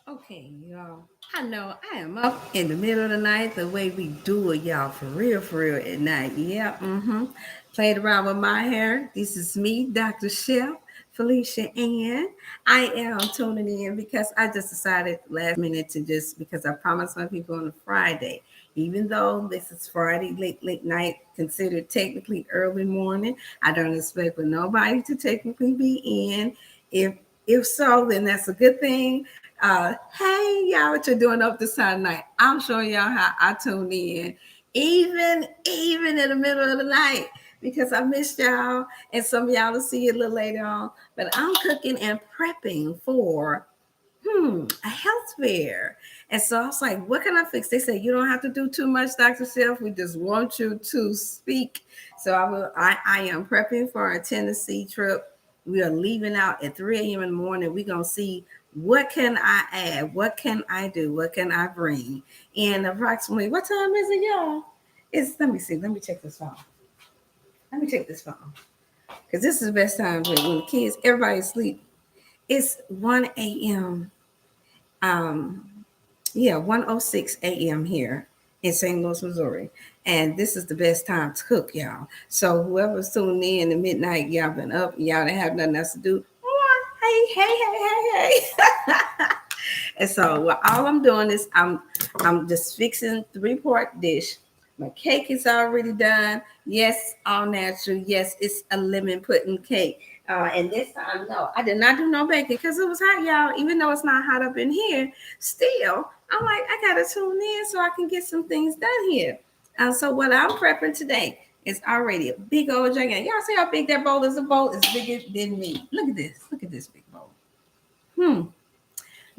Okay, y'all. I know I am up in the middle of the night the way we do it, y'all, for real at night. Yeah, Played around with my hair. This is me, Dr. Chef Felicia Ann. I am tuning in because I just decided last minute to just because I promised my people on a Friday. Even though this is Friday, late night, considered technically early morning, I don't expect for nobody to technically be in. If so, then that's a good thing. Hey, y'all, what you're doing up this time of night? I'm showing y'all how I tune in, even in the middle of the night, because I missed y'all, and some of y'all will see it a little later on. But I'm cooking and prepping for a health fair. And so I was like, what can I fix? They said, you don't have to do too much, Dr. Self. We just want you to speak. So I am prepping for our Tennessee trip. We are leaving out at 3 a.m. in the morning. We're gonna see what can I add? What can I do? What can I bring? And approximately what time is it, y'all? It's let me see, let me check this phone. Let me check this phone. Because this is the best time when the kids, everybody's asleep. It's 1 a.m. Um, yeah, 1:06 a.m. here in St. Louis, Missouri. And this is the best time to cook, y'all. So whoever's tuning in at midnight, y'all been up, y'all didn't have nothing else to do. Hey. And so all I'm doing is I'm just fixing 3-part dish. My cake is already done. Yes, all natural. Yes, it's a lemon pudding cake. And this time, no, I did not do no baking because it was hot, y'all. Even though it's not hot up in here, still, I'm like, I gotta tune in so I can get some things done here. So what I'm prepping today is already a big old gigantic. Y'all see how big that bowl is? The bowl is bigger than me. Look at this. Look at this big bowl.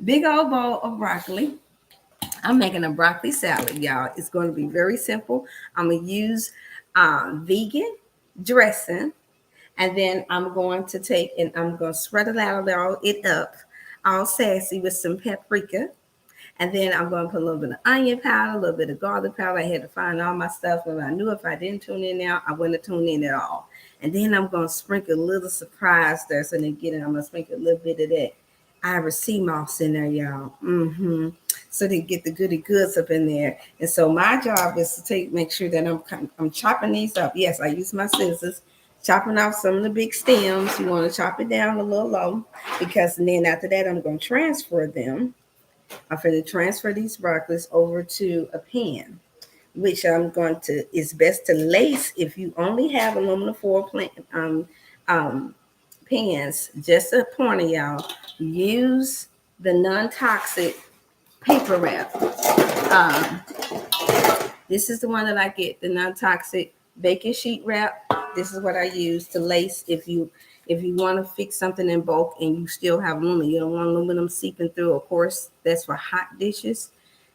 Big old bowl of broccoli. I'm making a broccoli salad, y'all. It's going to be very simple. I'm going to use vegan dressing, and then I'm going to take and I'm going to spread it up, all sassy with some paprika. And then I'm going to put a little bit of onion powder, a little bit of garlic powder. I had to find all my stuff, but I knew if I didn't tune in now, I wouldn't have tuned in at all. And then I'm going to sprinkle a little surprise there so they get it. I'm going to sprinkle a little bit of that Irish sea moss in there, y'all. So they get the goody goods up in there. And so my job is to make sure that I'm chopping these up. Yes, I use my scissors, chopping off some of the big stems. You want to chop it down a little low because and then after that I'm going to transfer them. I'm going to transfer these broccolis over to a pan, which I'm going to. It's best to lace if you only have aluminum foil pans. Just a pointer, y'all. Use the non-toxic paper wrap. Um, this is the one that I get, the non-toxic baking sheet wrap. This is what I use to lace if you want to fix something in bulk and you still have aluminum, you don't want aluminum seeping through. Of course, that's for hot dishes.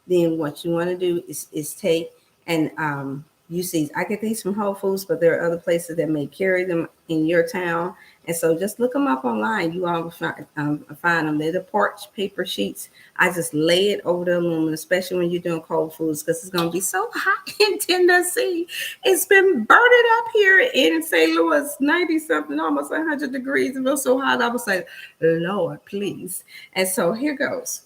Then what you want to do is take and you see, I get these from Whole Foods, but there are other places that may carry them in your town. And so just look them up online. You all will find them. They're the parch paper sheets. I just lay it over the aluminum, especially when you're doing cold foods, because it's going to be so hot in Tennessee. It's been burning up here in St. Louis, 90 something, almost 100 degrees. It was so hot. I was like, Lord, please. And so here goes.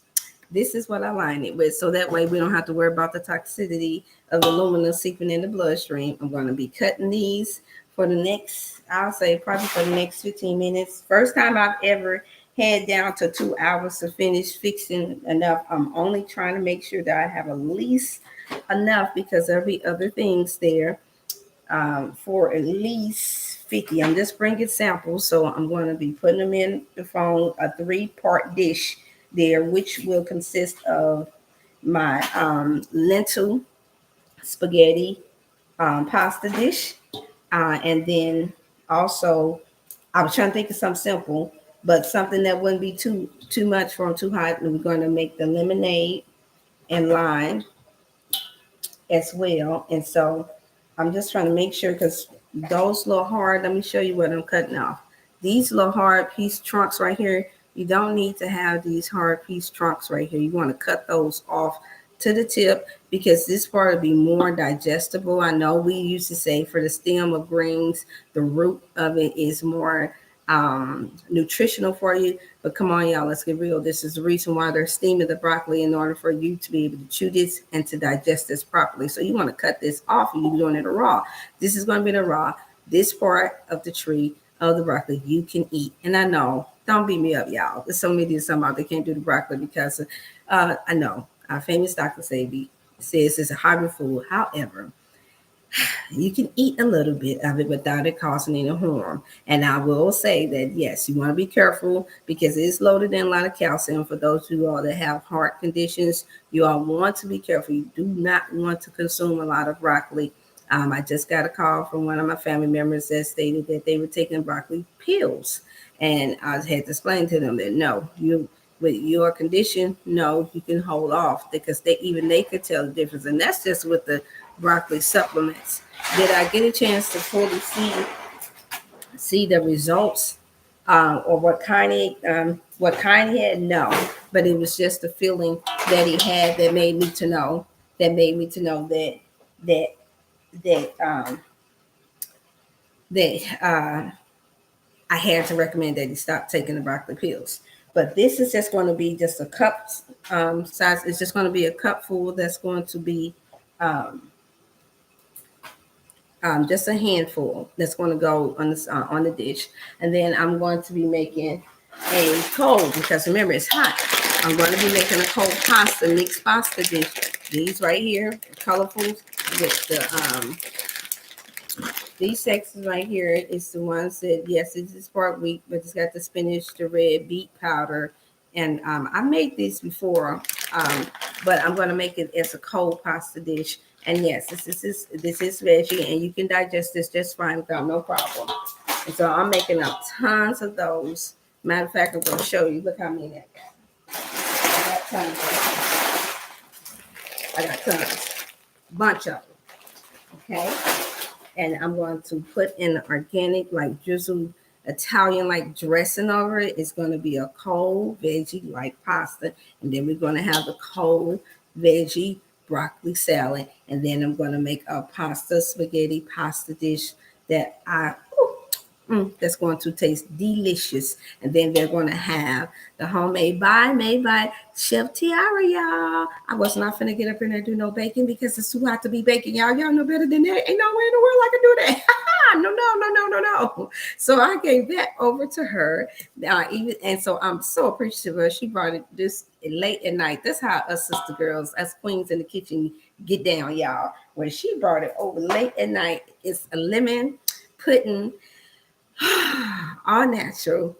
This is what I line it with. So that way we don't have to worry about the toxicity of the aluminum seeping in the bloodstream. I'm going to be cutting these for the next, I'll say probably for the next 15 minutes. First time I've ever had down to 2 hours to finish fixing enough. I'm only trying to make sure that I have at least enough because there'll be other things there for at least 50. I'm just bringing samples. So I'm going to be putting them in the phone, a 3-part dish there, which will consist of my lentil spaghetti pasta dish. And then also, I was trying to think of something simple, but something that wouldn't be too much for too hot. We're going to make the lemonade and lime as well. And so I'm just trying to make sure because those little hard, let me show you what I'm cutting off. These little hard piece trunks right here, you don't need to have these hard piece trunks right here. You want to cut those off to the tip because this part will be more digestible. I know we used to say for the stem of greens, the root of it is more nutritional for you. But come on, y'all, let's get real. This is the reason why they're steaming the broccoli in order for you to be able to chew this and to digest this properly. So you want to cut this off and you're doing it raw. This is going to be the raw. This part of the tree of the broccoli you can eat. And I know, don't beat me up, y'all. There's so many some out they can't do the broccoli because I know our famous Dr. Sabi says it's a hybrid food. However, you can eat a little bit of it without it causing any harm. And I will say that, yes, you want to be careful because it's loaded in a lot of calcium. For those who all that have heart conditions, you all want to be careful. You do not want to consume a lot of broccoli. I just got a call from one of my family members that stated that they were taking broccoli pills. And I had to explain to them that no, you with your condition, no, you can hold off because they could tell the difference. And that's just with the broccoli supplements. Did I get a chance to fully see the results or what kind he had? No, but it was just the feeling that he had that made me to know that I had to recommend that he stop taking the broccoli pills. But this is just going to be just a cup size. It's just going to be a cup full. That's going to be just a handful. That's going to go on the dish. And then I'm going to be making a cold, because remember it's hot. I'm going to be making a cold pasta, mixed pasta dish. These right here, colorful with the these sections right here is the ones that, yes, this is part wheat, but it's got the spinach, the red beet powder. And I made this before, but I'm going to make it as a cold pasta dish. And yes, this is veggie, and you can digest this just fine without no problem. And so I'm making up tons of those. Matter of fact, I'm going to show you. Look how many I got. I got tons. Bunch of them. Okay. And I'm going to put in organic, like drizzle Italian like dressing over it. It's going to be a cold veggie like pasta. And then we're going to have the cold veggie broccoli salad. And then I'm going to make a spaghetti pasta dish that that's going to taste delicious. And then they're going to have the homemade made by Chef Tiara, y'all. I was not finna get up in there and do no baking because it's too hot to be baking, y'all. Y'all know better than that. Ain't no way in the world I can do that. No. So I gave that over to her. And so I'm so appreciative of her. She brought it this late at night. That's how us sister girls, us queens in the kitchen, get down, y'all. When she brought it over late at night, it's a lemon pudding, all natural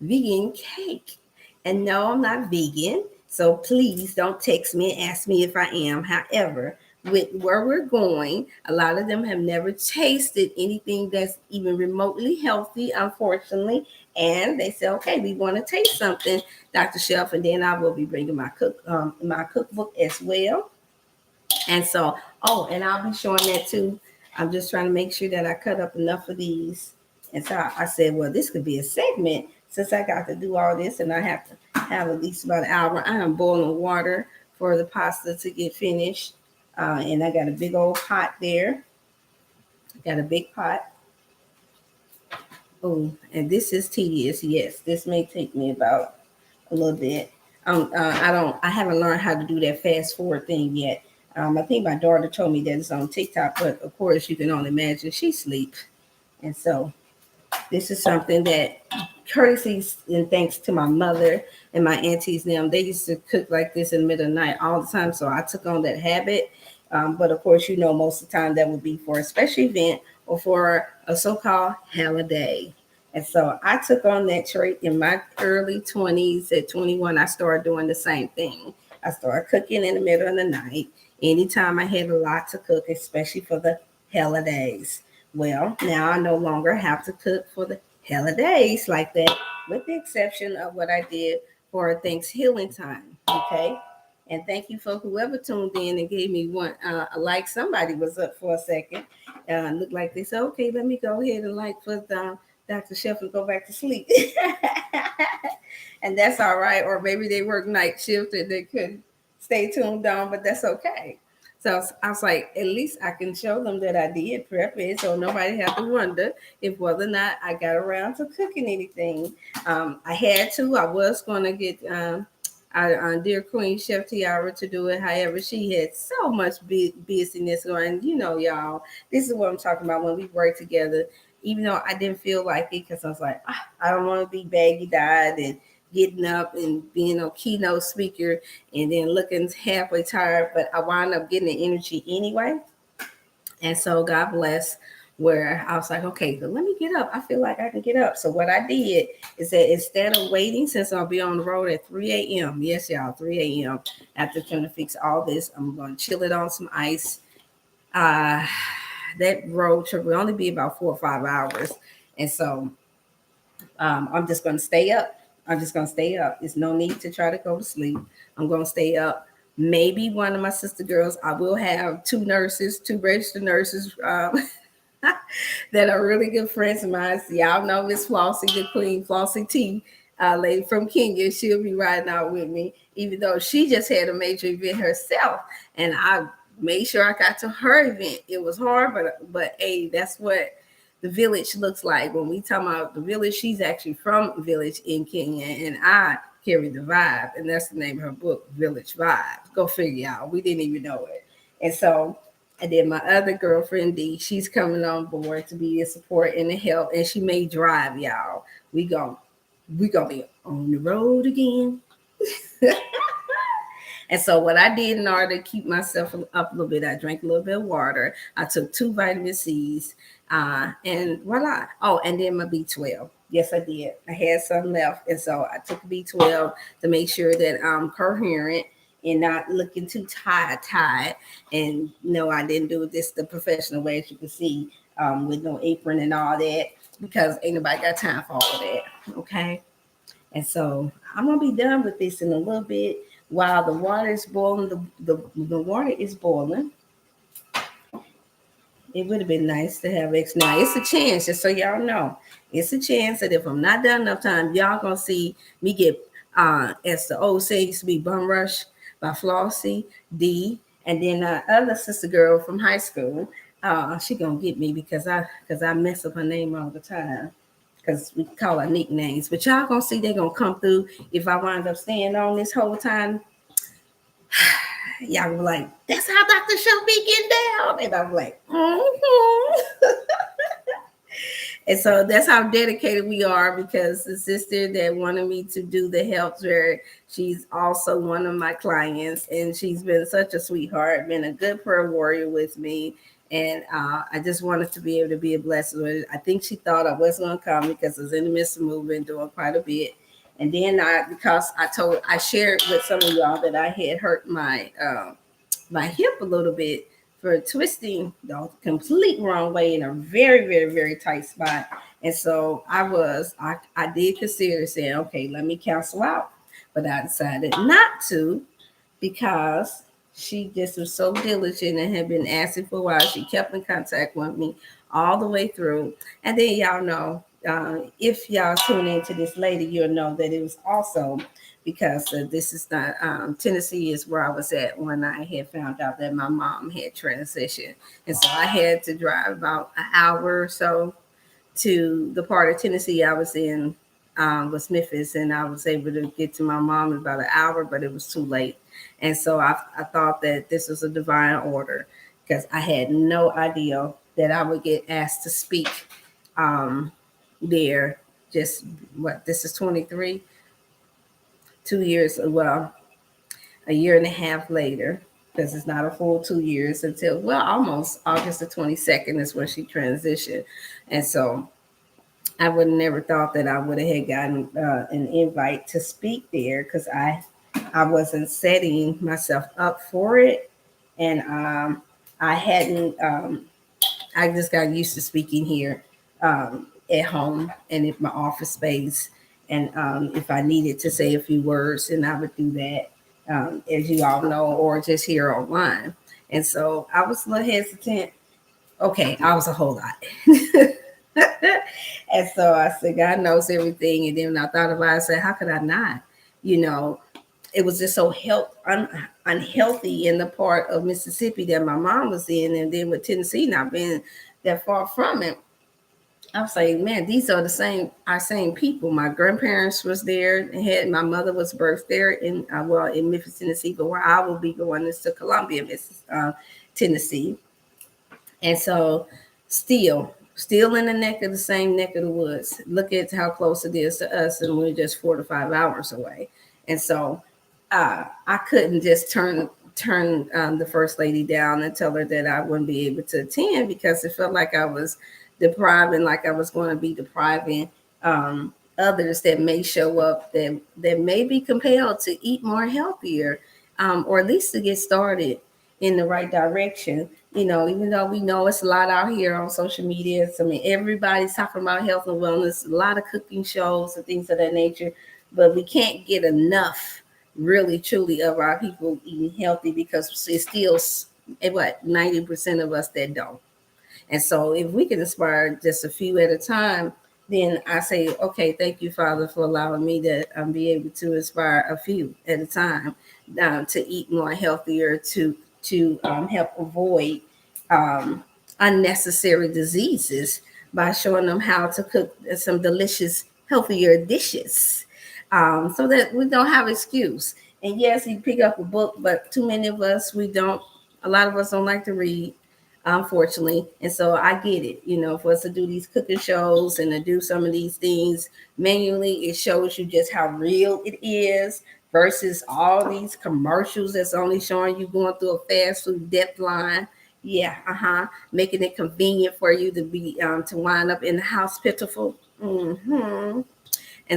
vegan cake. And no, I'm not vegan, so please don't text me and ask me if I am. However, with where we're going, a lot of them have never tasted anything that's even remotely healthy, unfortunately. And they say, okay, we want to taste something, Dr. Chef. And then I will be bringing my cookbook as well. And so, and I'll be showing that too. I'm just trying to make sure that I cut up enough of these. And so I said, well, this could be a segment since I got to do all this and I have to have at least about an hour. I am boiling water for the pasta to get finished. And I got a big old pot there. I got a big pot. Oh, and this is tedious. Yes, this may take me about a little bit. I haven't learned how to do that fast forward thing yet. I think my daughter told me that it's on TikTok, but of course you can only imagine she sleeps. And so this is something that courtesy and thanks to my mother and my aunties, they used to cook like this in the middle of the night all the time. So I took on that habit. But of course, most of the time that would be for a special event or for a so-called holiday. And so I took on that trait in my early 20s. At 21, I started doing the same thing. I started cooking in the middle of the night. Anytime I had a lot to cook, especially for the holidays. Well, now I no longer have to cook for the holidays like that, with the exception of what I did for Thanksgiving time. Okay. And thank you for whoever tuned in and gave me one like. Somebody was up for a second. Looked like they said, okay, let me go ahead and like for Dr. Chef and go back to sleep. And that's all right. Or maybe they work night shift and they couldn't stay tuned on, but that's okay. So I was like, at least I can show them that I did prep it, so nobody have to wonder if whether or not I got around to cooking anything. I had to. I was going to get dear Queen Chef Tiara to do it. However, she had so much business going. You know, y'all, this is what I'm talking about when we work together. Even though I didn't feel like it, because I was like, I don't want to be baggy dyed and getting up and being a keynote speaker and then looking halfway tired, but I wound up getting the energy anyway. And so God bless, where I was like, okay, so let me get up. I feel like I can get up. So what I did is that instead of waiting, since I'll be on the road at 3 a.m., yes, y'all, 3 a.m., after trying to fix all this, I'm going to chill it on some ice. That road trip will only be about 4 or 5 hours. And so I'm just going to stay up. I'm just going to stay up. There's no need to try to go to sleep. I'm going to stay up. Maybe one of my sister girls, I will have two registered nurses that are really good friends of mine. So y'all know Miss Flossie, the Queen, Flossie T, lady from Kenya. She'll be riding out with me, even though she just had a major event herself. And I made sure I got to her event. It was hard, but hey, that's what the village looks like. When we talk about the village, she's actually from a village in Kenya, and I carry the vibe, and that's the name of her book, Village Vibes. Go figure, y'all. We didn't even know it. And so, and then my other girlfriend, D, she's coming on board to be a support and a help, and she may drive, y'all. We gonna be on the road again. And so what I did in order to keep myself up a little bit, I drank a little bit of water. I took 2 vitamin C's, and voila. Oh, and then my B12. Yes, I did. I had some left, and so I took B12 to make sure that I'm coherent and not looking too tired. And no, I didn't do this the professional way, as you can see, with no apron and all that, because ain't nobody got time for all of that. Okay. And so I'm gonna be done with this in a little bit. While the water is boiling, the water is boiling. It would have been nice to have X. Now it's a chance, just so y'all know, it's a chance that if I'm not done enough time, y'all gonna see me get, as the old saying used to be, bum rush by Flossie D, and then other sister girl from high school. She gonna get me because I mess up her name all the time. Because we call her nicknames, but y'all gonna see they're gonna come through if I wind up staying on this whole time. Y'all be like, that's how Dr. Show be getting down. And I'm like, And so that's how dedicated we are, because the sister that wanted me to do the help fair, she's also one of my clients, and she's been such a sweetheart, been a good prayer warrior with me. And I just wanted to be able to be a blessing. I think she thought I wasn't going to come because I was in the midst of moving, doing quite a bit. And then because I shared with some of y'all that I had hurt my hip a little bit for twisting the complete wrong way in a very, very, very tight spot. And so I did consider saying, okay, let me cancel out. But I decided not to, because she just was so diligent and had been asking for a while. She kept in contact with me all the way through. And then y'all know, if y'all tune into this later, you'll know that it was also because this is not, Tennessee is where I was at when I had found out that my mom had transitioned. And so I had to drive about an hour or so to the part of Tennessee I was in, was Memphis, and I was able to get to my mom in about an hour, but it was too late. And so I thought that this was a divine order, because I had no idea that I would get asked to speak there. Just this is 23, 2 years, well, a year and a half later, because it's not a full 2 years until, well, almost August the 22nd is when she transitioned. And so I would have never thought that I would have had gotten an invite to speak there, because I wasn't setting myself up for it. And I hadn't, I just got used to speaking here at home and in my office space. And if I needed to say a few words, then I would do that, as you all know, or just here online. And so I was a little hesitant. Okay, I was a whole lot. And so I said, God knows everything. And then I thought about it, I said, how could I not? You know, it was just so unhealthy in the part of Mississippi that my mom was in, and then with Tennessee not being that far from it, I was like, man, these are our same people. My grandparents was there, and had my mother was birthed there in in Memphis, Tennessee, but where I will be going is to Columbia, Tennessee, and so still in the same neck of the woods. Look at how close it is to us, and we're just 4 to 5 hours away. And so I couldn't just turn the first lady down and tell her that I wouldn't be able to attend, because it felt like I was depriving, like I was going to be depriving others that may show up that may be compelled to eat more healthier, or at least to get started in the right direction. Even though we know it's a lot out here on social media. I mean, everybody's talking about health and wellness, a lot of cooking shows and things of that nature, but we can't get enough, really, truly, of our people eating healthy, because it's still, 90% of us that don't. And so if we can inspire just a few at a time, then I say, okay, thank you, Father, for allowing me to be able to inspire a few at a time to eat more healthier, to help avoid unnecessary diseases by showing them how to cook some delicious, healthier dishes, so that we don't have excuse. And yes, you pick up a book, but too many of us, we don't. A lot of us don't like to read, unfortunately. And so I get it, for us to do these cooking shows and to do some of these things manually, it shows you just how real it is versus all these commercials that's only showing you going through a fast food death line. Yeah, making it convenient for you to be to wind up in the hospital. And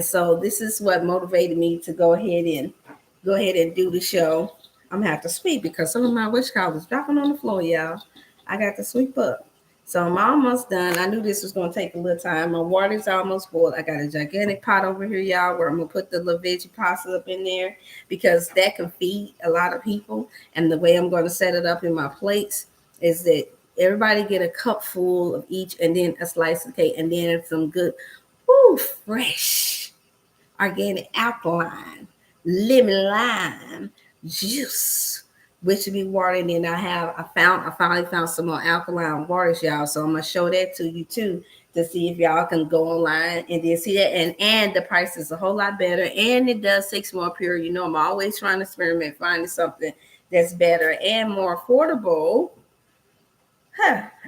so this is what motivated me to go ahead and do the show. I'm gonna have to sweep because some of my wish cards was dropping on the floor, y'all. I got to sweep up. So I'm almost done. I knew this was gonna take a little time. My water's almost boiled. I got a gigantic pot over here, y'all, where I'm gonna put the little veggie pasta up in there, because that can feed a lot of people. And the way I'm gonna set it up in my plates is that everybody get a cup full of each, and then a slice of cake, and then some good, fresh organic alkaline lemon lime juice, which will be water. And then I finally found some more alkaline waters, y'all. So I'm gonna show that to you too, to see if y'all can go online and then see that. And the price is a whole lot better, and it does take some more pure. I'm always trying to experiment, finding something that's better and more affordable.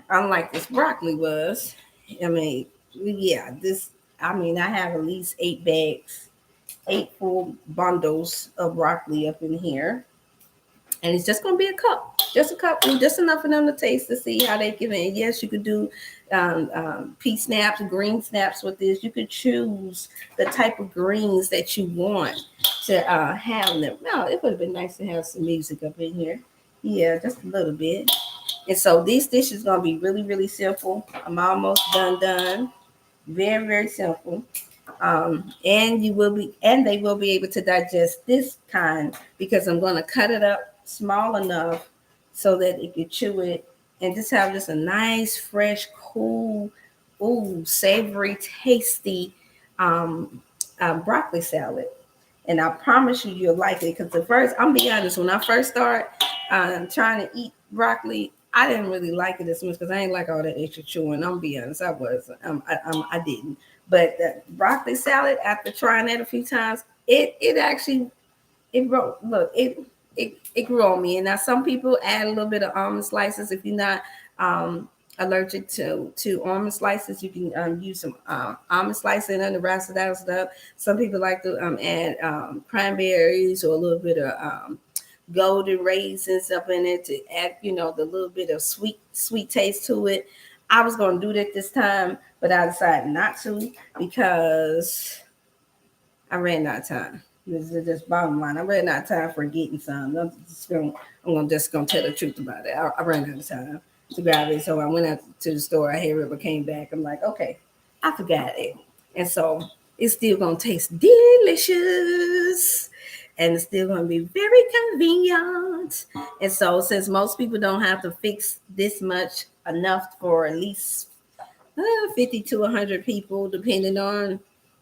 Unlike this broccoli was. I mean, yeah, I have at least 8 bags, 8 full bundles of broccoli up in here. And it's just going to be a cup, just a cup, and just enough for them to taste to see how they give it. And yes, you could do pea snaps, green snaps with this. You could choose the type of greens that you want to have them. No, it would have been nice to have some music up in here. Yeah, just a little bit. And so these dishes are going to be really, really simple. I'm almost done. Very, very simple. And they will be able to digest this kind, because I'm going to cut it up small enough so that it can chew it and just have just a nice, fresh, cool, savory, tasty broccoli salad. And I promise you'll like it, because I'm be honest, when I first started trying to eat broccoli, I didn't really like it as much, because I ain't like all that extra chewing. I'm be honest, I was. I didn't. But the broccoli salad, after trying that a few times, it actually it grew on me. And now some people add a little bit of almond slices. If you're not allergic to almond slices, you can use some almond slices and the rest of that stuff. Some people like to add cranberries or a little bit of golden raisins up in it to add, the little bit of sweet taste to it. I was going to do that this time, but I decided not to, because I ran out of time. This is just bottom line. I ran out of time for getting some. I'm just gonna tell the truth about it. I ran out of time to grab it, so I went out to the store. I had River, came back. I'm like, okay, I forgot it, and so it's still gonna taste delicious, and it's still gonna be very convenient. And so, since most people don't have to fix this much, enough for at least 50 to 100 people, depending on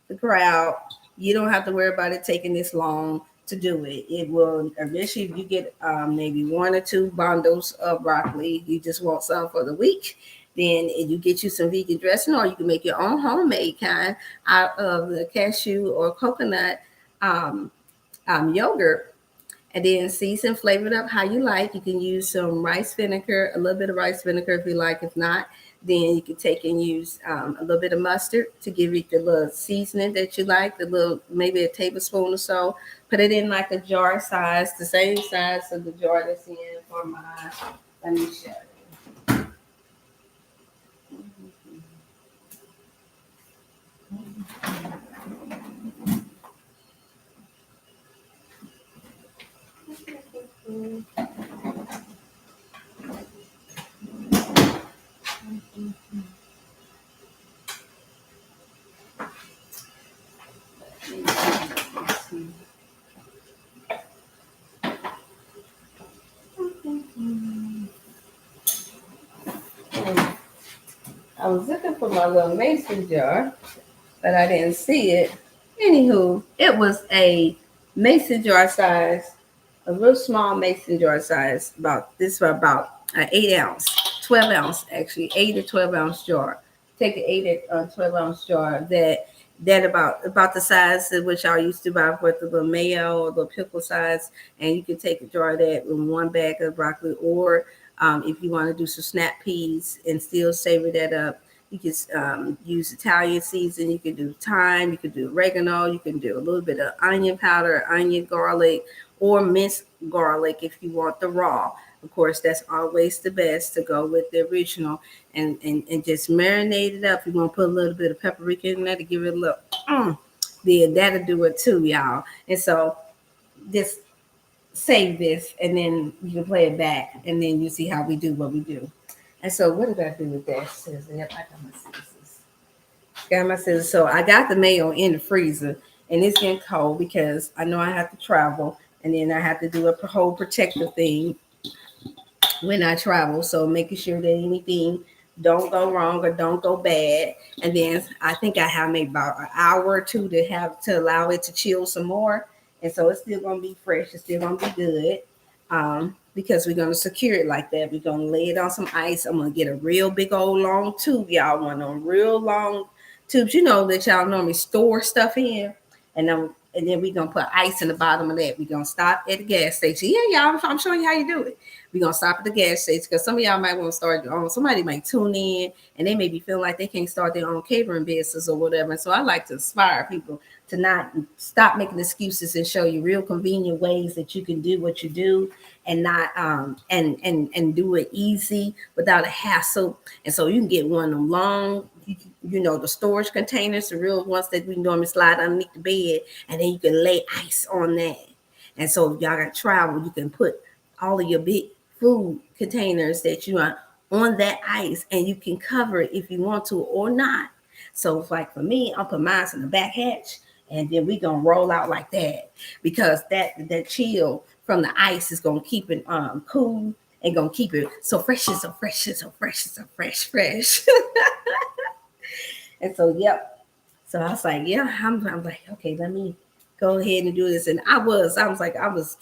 the crowd, you don't have to worry about it taking this long to do it. It will eventually, if you get maybe 1 or 2 bundles of broccoli, you just want some for the week. Then you get you some vegan dressing, or you can make your own homemade kind out of the cashew or coconut um, yogurt, and then season, flavor it up how you like. You can use some rice vinegar, a little bit of rice vinegar if you like. If not, then you can take and use a little bit of mustard to give it the little seasoning that you like, the little, maybe a tablespoon or so. Put it in like a jar size, the same size of the jar that's in for my, let me show you. I was looking for my little mason jar, but I didn't see it. Anywho, it was a mason jar size, a real small mason jar size. About this for about an 8 ounce, 12 ounce actually, 8 or 12 ounce jar. Take an 8 or 12 ounce jar that about the size of which I used to buy for the little mayo or the pickle size, and you can take a jar of that with 1 bag of broccoli, or if you want to do some snap peas and still savor that up. You can use Italian season. You can do thyme. You can do oregano. You can do a little bit of onion powder, onion, garlic, or minced garlic if you want the raw. Of course, that's always the best to go with the original, and just marinate it up. You're going to put a little bit of paprika in there to give it a little, then that'll do it too, y'all. And so just save this, and then you can play it back, and then you see how we do what we do. And so what did I do with that scissors? Yep, I got my scissors. Got my scissors. So I got the mayo in the freezer, and it's getting cold because I know I have to travel, and then I have to do a whole protective thing when I travel. So making sure that anything don't go wrong or don't go bad. And then I think I have maybe about an hour or two to have to allow it to chill some more. And so it's still gonna be fresh. It's still gonna be good. Because we're gonna secure it like that. We're gonna lay it on some ice. I'm gonna get a real big old long tube, y'all. One of them real long tubes, that y'all normally store stuff in, and then we're gonna put ice in the bottom of that. We're gonna stop at the gas station. Yeah, y'all, I'm showing you how you do it. We're gonna stop at the gas station because some of y'all might want to start your own. Somebody might tune in and they may be feeling like they can't start their own catering business or whatever. And so I like to inspire people to not stop making excuses and show you real convenient ways that you can do what you do, and not and do it easy without a hassle. And so you can get one of them long, the storage containers, the real ones that we normally slide underneath the bed, and then you can lay ice on that. And so if y'all got travel, you can put all of your big food containers that you want on that ice, and you can cover it if you want to or not. So it's like for me, I'll put mine in the back hatch, and then we gonna roll out like that, because that chill from the ice is gonna keep it cool, and gonna keep it so fresh and so fresh and so fresh and so fresh. And so, yep. So I was like, yeah, I'm like, okay, let me go ahead and do this. And I was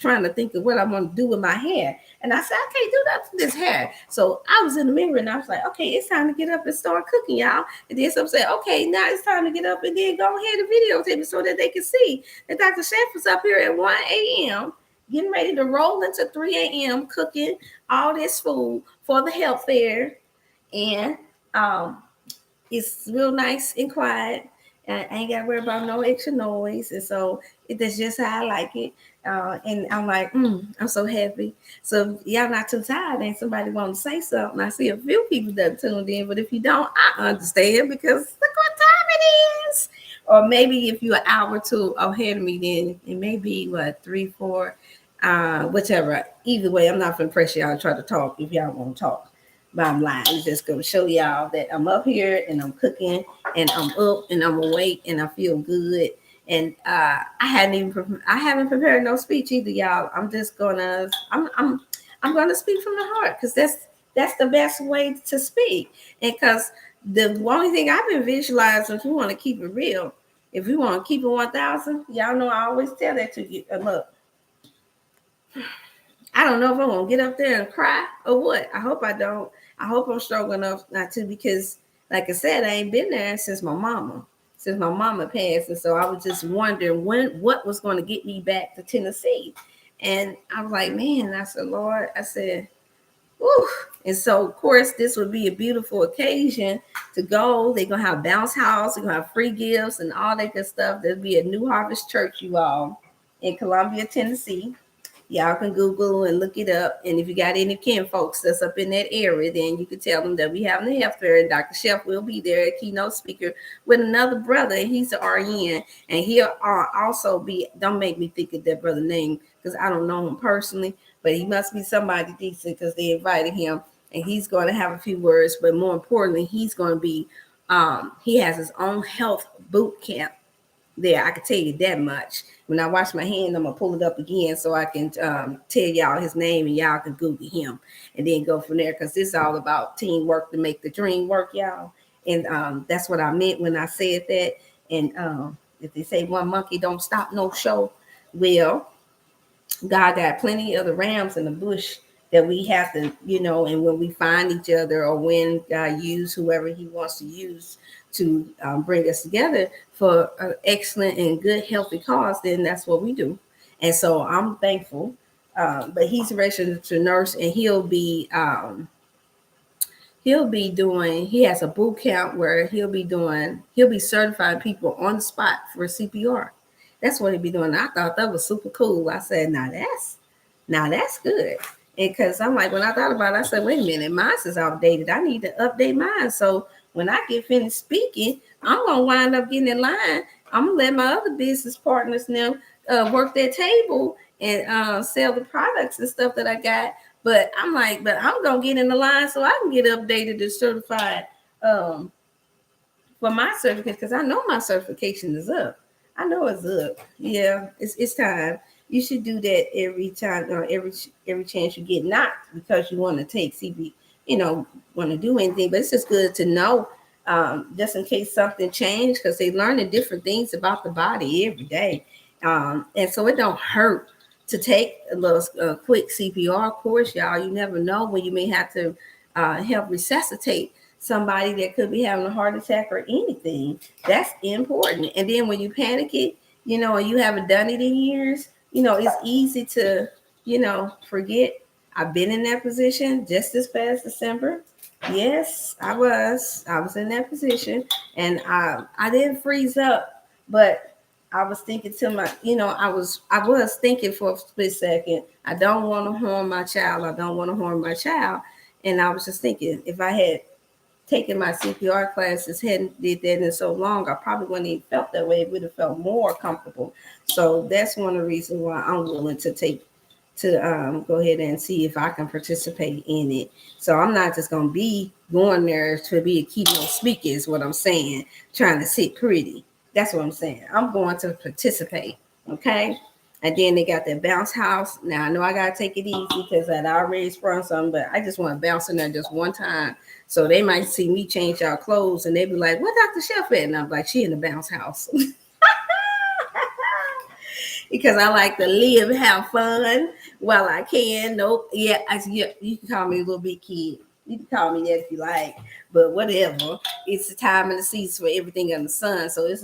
trying to think of what I'm going to do with my hair. And I said, I can't do that to this hair. So I was in the mirror and I was like, okay, it's time to get up and start cooking, y'all. And then some said, okay, now it's time to get up and then go ahead and videotape it so that they can see that Dr. Chef was up here at 1 a.m. getting ready to roll into 3 a.m. cooking all this food for the health fair. And it's real nice and quiet. I ain't got to worry about no extra noise. And so that's just how I like it. And I'm like, I'm so happy. So if y'all not too tired and somebody want to say something, I see a few people that tuned in. But if you don't, I understand, because look what time it is. Or maybe if you're an hour or two ahead of me, then it may be, 3, 4, whichever. Either way, I'm not going to press y'all to try to talk if y'all want to talk. Bottom line, it's just going to show y'all that I'm up here and I'm cooking and I'm up and I'm awake and I feel good. And I haven't prepared no speech either, y'all. I'm just gonna speak from the heart, because that's the best way to speak. And because the only thing I've been visualizing, if we want to keep it 1,000, y'all know I always tell that to you. Look, I don't know if I'm gonna get up there and cry or what. I hope I don't. I hope I'm strong enough not to, because like I said, I ain't been there since my mama. Since my mama passed. And so I was just wondering what was going to get me back to Tennessee. And I was like, man, I said, Lord, I said, whew. And so, of course, this would be a beautiful occasion to go. They're going to have bounce house. They're going to have free gifts and all that good stuff. There'll be a New Harvest Church, you all, in Columbia, Tennessee. Y'all can Google and look it up. And if you got any kin folks that's up in that area, then you can tell them that we have the health fair, and Dr. Chef will be there, a keynote speaker with another brother. He's an RN, and he'll also be, don't make me think of that brother name because I don't know him personally, but he must be somebody decent because they invited him, and he's going to have a few words. But more importantly, he's going to be, he has his own health boot camp there. I can tell you that much. When I wash my hand, I'm gonna pull it up again so I can tell y'all his name, and y'all can Google him and then go from there, because this is all about teamwork to make the dream work, y'all. And that's what I meant when I said that. And if they say one monkey don't stop no show, well, God got plenty of the rams in the bush that we have to, and when we find each other, or when God use whoever he wants to use to bring us together for an excellent and good, healthy cause, then that's what we do. And so I'm thankful. But he's a registered nurse, and he'll be doing, he has a boot camp where he'll be certifying people on the spot for CPR. That's what he'll be doing. I thought that was super cool. I said, now that's good. And because I'm like, when I thought about it, I said, wait a minute, mine is outdated. I need to update mine. So when I get finished speaking, I'm going to wind up getting in line. I'm going to let my other business partners now work their table and sell the products and stuff that I got. But I'm like, but I'm going to get in the line so I can get updated and certified for my certificate, because I know my certification is up. I know it's up. Yeah, it's time. You should do that every time, every chance you get, not because you want to take CB, want to do anything, but it's just good to know, just in case something changed, because they learning different things about the body every day. And so it don't hurt to take a little quick CPR course, y'all. You never know when you may have to help resuscitate somebody that could be having a heart attack or anything. That's important. And then when you panic it, and you haven't done it in years, it's easy to, forget. I've been in that position just this past December. Yes, I was in that position, and I didn't freeze up, but I was thinking to my, I was thinking for a split second, I don't want to harm my child. And I was just thinking, if I had taken my CPR classes, hadn't did that in so long, I probably wouldn't even felt that way. It would have felt more comfortable. So that's one of the reasons why I'm willing to go ahead and see if I can participate in it. So I'm not just going to be going there to be a keynote speaker, is what I'm saying, trying to sit pretty. That's what I'm saying. I'm going to participate. Okay. And then they got that bounce house. Now I know I gotta take it easy because I'd already sprung something, but I just want to bounce in there just one time. So they might see me change our clothes and they be like, "What Dr. Chef at?" And I'm like, "She in the bounce house." Because I like to live, have fun while I can. Nope. Yeah, you can call me a little big kid. You can call me that if you like, but whatever. It's the time and the season for everything under the sun. So if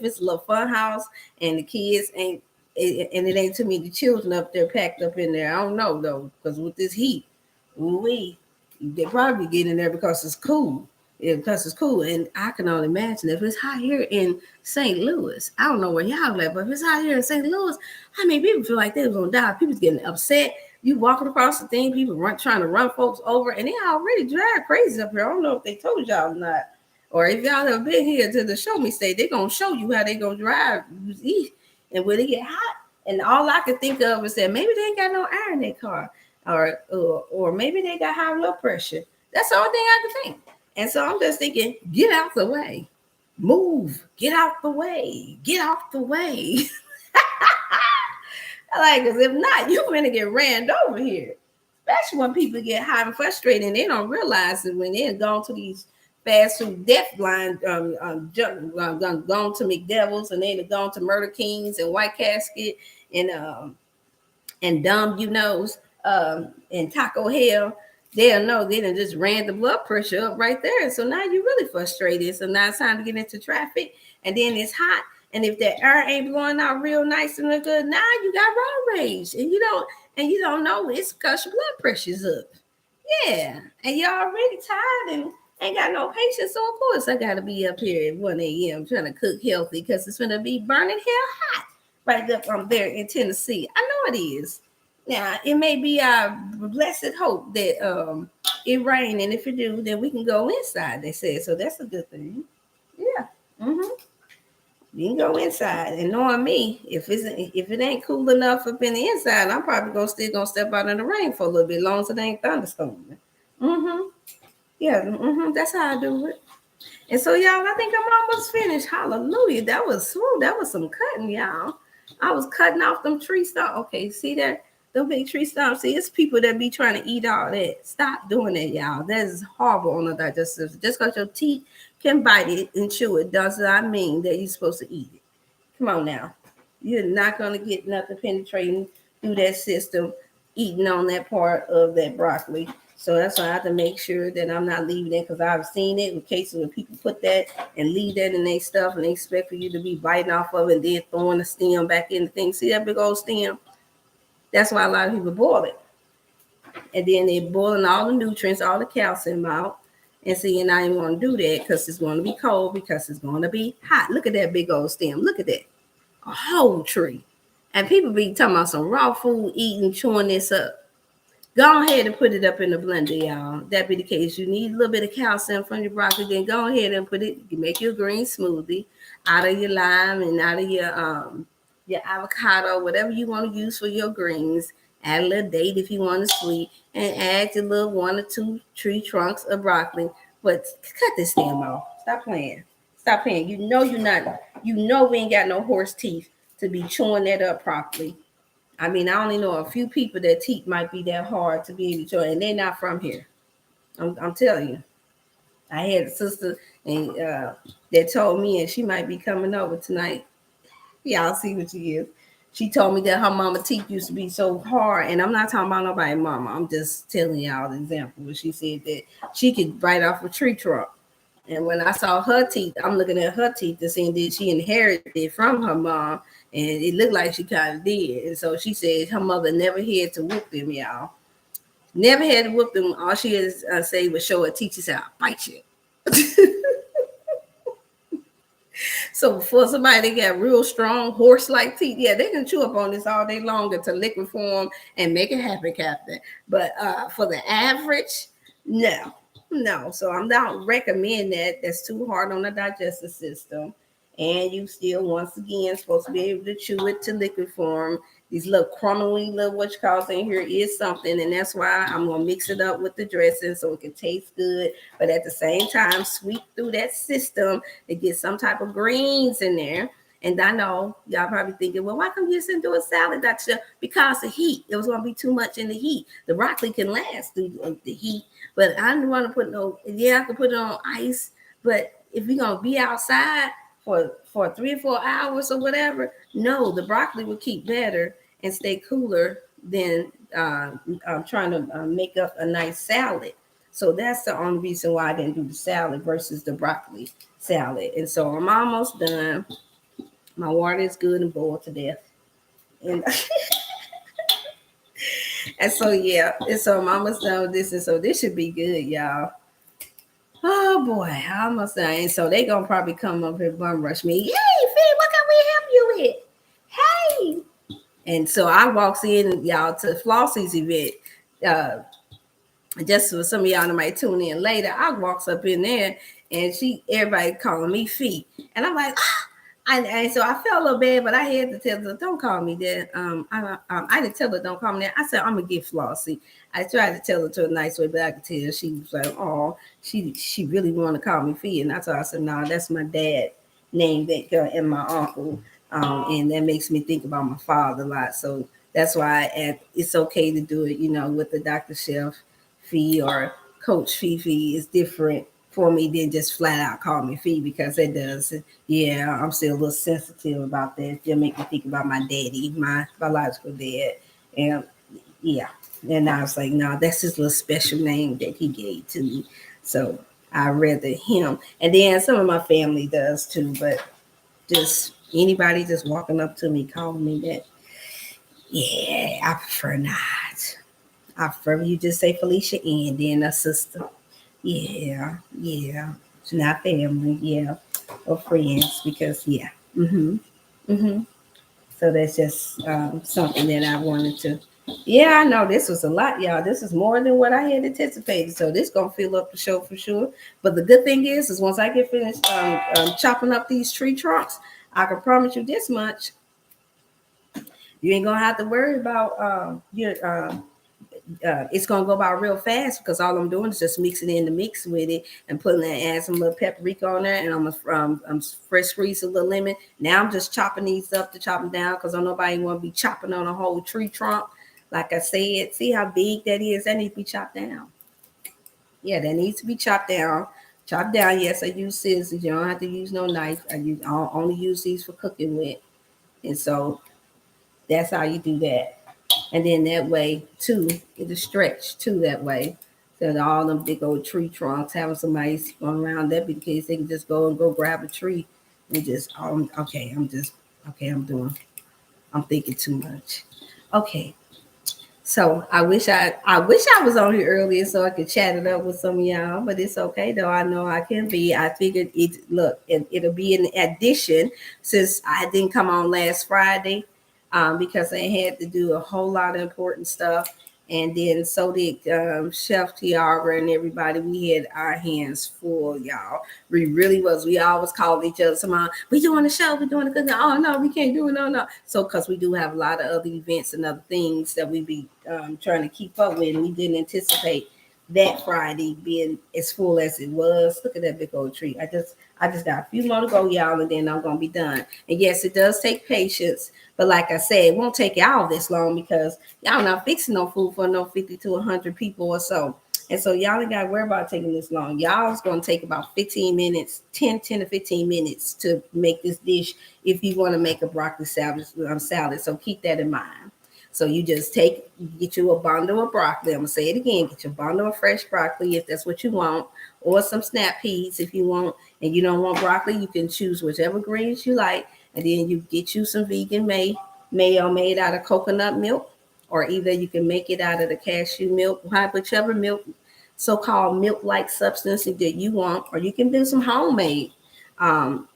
it's a little fun house and the kids ain't, and it ain't too many children up there packed up in there, I don't know though, because with this heat, they probably get in there because it's cool. Yeah, because it's cool. And I can only imagine if it's hot here in St. Louis. I don't know where y'all at, but if it's hot here in St. Louis, I mean, people feel like they was gonna die. People's getting upset. You walking across the thing, people trying to run folks over, and they already drive crazy up here. I don't know if they told y'all or not, or if y'all have been here to the show me state, they're gonna show you how they gonna drive. And when it get hot, and all I could think of is that maybe they ain't got no air in their car, or maybe they got high blood pressure. That's the only thing I could think. And so I'm just thinking, get out the way, move, get out the way, get out the way. Like, because if not, you're going to get ran over here. Especially when people get hot and frustrated and they don't realize that when they're gone to these fast food death line, gone to McDevils, and they've gone to Murder Kings and White Casket and and dumb you knows in Taco Hell, they'll know they done just ran the blood pressure up right there. So now you're really frustrated. So now it's time to get into traffic, and then it's hot. And if that air ain't blowing out real nice and real good, now you got road rage, and you don't know it's because your blood pressure's up. Yeah, and you're already tired and ain't got no patience. So of course I gotta be up here at 1 a.m. trying to cook healthy because it's gonna be burning hell hot right up from there in Tennessee. I know it is. Now it may be our blessed hope that it rain, and if it do, then we can go inside. They said so. That's a good thing. Yeah. You can go inside, and knowing me, if it ain't cool enough up in the inside, I'm probably still gonna step out in the rain for a little bit, long as it ain't thunderstorming. Yeah. That's how I do it. And so, y'all, I think I'm almost finished. Hallelujah. That was swoop. That was some cutting, y'all. I was cutting off them tree stumps. Okay, see that? Them big tree stumps. See, it's people that be trying to eat all that. Stop doing that, y'all. That is horrible on the digestive system. Just because your teeth can bite it and chew it does not mean that you're supposed to eat it. Come on now. You're not going to get nothing penetrating through that system eating on that part of that broccoli. So that's why I have to make sure that I'm not leaving it, because I've seen it in cases where people put that and leave that in their stuff and they expect for you to be biting off of it and then throwing the stem back in the thing. See that big old stem? That's why a lot of people boil it. And then they're boiling all the nutrients, all the calcium out. And see, and I didn't want to do that because it's going to be cold, because it's going to be hot. Look at that big old stem. Look at that. A whole tree. And people be talking about some raw food, eating, chewing this up. Go ahead and put it up in the blender, y'all. That be the case. You need a little bit of calcium from your broccoli. Then go ahead and put it. You make your green smoothie out of your lime and out of your avocado, whatever you want to use for your greens. Add a little date if you want it sweet, and add your little 1 or 2 tree trunks of broccoli. But cut this stem off. Stop playing. Stop playing. You know you're not. You know we ain't got no horse teeth to be chewing that up properly. I mean, I only know a few people that teeth might be that hard to be able to chew, and they're not from here. I'm telling you. I had a sister and that told me, and she might be coming over tonight. Y'all see what she is. She told me that her mama teeth used to be so hard, and I'm not talking about nobody's mama. I'm just telling y'all the example. But she said that she could bite off a tree trunk. And when I saw her teeth, I'm looking at her teeth to see that she inherited it from her mom, and it looked like she kind of did. And so she said her mother never had to whoop them, y'all. Never had to whoop them. All she had to say was show her teeth. She said, "I'll bite you." So for somebody that got real strong horse-like teeth, yeah, they can chew up on this all day long until liquid form and make it happen, Captain. But for the average, no. So I'm not recommending that. That's too hard on the digestive system. And you still, once again, supposed to be able to chew it to liquid form. These little crumbly little what you call in here is something, and that's why I'm gonna mix it up with the dressing so it can taste good, but at the same time sweep through that system to get some type of greens in there. And I know y'all probably thinking, well, why come you just do a salad, Dr. Chef? Because the heat. It was gonna be too much in the heat. The broccoli can last through the heat, but I didn't want to put no. Yeah, I could put it on ice, but if we're gonna be outside for 3 or 4 hours or whatever, no, the broccoli will keep better and stay cooler than trying to make up a nice salad. So that's the only reason why I didn't do the salad versus the broccoli salad. And so I'm almost done. My water is good and boiled to death. And, and so, yeah. And so I'm almost done with this. And so this should be good, y'all. Oh, boy. I almost done. And so they going to probably come up here and bum rush me. Hey, Fee, what can we help you with? Hey. And so I walks in, y'all, to Flossie's event. Just for some of y'all that might tune in later, I walks up in there and everybody calling me Fee. And I'm like, ah. And so I felt a little bad, but I had to tell her, don't call me that. I didn't tell her, don't call me that. I said, I'm going to get Flossie. I tried to tell her to a nice way, but I could tell she was like, oh, she really want to call me Fee. And I told her, I said, no, that's my dad name and my uncle. And that makes me think about my father a lot. So that's why it's okay to do it, with the Dr. Chef Fee or Coach Fifi is different for me than just flat out call me Fee, because it does. Yeah, I'm still a little sensitive about that. It'll make me think about my daddy, my biological dad. And yeah, and I was like, no, that's his little special name that he gave to me. So I rather him. And then some of my family does too, but just anybody just walking up to me calling me that, yeah, I prefer not. I prefer you just say Felicia and then a sister. Yeah, yeah. It's not family, yeah. Or friends because yeah. Mm-hmm. So that's just something that I wanted to. Yeah, I know this was a lot, y'all. This is more than what I had anticipated. So this gonna fill up the show for sure. But the good thing is once I get finished chopping up these tree trunks, I can promise you this much: you ain't gonna have to worry about your it's gonna go by real fast because all I'm doing is just mixing in the mix with it and putting add some little paprika on there, and I'm fresh squeeze a little lemon. Now I'm just chopping these up to chop them down because I don't nobody want to be chopping on a whole tree trunk. Like I said, see how big that is? That needs to be chopped down. Yeah, that needs to be chopped down. Chopped down. Yes, I use scissors. You don't have to use no knife. I only use these for cooking with, and so that's how you do that. And then that way too, it'll stretch too that way. So that all them big old tree trunks, having somebody going around that be the case, they can just go grab a tree and just okay, I'm thinking too much. Okay. So I wish I was on here earlier so I could chat it up with some of y'all, but it's okay though. I know I can be. I figured it'll be an addition since I didn't come on last Friday, because I had to do a whole lot of important stuff, and then so did Chef Tiara and everybody. We had our hands full, y'all. We really was. We always called each other. Somehow we doing a show. We doing a good. Oh no, we can't do it. No, no. So because we do have a lot of other events and other things that we be trying to keep up with, and we didn't anticipate that Friday being as full as it was. Look at that big old tree. I just got a few more to go, y'all, and then I'm gonna be done. And yes, it does take patience, but like I said, it won't take y'all this long because y'all not fixing no food for no 50 to 100 people or so. And so y'all ain't got to worry about taking this long. Y'all's going to take about 15 minutes, 10 to 15 minutes to make this dish if you want to make a broccoli salad. So keep that in mind. So you just get you a bundle of broccoli. I'm going to say it again. Get your bundle of fresh broccoli if that's what you want, or some snap peas if you want. And you don't want broccoli, you can choose whichever greens you like. And then you get you some vegan mayo made out of coconut milk, or either you can make it out of the cashew milk, whichever milk, so-called milk-like substance that you want, or you can do some homemade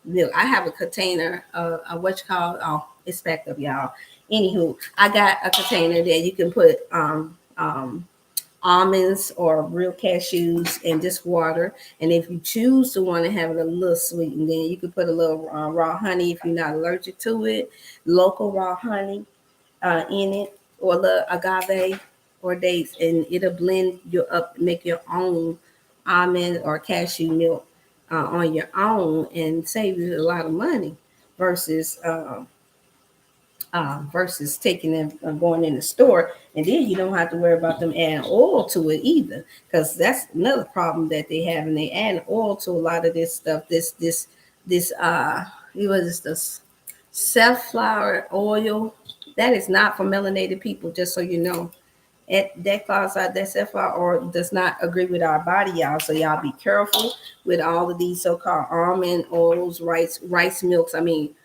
milk. I have a container of what you call, oh, it's backed up, y'all. Anywho, I got a container that you can put almonds or real cashews and just water. And if you choose to want to have it a little sweet, and then you can put a little raw honey if you're not allergic to it, local raw honey in it, or the agave or dates, and it'll blend you up, make your own almond or cashew milk on your own, and save you a lot of money versus versus taking them going in the store. And then you don't have to worry about them adding oil to it either, because that's another problem that they have, and they add oil to a lot of this stuff. This what is this safflower oil? That is not for melanated people, just so you know. That causes that safflower oil does not agree with our body, y'all. So y'all be careful with all of these so-called almond oils, rice milks. I mean,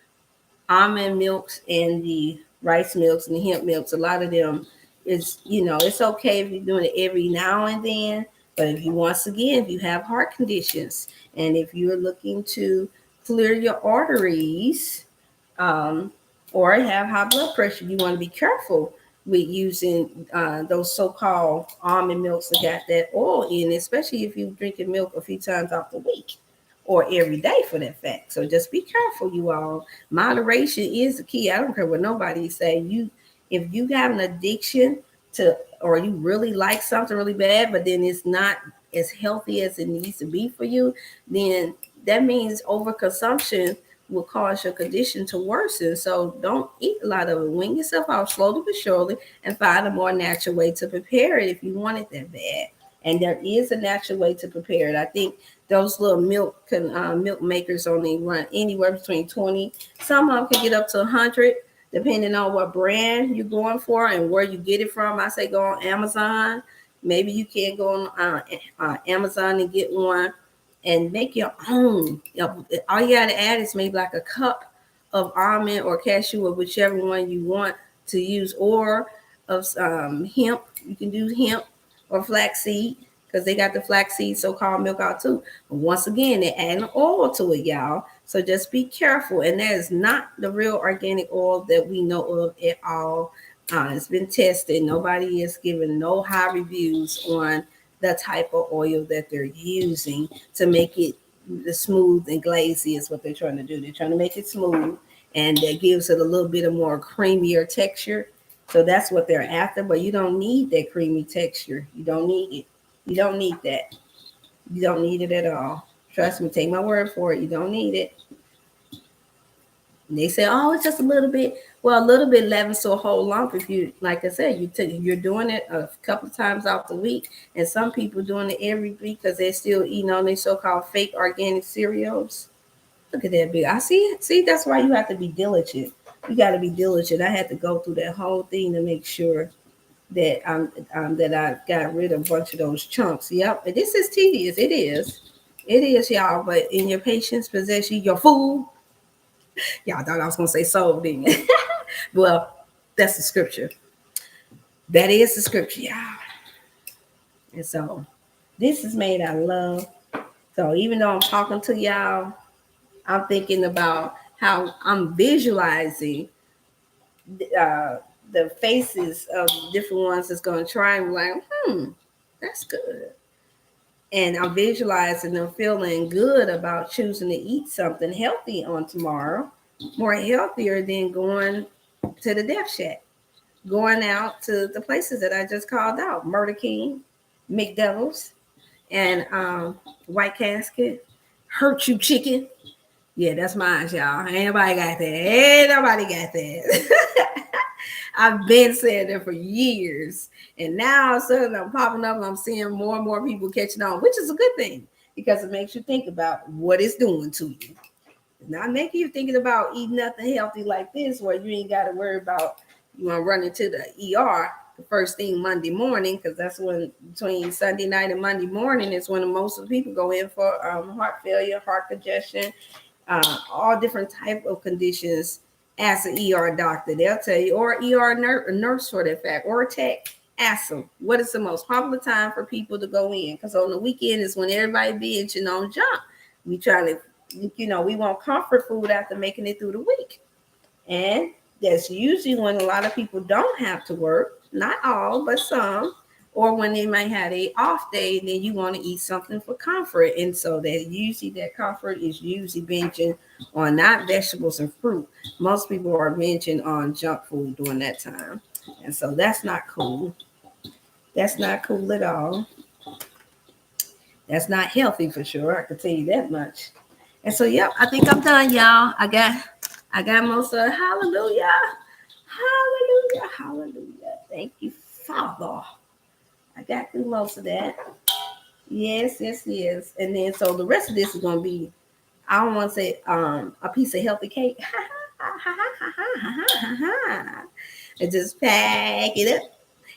almond milks and the rice milks and the hemp milks. A lot of them is, it's okay if you're doing it every now and then. But if you, once again, if you have heart conditions and if you're looking to clear your arteries, um, or have high blood pressure, you want to be careful with using those so-called almond milks that got that oil in, especially if you're drinking milk a few times off the week or every day for that fact. So just be careful, you all. Moderation is the key. I don't care what nobody say. If you got an addiction to, or you really like something really bad, but then it's not as healthy as it needs to be for you, then that means overconsumption will cause your condition to worsen. So don't eat a lot of it. Wean yourself off slowly but surely and find a more natural way to prepare it if you want it that bad. And there is a natural way to prepare it. I think those little milk makers only run anywhere between 20. Some of them can get up to 100 depending on what brand you're going for and where you get it from. I say go on Amazon. Maybe you can go on Amazon and get one and make your own. All you got to add is maybe like a cup of almond or cashew or whichever one you want to use, or of hemp. You can do hemp or flaxseed because they got the flaxseed so-called milk out too. But once again, they're adding oil to it, y'all. So just be careful. And that is not the real organic oil that we know of at all. It's been tested. Nobody is giving no high reviews on the type of oil that they're using to make it the smooth and glazy is what they're trying to do. They're trying to make it smooth, and that gives it a little bit of more creamier texture. So that's what they're after, but you don't need that creamy texture. You don't need it. You don't need that. You don't need it at all. Trust me, take my word for it. You don't need it. And they say, oh, it's just a little bit. Well, a little bit leavens to a whole lump. If you, like I said, you're doing it a couple of times out the week, and some people doing it every week because they're still eating on their so-called fake organic cereals. Look at that big. I see. See, that's why you have to be diligent. You got to be diligent. I had to go through that whole thing to make sure that that I got rid of a bunch of those chunks. Yep, and this is tedious. It is, y'all. But in your patience possess you your food. Y'all thought I was gonna say soul, didn't you? Well, that's the scripture. That is the scripture, y'all. And so this is made out of love. So even though I'm talking to y'all, I'm thinking about how I'm visualizing the faces of different ones that's going to try and like, that's good. And I'm visualizing them feeling good about choosing to eat something healthy on tomorrow, more healthier than going to the Death Shack, going out to the places that I just called out, Murder King, McDoubles, and White Casket, Hurt You Chicken. Yeah, that's mine, y'all. Ain't nobody got that. Ain't nobody got that. I've been saying that for years. And now all of a sudden I'm popping up and I'm seeing more and more people catching on, which is a good thing because it makes you think about what it's doing to you. It's not making you thinking about eating nothing healthy like this where you ain't got to worry about you want to run into the ER the first thing Monday morning, because that's when between Sunday night and Monday morning is when most of the people go in for heart failure, heart congestion, all different type of conditions. Ask an ER doctor, they'll tell you, or ER nurse for that fact, or a tech. Ask them what is the most popular time for people to go in, because on the weekend is when everybody binging on junk. We try to, we want comfort food after making it through the week, and that's usually when a lot of people don't have to work. Not all, but some. Or when they might have a off day, then you want to eat something for comfort. And so that comfort is usually binging on not vegetables and fruit. Most people are binging on junk food during that time. And so that's not cool. That's not cool at all. That's not healthy for sure. I can tell you that much. And so, yep, I think I'm done, y'all. I got most of it. Hallelujah. Hallelujah. Hallelujah. Thank you, Father. I got through most of that. Yes. And then so the rest of this is gonna be, I don't want to say a piece of healthy cake. And just pack it up.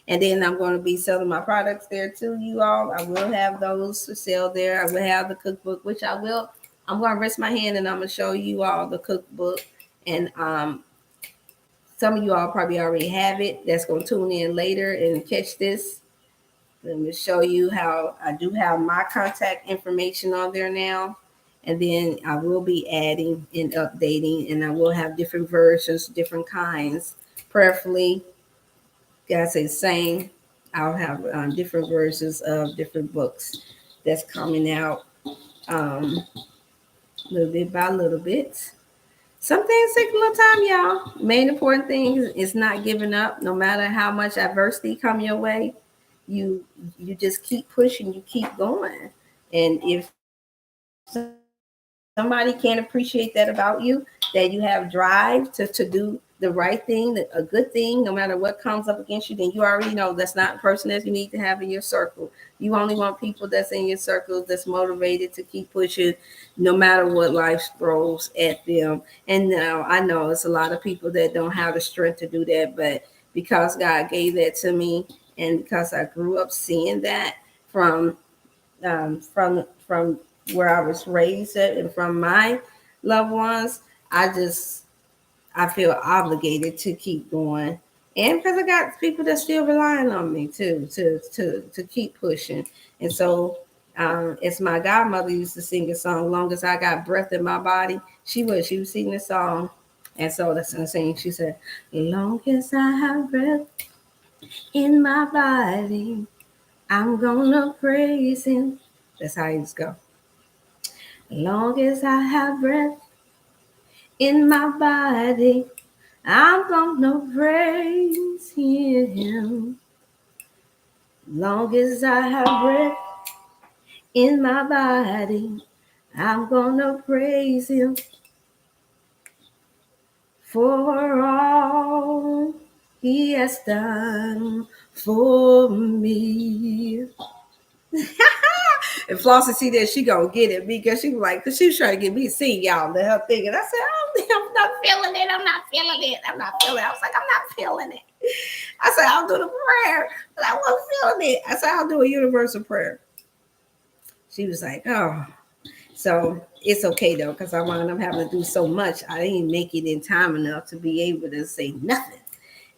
And then I'm going to be selling my products there too, you all. I will have those to sell there. I will have the cookbook, which I'm going to rest my hand and I'm going to show you all the cookbook. And some of you all probably already have it. That's going to tune in later and catch this. Let me show you how I do have my contact information on there now. And then I will be adding and updating, and I will have different versions, different kinds. Prayerfully, guys say the same. I'll have different versions of different books that's coming out little bit by little bit. Some things take a little time, y'all. Main important thing is not giving up, no matter how much adversity come your way. You just keep pushing, you keep going. And if somebody can't appreciate that about you, that you have drive to do the right thing, a good thing, no matter what comes up against you, then you already know that's not a person that you need to have in your circle. You only want people that's in your circle that's motivated to keep pushing no matter what life throws at them. And now I know it's a lot of people that don't have the strength to do that, but because God gave that to me and because I grew up seeing that from where I was raised at and from my loved ones, I feel obligated to keep going. And because I got people that still relying on me too to keep pushing. And so as my godmother used to sing a song, long as I got breath in my body, she was singing the song. And so that's what I'm saying. She said, long as I have breath in my body, I'm gonna praise him. That's how it used to go. Long as I have breath in my body, I'm gonna praise him. Long as I have breath in my body, I'm gonna praise him for all he has done for me. And Flossie see that, she gonna get it because she was like, because she was trying to get me to sing y'all the her thing. And I said, I'm not feeling it. I'm not feeling it. I'm not feeling it. I was like, I'm not feeling it. I said, I'll do the prayer, but I wasn't feeling it. I said, I'll do a universal prayer. She was like, oh. So it's okay though, because I wound up having to do so much. I didn't make it in time enough to be able to say nothing.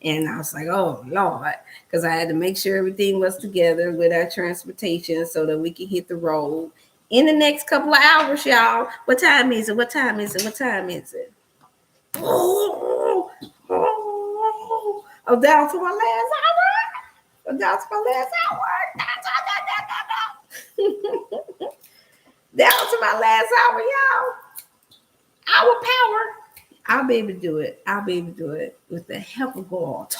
And I was like, oh, Lord, because I had to make sure everything was together with our transportation so that we can hit the road in the next couple of hours, y'all. What time is it? What time is it? What time is it? I'm down to my last hour. I'm down to my last hour. Down to my last hour, y'all. Our power. I'll be able to do it. I'll be able to do it with the help of God.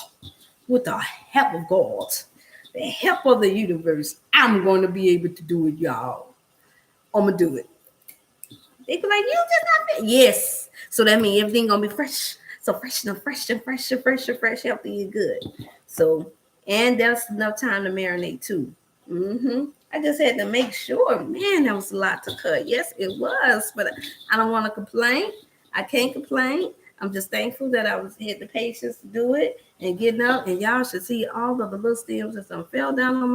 With the help of God. The help of the universe. I'm going to be able to do it, y'all. I'm going to do it. They be like, you just not fit. Yes. So that means everything going to be fresh. So fresh, healthy, and good. So, and that's enough time to marinate too. I just had to make sure, man, that was a lot to cut. Yes, it was, but I don't want to complain. I can't complain. I'm just thankful that I had the patience to do it and getting up. And y'all should see all of the little stems that fell down on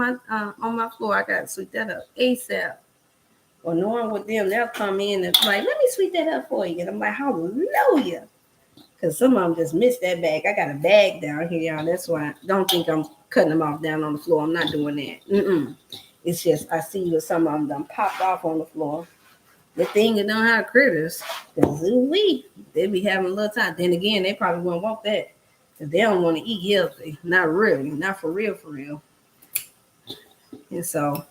my floor. I got to sweep that up ASAP. Well, knowing with them, they'll come in and like, let me sweep that up for you. And I'm like, hallelujah. Because some of them just missed that bag. I got a bag down here, y'all. That's why I don't think I'm cutting them off down on the floor. I'm not doing that. It's just I see that some of them done popped off on the floor. The thing that don't have critters, they be having a little time. Then again, they probably won't want that because they don't want to eat healthy. Not really, not for real. And so,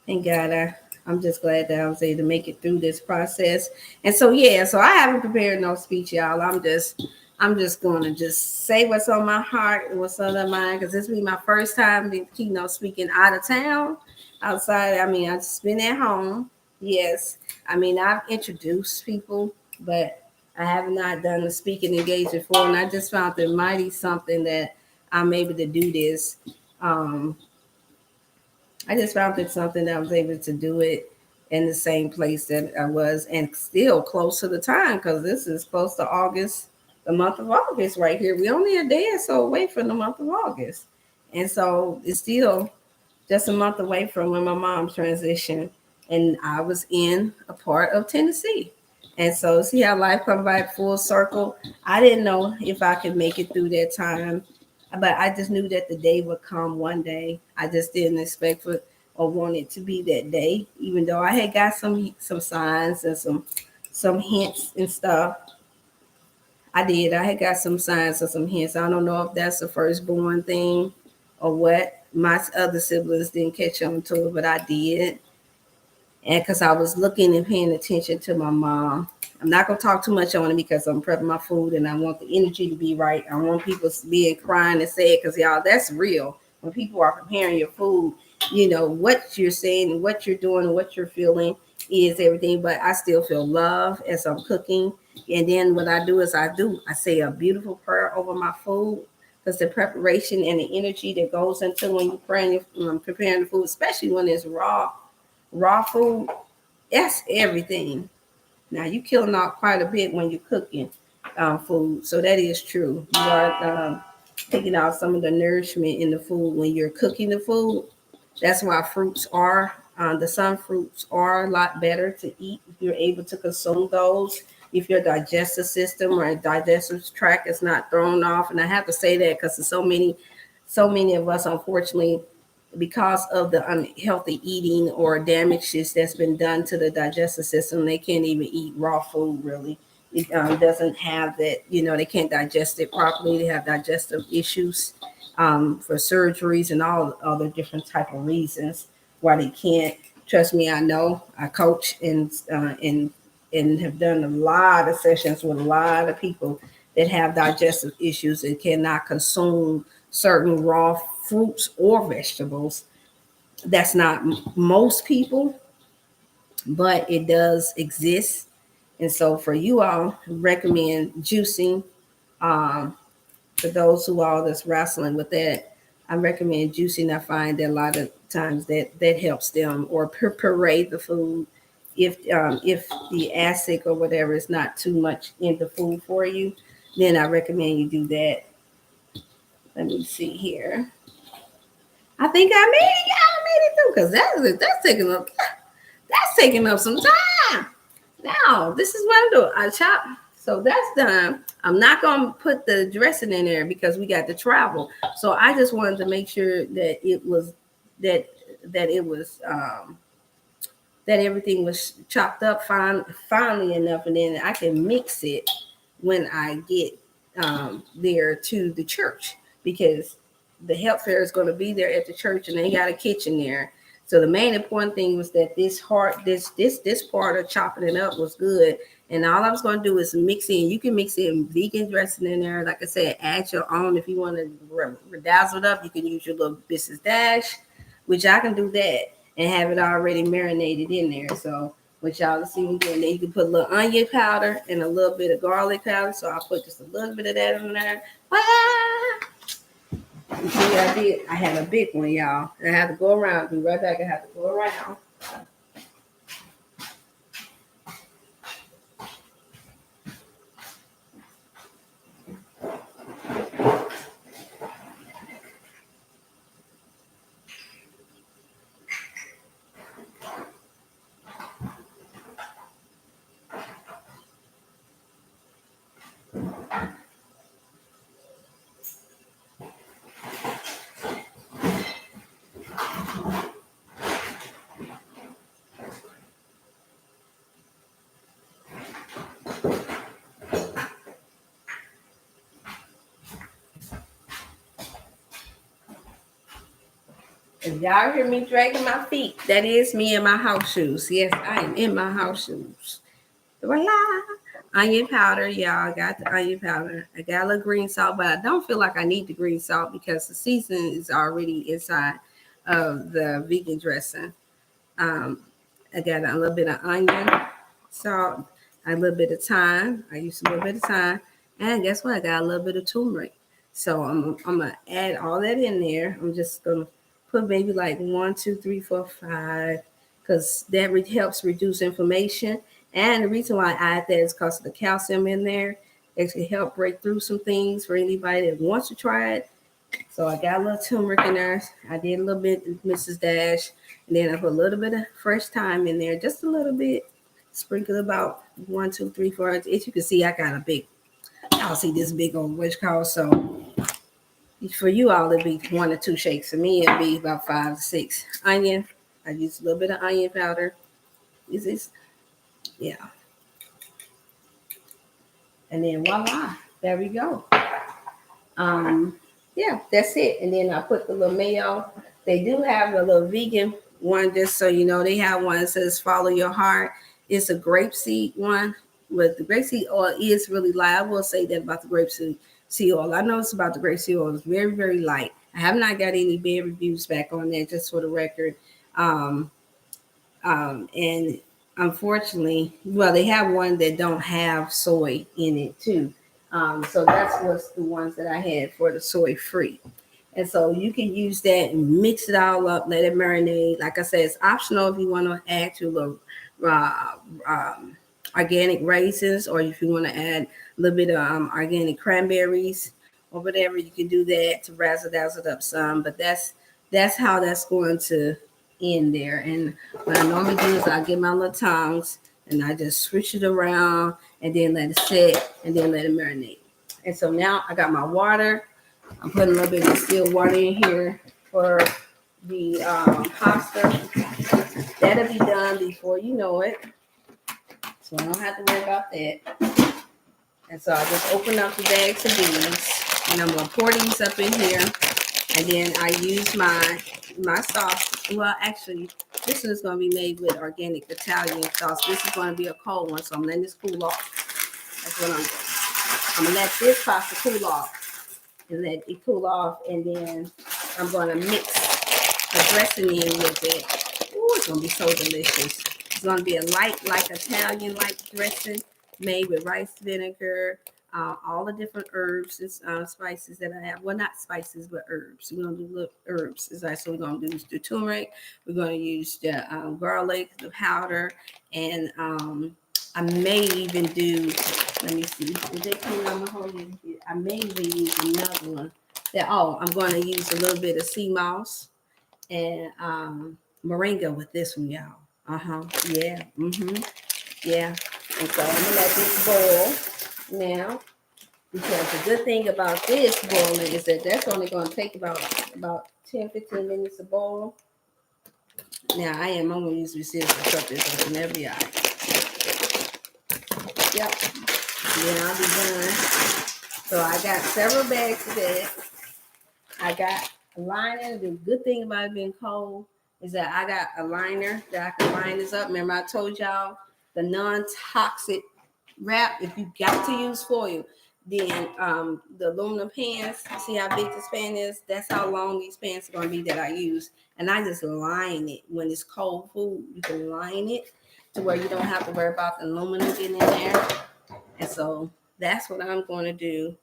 thank God, I'm just glad that I was able to make it through this process. And so, so I haven't prepared no speech, y'all. I'm just going to just say what's on my heart and what's on my mind because this will be my first time keynote speaking out of town, outside. I mean, I've just been at home. Yes. I mean, I've introduced people, but I have not done the speaking engagement before. And I just found it mighty something that I'm able to do this. I just found it something that I was able to do it in the same place that I was and still close to the time because this is close to August, the month of August right here. We only a day or so away from the month of August. And so it's still just a month away from when my mom transitioned. And I was in a part of Tennessee. And so see how life comes back full circle. I didn't know if I could make it through that time, but I just knew that the day would come one day. I just didn't expect or want it to be that day, even though I had got some signs and some hints and stuff. I did. I had got some signs and some hints. I don't know if that's the firstborn thing or what. My other siblings didn't catch on to it, but I did. And because I was looking and paying attention to my mom. I'm not going to talk too much on it because I'm prepping my food and I want the energy to be right. I want people being crying and sad because, y'all, that's real. When people are preparing your food, you know, what you're saying and what you're doing and what you're feeling is everything. But I still feel love as I'm cooking. And then what I do is I say a beautiful prayer over my food, because the preparation and the energy that goes into when you're preparing the food, especially when it's raw food, that's everything. Now you killing out quite a bit when you're cooking food, so that is true. You are taking out some of the nourishment in the food when you're cooking the food. That's why fruits are the sun fruits are a lot better to eat if you're able to consume those. If your digestive system or digestive tract is not thrown off, and I have to say that because there's so many of us, unfortunately, because of the unhealthy eating or damages that's been done to the digestive system, they can't even eat raw food really. It doesn't have that, they can't digest it properly. They have digestive issues for surgeries and all other different type of reasons why they can't. Trust me, I know. I coach and have done a lot of sessions with a lot of people that have digestive issues and cannot consume certain raw fruits or vegetables. That's not most people, but it does exist. And so for you all, recommend juicing. Um, for those who all that's wrestling with that, I recommend juicing. I find that a lot of times that helps them, or puree the food. If the acid or whatever is not too much in the food for you, then I recommend you do that. Let me see here. I think I made it. Yeah, I made it through, because that's taking up some time. Now this is what I'm doing. I chop. So that's done. I'm not gonna put the dressing in there because we got to travel. So I just wanted to make sure that it was that that it was that everything was chopped up finely enough, and then I can mix it when I get there to the church, because the health fair is going to be there at the church, and they got a kitchen there. So the main important thing was that this part of chopping it up was good, and all I was going to do is mix in. You can mix in vegan dressing in there, like I said, add your own. If you want to dazzle it up, you can use your little business dash, which I can do that and have it already marinated in there. So what y'all see me doing, then you can put a little onion powder and a little bit of garlic powder. So I'll put just a little bit of that in there. Ah! You see what I did? I had a big one, y'all. And I had to go around. Be right back. I have to go around. If y'all hear me dragging my feet, that is me in my house shoes. Yes, I am in my house shoes. Voila. Onion powder, y'all. I got the onion powder. I got a little green salt, but I don't feel like I need the green salt because the seasoning is already inside of the vegan dressing. Um, I got a little bit of onion, salt, a little bit of thyme. I use a little bit of thyme. And guess what? I got a little bit of turmeric. So I'm going to add all that in there. I'm just going to put maybe like 1, 2, 3, 4, 5, because that helps reduce inflammation. And the reason why I add that is because of the calcium in there. It can help break through some things for anybody that wants to try it. So I got a little turmeric in there. I did a little bit of Mrs. Dash. And then I put a little bit of fresh thyme in there, just a little bit. Sprinkle about 1, 2, 3, 4. As you can see, I got a big, I'll see this big old witch call. So for you all, it'd be 1 or 2 shakes. For me, it'd be about 5 to 6. Onion. I use a little bit of onion powder. Is this? Yeah. And then voila, there we go. Yeah, that's it. And then I put the little mayo. They do have a little vegan one, just so you know. They have one that says "Follow Your Heart." It's a grapeseed one, but the grapeseed oil is really light. I will say that about the grapeseed oil. I know it's about the grapeseed oil. It's very, very light. I have not got any bad reviews back on that, just for the record. And unfortunately, well, they have one that don't have soy in it too. So that's what's the ones that I had for the soy free. And so you can use that and mix it all up, let it marinate. Like I said, it's optional if you want to add to the organic raisins, or if you want to add a little bit of organic cranberries or whatever, you can do that to razzle dazzle it up some. But that's how that's going to end there. And what I normally do is I get my little tongs and I just switch it around and then let it sit and then let it marinate. And so now I got my water. I'm putting a little bit of distilled water in here for the pasta. That'll be done before you know it. So I don't have to worry about that. And so I just open up the bags of these, and I'm gonna pour these up in here. And then I use my sauce. Well, actually, this one is gonna be made with organic Italian sauce. This is gonna be a cold one, so I'm letting this cool off. That's what I'm doing. I'm gonna let this pasta cool off. And let it cool off, and then I'm going to mix the dressing in with it. Ooh, it's going to be so delicious. It's going to be a light, like Italian-like dressing made with rice vinegar, all the different herbs and spices that I have. Well, not spices, but herbs. We're going to do little herbs. So we're going to use the turmeric. We're going to use the garlic, the powder, and I may even do, let me see, is that coming on my home? I may even use another one. I'm going to use a little bit of sea moss and moringa with this one, y'all. Yeah. Yeah. And so I'm gonna let this boil now, because the good thing about this boiling is that that's only going to take about 10-15 minutes to boil. Now I'm going to use resist to cut this up, and that'll be all right. Yep. Then I'll be done. So I got several bags of that. I got a liner. The good thing about it being cold is that I got a liner that I can line this up. Remember I told y'all the non-toxic wrap, if you got to use foil, then the aluminum pans, see how big this pan is? That's how long these pans are going to be that I use. And I just line it. When it's cold food, you can line it to where you don't have to worry about the aluminum getting in there. And so that's what I'm going to do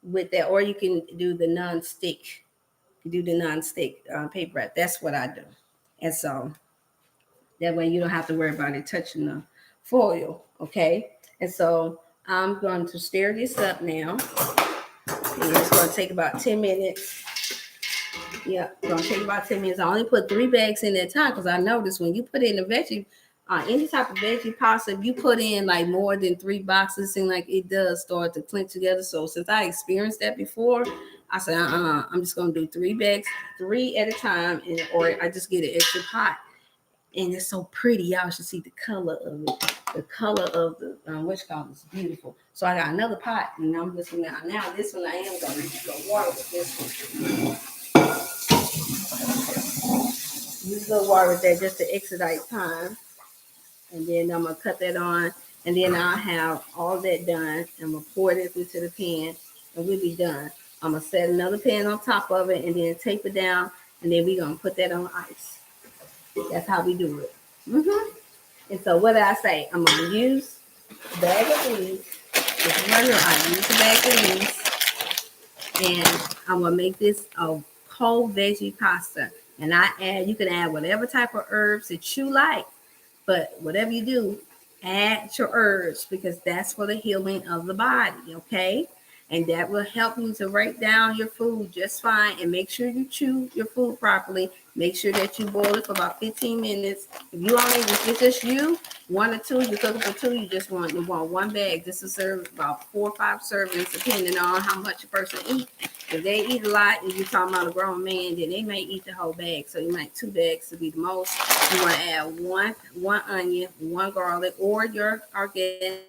with that. Or you can do the non-stick. You do the non-stick paper wrap. That's what I do. And so that way you don't have to worry about it touching the foil. Okay. And so I'm going to stir this up now. And it's going to take about 10 minutes. Yeah, it's going to take about 10 minutes. I only put 3 bags in that time because I noticed when you put in the veggie, any type of veggie pasta, if you put in like more than 3 boxes, it seems like it does start to clink together. So since I experienced that before, I said, I'm just going to do 3 bags, 3 at a time, or I just get an extra pot. And it's so pretty. Y'all should see the color of it. The color of the what's called is beautiful. So I got another pot, and I'm just now this one I am going to go water with this one. Use a little water with that just to expedite time. And then I'm gonna cut that on, and then I'll have all that done. I'm gonna pour this into the pan, and we'll be done. I'm gonna set another pan on top of it, and then tape it down, and then we're gonna put that on ice. That's how we do it. And so what did I say? I'm gonna use a bag of these. Just remember, I use a bag of these, and I'm gonna make this a cold veggie pasta. And you can add whatever type of herbs that you like. But whatever you do, add your herbs, because that's for the healing of the body, okay? And that will help you to break down your food just fine. And make sure you chew your food properly. Make sure that you boil it for about 15 minutes. If it's just you, 1 or 2, you're cooking for 2, you want 1 bag. This will serve about 4 or 5 servings, depending on how much a person eats. If they eat a lot, and you're talking about a grown man, then they may eat the whole bag. So you might 2 bags to be the most. You want to add one onion, 1 garlic, or your organic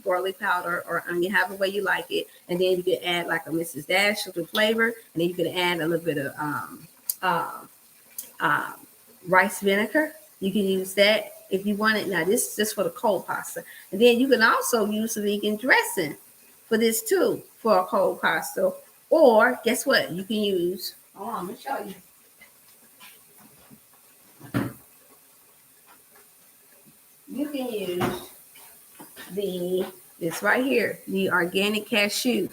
garlic powder or onion, however way you like it. And then you can add like a Mrs. Dash to flavor. And then you can add a little bit of rice vinegar. You can use that if you want it. Now, this is just for the cold pasta. And then you can also use a vegan dressing for this too, for a cold pasta. Or guess what? You can use, hold on, let me show you. you can use this right here, the organic cashew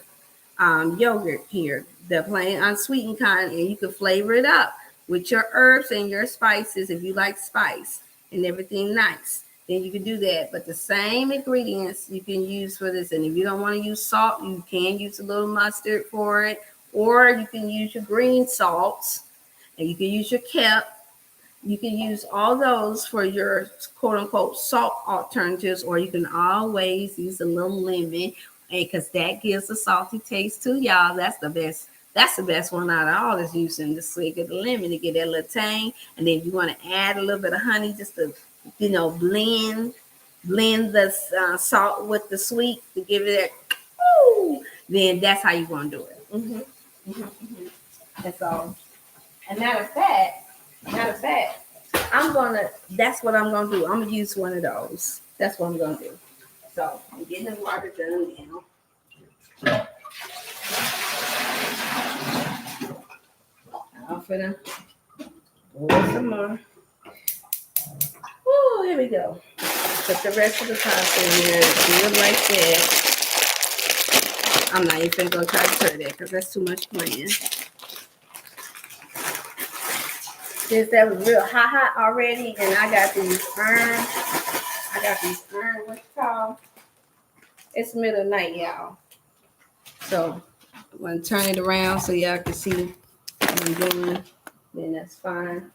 yogurt here, the plain unsweetened kind, and you can flavor it up with your herbs and your spices if you like spice and everything nice. Then you can do that. But the same ingredients you can use for this. And if you don't want to use salt, you can use a little mustard for it, or you can use your green salts, and you can use your kelp. You can use all those for your quote unquote salt alternatives, or you can always use a little lemon, because that gives a salty taste too, y'all. That's the best. That's the best one out of all is using the swig of the lemon to get that little tang. And then if you want to add a little bit of honey just to, blend the salt with the sweet to give it that, ooh, then that's how you want to do it. That's all. And matter of fact, that's what I'm gonna do. I'm gonna use one of those. That's what I'm gonna do. So I'm getting the water done now. I'm finna pour some more. Oh, here we go. Put the rest of the pasta in here. Do it like that. I'm not even gonna try to stir that because that's too much playing. Since that was real hot already, and I got these iron, what's it called? It's middle of the night, y'all. So I'm gonna turn it around so y'all can see what I'm doing. Then that's fine.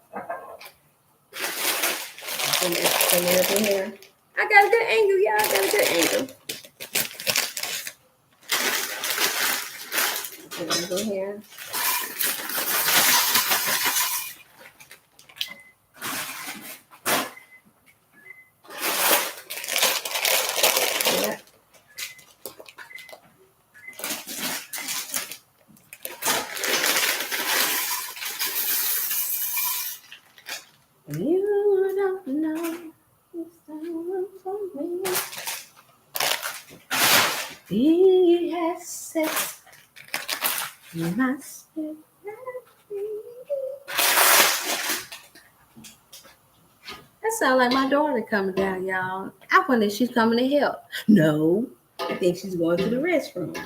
And that's a little bit here. I got a good angle, y'all. I got a good angle. And I'm go here. You don't know it's time for me. He has set my spirit free. That sounds like my daughter coming down, y'all. I wonder if she's coming to help. No, I think she's going to the restroom.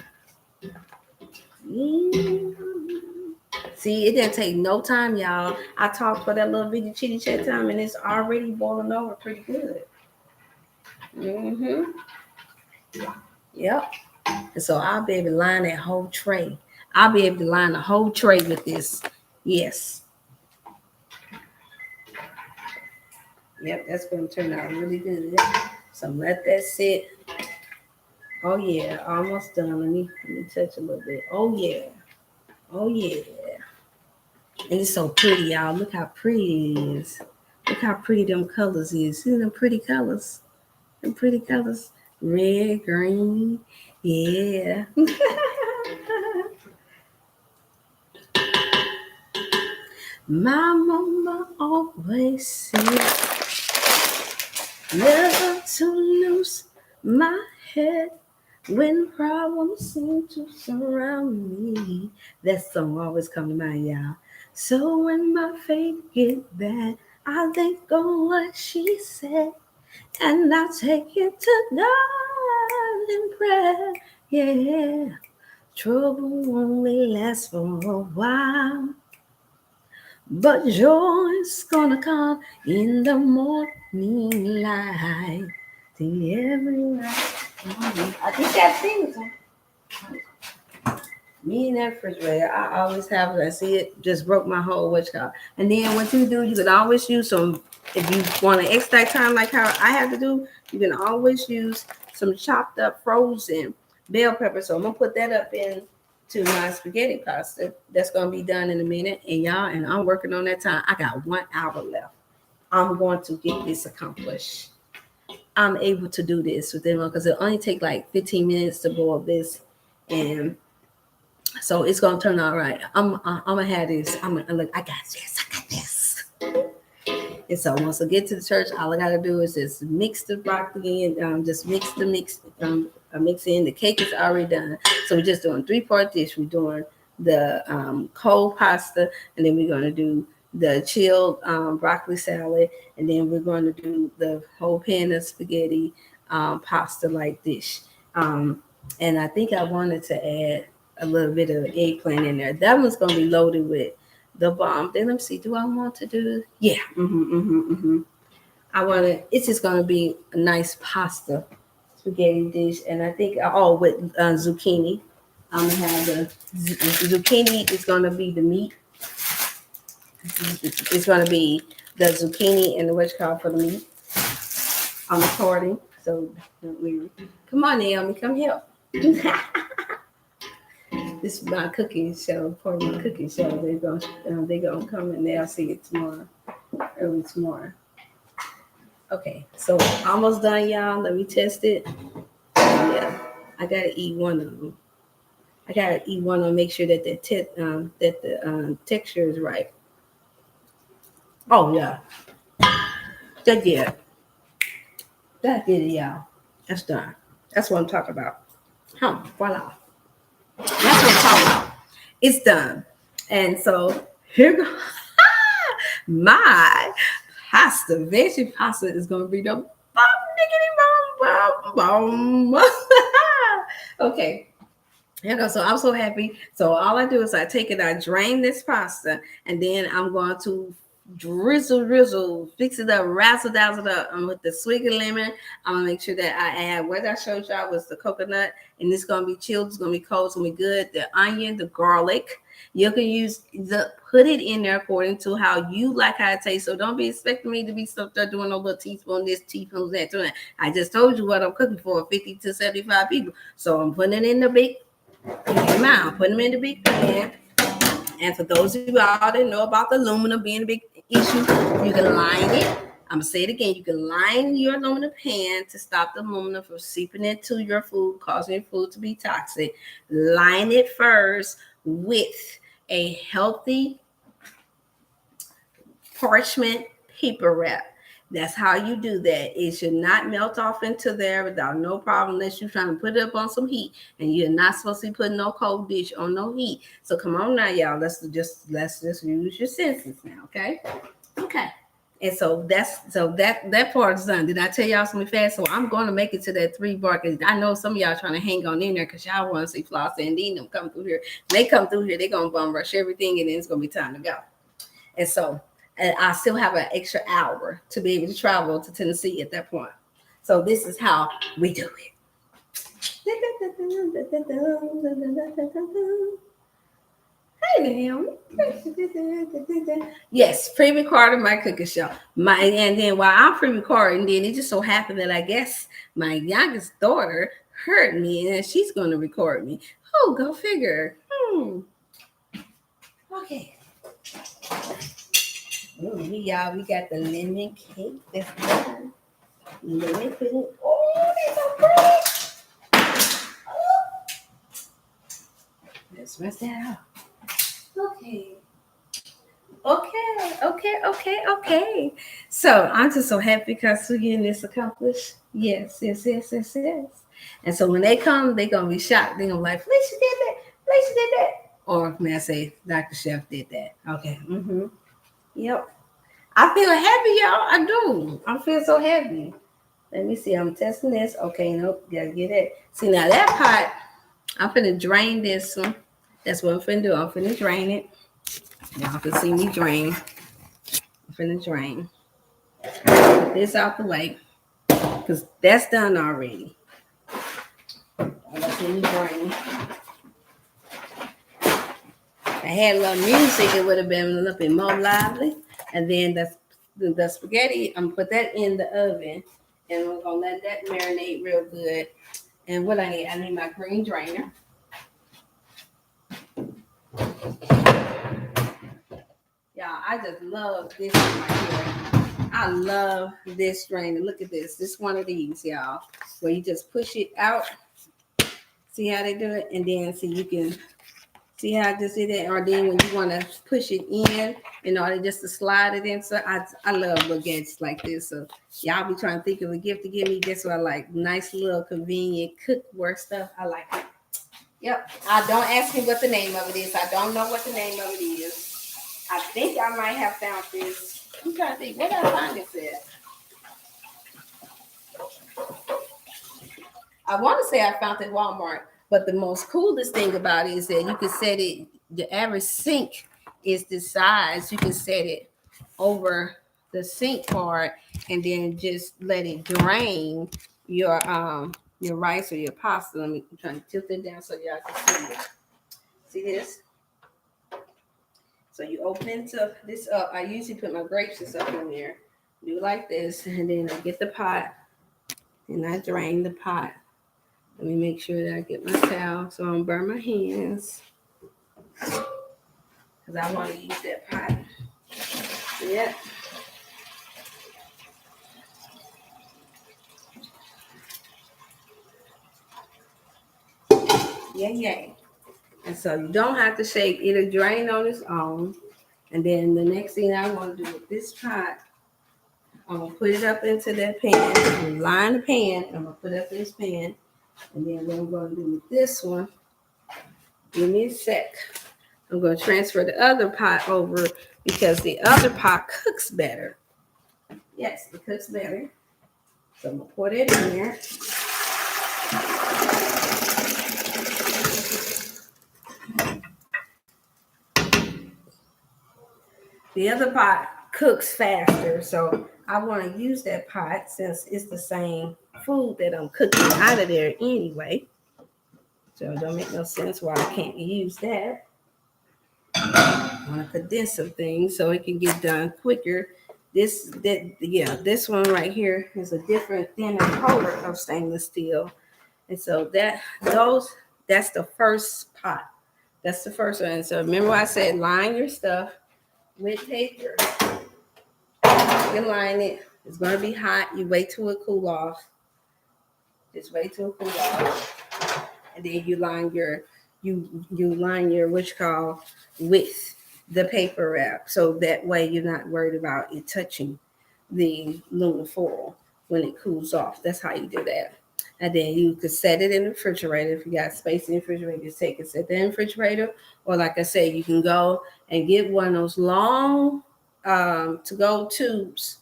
See, it didn't take no time, y'all. I talked for that little bitty chitty chat time, and it's already boiling over pretty good. Yep. And so I'll be able to line that whole tray. I'll be able to line the whole tray with this. Yes. Yep, that's going to turn out really good. So let that sit. Oh, yeah, almost done. Let me touch a little bit. Oh, yeah. Oh, yeah. And it's so pretty, y'all. Look how pretty it is. Look how pretty them colors is. See them pretty colors? Them pretty colors. Red, green. Yeah. My mama always said, never to lose my head when problems seem to surround me. That song always come to mind, y'all. So when my faith gets bad, I think on what she said, and I take it to God in prayer. Yeah, trouble only lasts for a while, but joy's gonna come in the morning light. See every night. I think that thing. Me and that refrigerator, I always have it. I see it just broke my whole card. And then what you do, you can always use some, if you want to extract time like how I have to do, you can always use some chopped up frozen bell pepper. So I'm going to put that up into my spaghetti pasta. That's going to be done in a minute. And y'all, and I'm working on that time. I got 1 hour left. I'm going to get this accomplished. I'm able to do this within one because it only take like 15 minutes to boil this. And so it's gonna turn out right. I'm gonna have this. I got this. And so once I get to the church, all I gotta do is just mix the broccoli and just mix in. The cake is already done. So we're just doing 3-part dish. We're doing the cold pasta, and then we're gonna do the chilled broccoli salad, and then we're going to do the whole pan of spaghetti pasta like dish. And I think I wanted to add a little bit of eggplant in there. That one's going to be loaded with the bomb. Then let me see. Do I want to do? Yeah. I want to. It's just going to be a nice pasta spaghetti dish, and I think with zucchini. I'm gonna have the zucchini is going to be the meat. It's going to be the zucchini and the what you call for the meat. I'm recording, so come on, Naomi, come help. This is my cooking show, part of my cooking show. They're gonna come and they'll see it tomorrow, early tomorrow. Okay, so almost done, y'all. Let me test it. Yeah, I gotta eat one of them. I gotta eat one of them. Make sure that the texture is right. Oh yeah, that did it. That did it, y'all. That's done. That's what I'm talking about. Voila. That's what I'm talking about. It's done. And so here goes my pasta. Veggie pasta is going to be the bomb. Okay. Here goes. So I'm so happy. So all I do is I take it, I drain this pasta, and then I'm going to drizzle, fix it up, razzle dazzle up with the swig of lemon. I'm gonna make sure that I add what I showed y'all was the coconut, and it's gonna be chilled, it's gonna be cold, it's gonna be good. The onion, the garlic, you can put it in there according to how you like how it tastes. So don't be expecting me to be doing a little teaspoon this, teaspoon that, doing. I just told you what I'm cooking for 50 to 75 people. So I'm putting it in the big, I'm putting them in the big pan. And for those of you all that know about the aluminum being a big issue, you can line it. I'm going to say it again. You can line your aluminum pan to stop the aluminum from seeping into your food, causing your food to be toxic. Line it first with a healthy parchment paper wrap. That's how you do that. It should not melt off into there without no problem unless you're trying to put it up on some heat. And you're not supposed to be putting no cold dish on no heat. So come on now, y'all. Let's just use your senses now, okay? Okay. And so that part is done. Did I tell y'all something fast? So I'm going to make it to that 3 bar because I know some of y'all trying to hang on in there because y'all want to see Flossie and Dean them come through here. When they come through here, they're going to bum rush everything and then it's going to be time to go. And so and I still have an extra hour to be able to travel to Tennessee at that point. So this is how we do it. Hey, yes, pre-recorded my cooking show. And then while I'm pre-recording, then it just so happened that I guess my youngest daughter heard me and she's going to record me. Oh, go figure. Okay. We got the lemon cake that's done. Lemon pudding. Oh, they're so pretty. Let's rinse that out. Okay. So I'm just so happy because we're getting this accomplished. Yes. And so when they come, they're going to be shocked. They're going to be like, Felicia did that. Or may I say, Dr. Chef did that. Okay. Yep. I feel happy, y'all. I do. I feel so happy. Let me see. I'm testing this. Okay, nope. Gotta get it. See, now that pot, I'm finna drain this one. That's what I'm finna do. I'm finna drain it. Y'all can see me drain. I'm finna drain. Put this out the way. Because that's done already. Let me drain. If I had a little music, it would have been a little bit more lively. And then the spaghetti, I'm going to put that in the oven. And we're going to let that marinate real good. And what I need my green drainer. Y'all, I just love this one right here. I love this drainer. Look at this. This one of these, y'all. Where you just push it out. See how they do it? And then see you can... See how I just did that? Or then when you want to push it in order just to slide it in. So I love little gadgets like this. So y'all be trying to think of a gift to give me. That's what I like. Nice little convenient cookwork stuff. I like it. Yep. Don't ask me what the name of it is. I don't know what the name of it is. I think I might have found this. I'm trying to think. Where did I find this at? I want to say I found it at Walmart, but the most coolest thing about it is that you can set it, the average sink is the size. You can set it over the sink part and then just let it drain your rice or your pasta. Let me try to tilt it down so y'all can see it. See this? So you open this up. I usually put my grapes and stuff in there. Do like this, and then I get the pot and I drain the pot. Let me make sure that I get my towel so I don't burn my hands. Because I want to use that pot. Yep. Yeah. And so you don't have to shake. It'll drain on its own. And then the next thing I want to do with this pot, I'm going to put it up into that pan. I'm going to line the pan. I'm going to put it up in this pan. And then what I'm going to do with this one, give me a sec. I'm going to transfer the other pot over because the other pot cooks better. Yes, it cooks better. So I'm going to pour it in there. The other pot cooks faster, so I want to use that pot since it's the same food that I'm cooking out of there anyway. So it don't make no sense why I can't use that. I want to condense some things so it can get done quicker. This one right here is a different thinner color of stainless steel. And so that's the first pot. That's the first one. So remember I said line your stuff with paper. You line it. It's going to be hot. You wait till it cool off. Just wait till it cool off. And then you line your what you call with the paper wrap. So that way you're not worried about it touching the aluminum foil when it cools off. That's how you do that. And then you could set it in the refrigerator. If you got space in the refrigerator, just take it, set that in the refrigerator. Or like I said, you can go and get one of those long to-go tubes,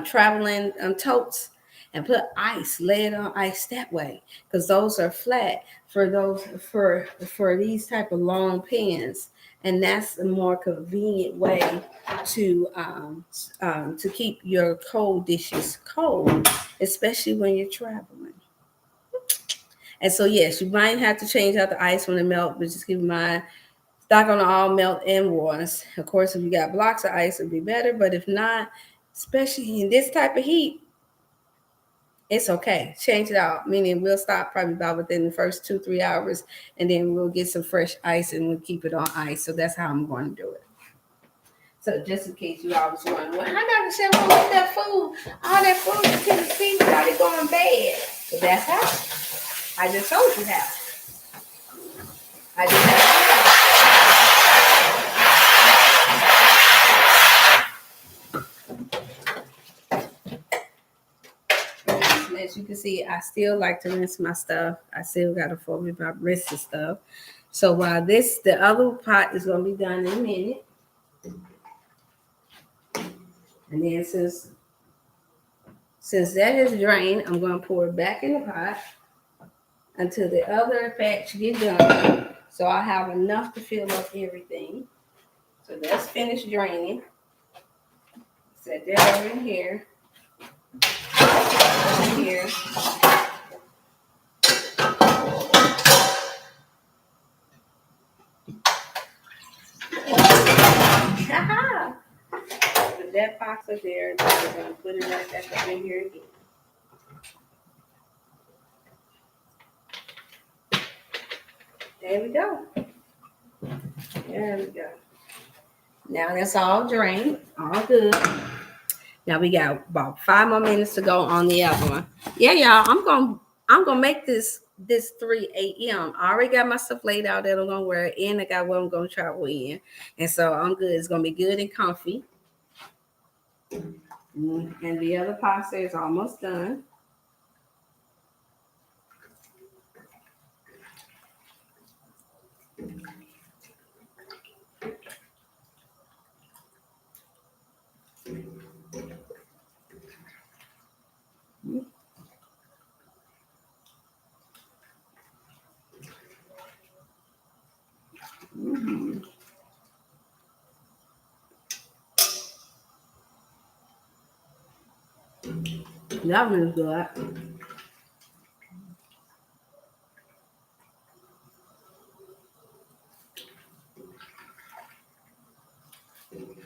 traveling totes, and put ice, lay it on ice that way, because those are flat for these type of long pans, and that's a more convenient way to keep your cold dishes cold, especially when you're traveling. And so yes, you might have to change out the ice when it melts, but just keep in mind, it's not gonna all melt in once. Of course, if you got blocks of ice, it'd be better, but if not, especially in this type of heat, it's okay. Change it out. Meaning we'll stop probably about within the first 2-3 hours, and then we'll get some fresh ice and we'll keep it on ice. So that's how I'm going to do it. So just in case you always wondering, well, how Dr. Chef gonna make that food? All that food is to the sea started going bad. So that's how. I just told you how. I just have. As you can see, I still like to rinse my stuff. I still got to fold my wrist and stuff. So while the other pot is going to be done in a minute. And then since that is drained, I'm going to pour it back in the pot until the other batch get done. So I have enough to fill up everything. So that's finished draining. Set that over in here. Here. Put that box up there, and we're going to put it right back up in here again. There we go. There we go. Now that's all drained, all good. Now we got about 5 more minutes to go on the other one. Yeah, y'all, I'm gonna make this 3 a.m. I already got my stuff laid out that I'm gonna wear, and I got what I'm gonna travel in, and so I'm good. It's gonna be good and comfy. And the other pasta is almost done. That one's good.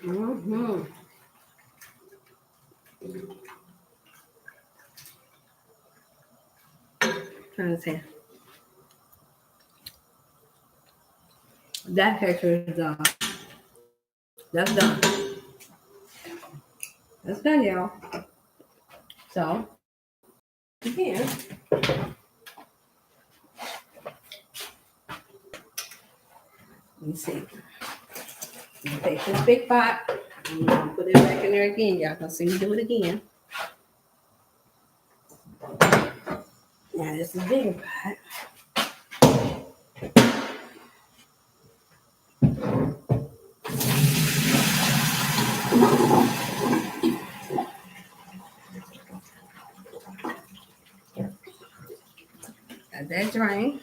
Mm-hmm. Trying to say that picture is done. That's done. That's done, y'all. So again, let me see. I'm gonna take this big pot. I'm gonna put it back in there again. Y'all gonna see me do it again. Now this is a bigger pot. Got that drain.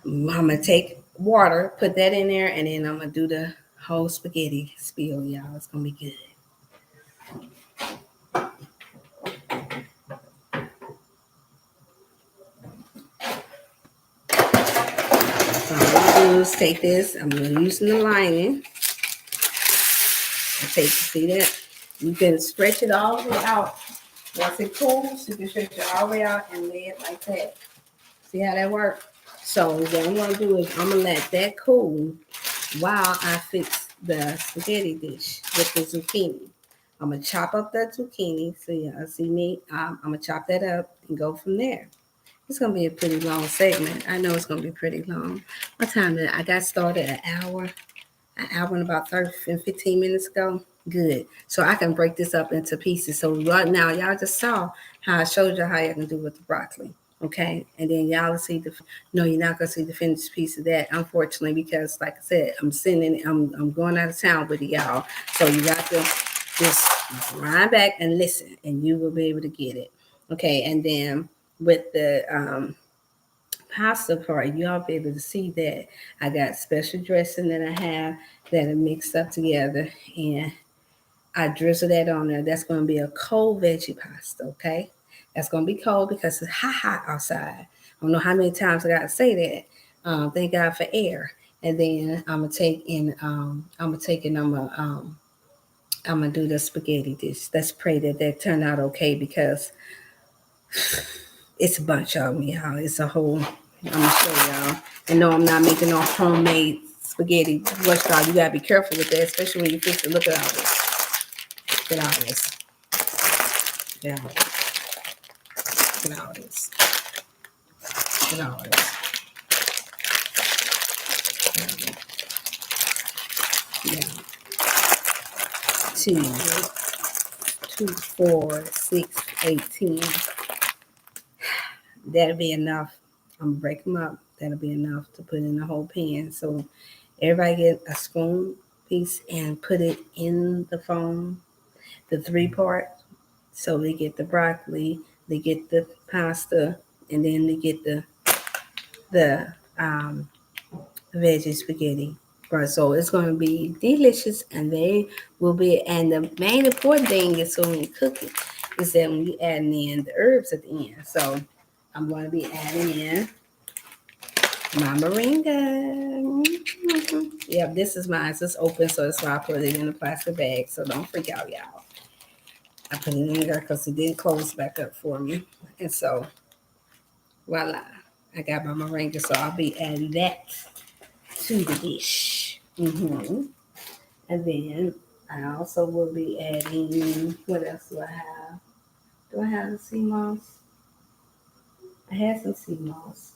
I'm gonna take water, put that in there, and then I'm gonna do the whole spaghetti spill, y'all. It's gonna be good. So I'm gonna do is take this. I'm gonna use the lining. See that? You can stretch it all the way out. Once it cools, you can stretch it all the way out and lay it like that. See how that works? So what I'm gonna do is I'm gonna let that cool while I fix the spaghetti dish with the zucchini. I'm gonna chop up that zucchini. So yeah, see me? I'm gonna chop that up and go from there. It's gonna be a pretty long segment. I know it's gonna be pretty long. What time did I got started? An hour and about 30 and 15 minutes ago. Good. So I can break this up into pieces. So right now, y'all just saw how I showed you how you can do with the broccoli. Okay. And then y'all will see no, you're not going to see the finished piece of that, unfortunately, because like I said, I'm going out of town with y'all. So you got to just grind back and listen, and you will be able to get it. Okay. And then with the, pasta part, y'all be able to see that I got special dressing that I have that are mixed up together, and I drizzle that on there. That's going to be a cold veggie pasta, okay? That's going to be cold because it's hot outside. I don't know how many times I got to say that. Thank God for air. And then I'm gonna do the spaghetti dish. Let's pray that that turned out okay because it's a bunch of them, y'all. It's a whole. I'm gonna show y'all. And no, I'm not making no homemade spaghetti. Watch y'all. You gotta be careful with that, especially when you fix it. Look at all this. Look at all this. Look at all this. Look at all this. Look at all this. Yeah. 2, 2, 4, 6, 18. That'll be enough. I'm gonna break them up. That'll be enough to put in the whole pan. So everybody get a spoon piece and put it in the foam, the 3-part. So they get the broccoli, they get the pasta, and then they get the veggie spaghetti. Right, so it's going to be delicious, and they will be. And the main important thing is when you cook it, is that when you add in the herbs at the end. So I'm going to be adding in my moringa. Yep, this is mine. It's open, so that's why I put it in a plastic bag. So don't freak out, y'all. I put it in there because it didn't close back up for me. And so, voila. I got my moringa, so I'll be adding that to the dish. And then I also will be adding, what else do I have? Do I have the sea moss? I had some sea moss.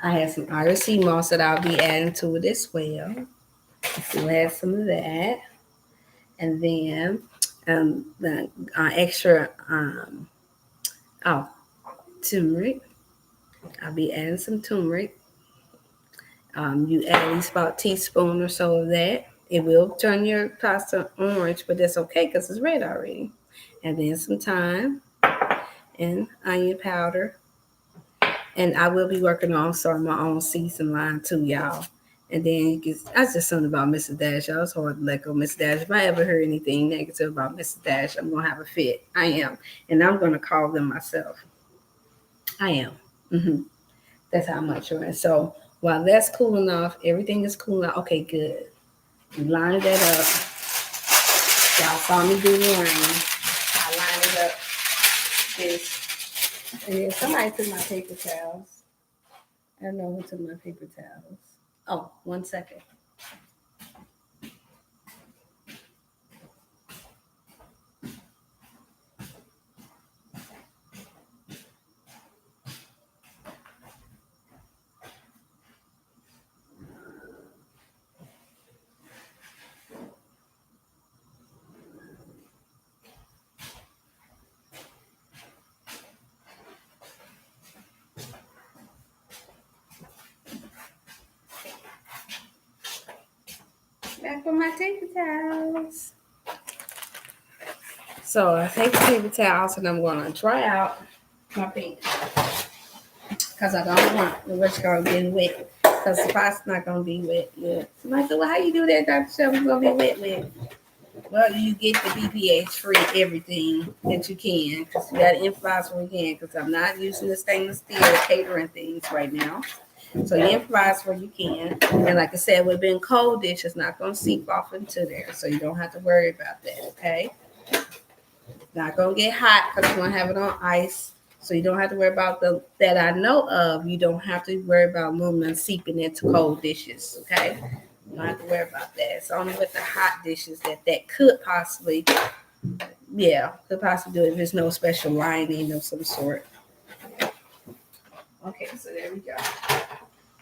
I have some Irish sea moss that I'll be adding to it as well. So we'll add some of that. And then the extra turmeric. I'll be adding some turmeric. You add at least about a teaspoon or so of that. It will turn your pasta orange, but that's okay because it's red already. And then some thyme and onion powder. And I will be working on some of my own season line too, y'all. And then that's just something about Mrs. Dash. I was hard to let go Mrs. Dash. If I ever heard anything negative about Mrs. Dash, I'm gonna have a fit. I am, and I'm gonna call them myself. I am. That's how much you're in. So while that's cooling off, everything is cooling off. Okay, good. You line that up. Y'all saw me do the line. I line it up. This, and then somebody took my paper towels. I don't know who took my paper towels. Oh, 1 second. Back for my paper towels. So I take the paper towels and I'm going to dry out my paint because I don't want the rich girl getting wet because the pot's not going to be wet yet. Somebody said, well, how you do that, Dr. Shelby? It's going to be wet with. Well, you get the BPH free everything that you can because you got to improvise when you can because I'm not using the stainless steel catering things right now. So you improvise where you can. And like I said, with being cold dish, it's not going to seep off into there. So you don't have to worry about that, okay? Not going to get hot because you're going to have it on ice. So you don't have to worry about that I know of. You don't have to worry about aluminum seeping into cold dishes, okay? You don't have to worry about that. It's only with the hot dishes that could possibly, could possibly do it if there's no special lining of some sort. Okay, so there we go.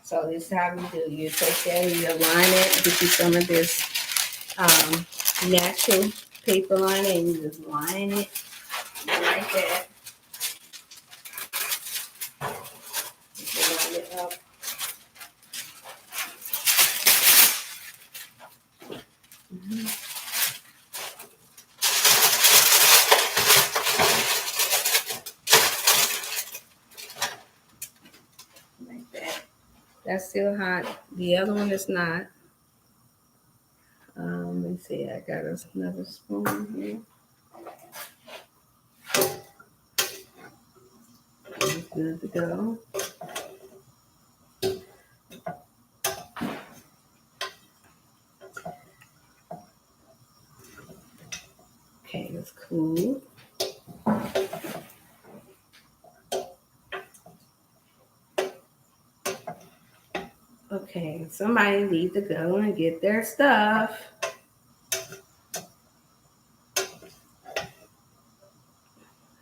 So this is how we do. You take that and you line it, get you some of this natural paper liner, and you just line it like that. You line it up. Like that. That's still hot. The other one is not. Let me see. I got another spoon here. It's good to go. Okay, that's cool. Okay, somebody needs to go and get their stuff.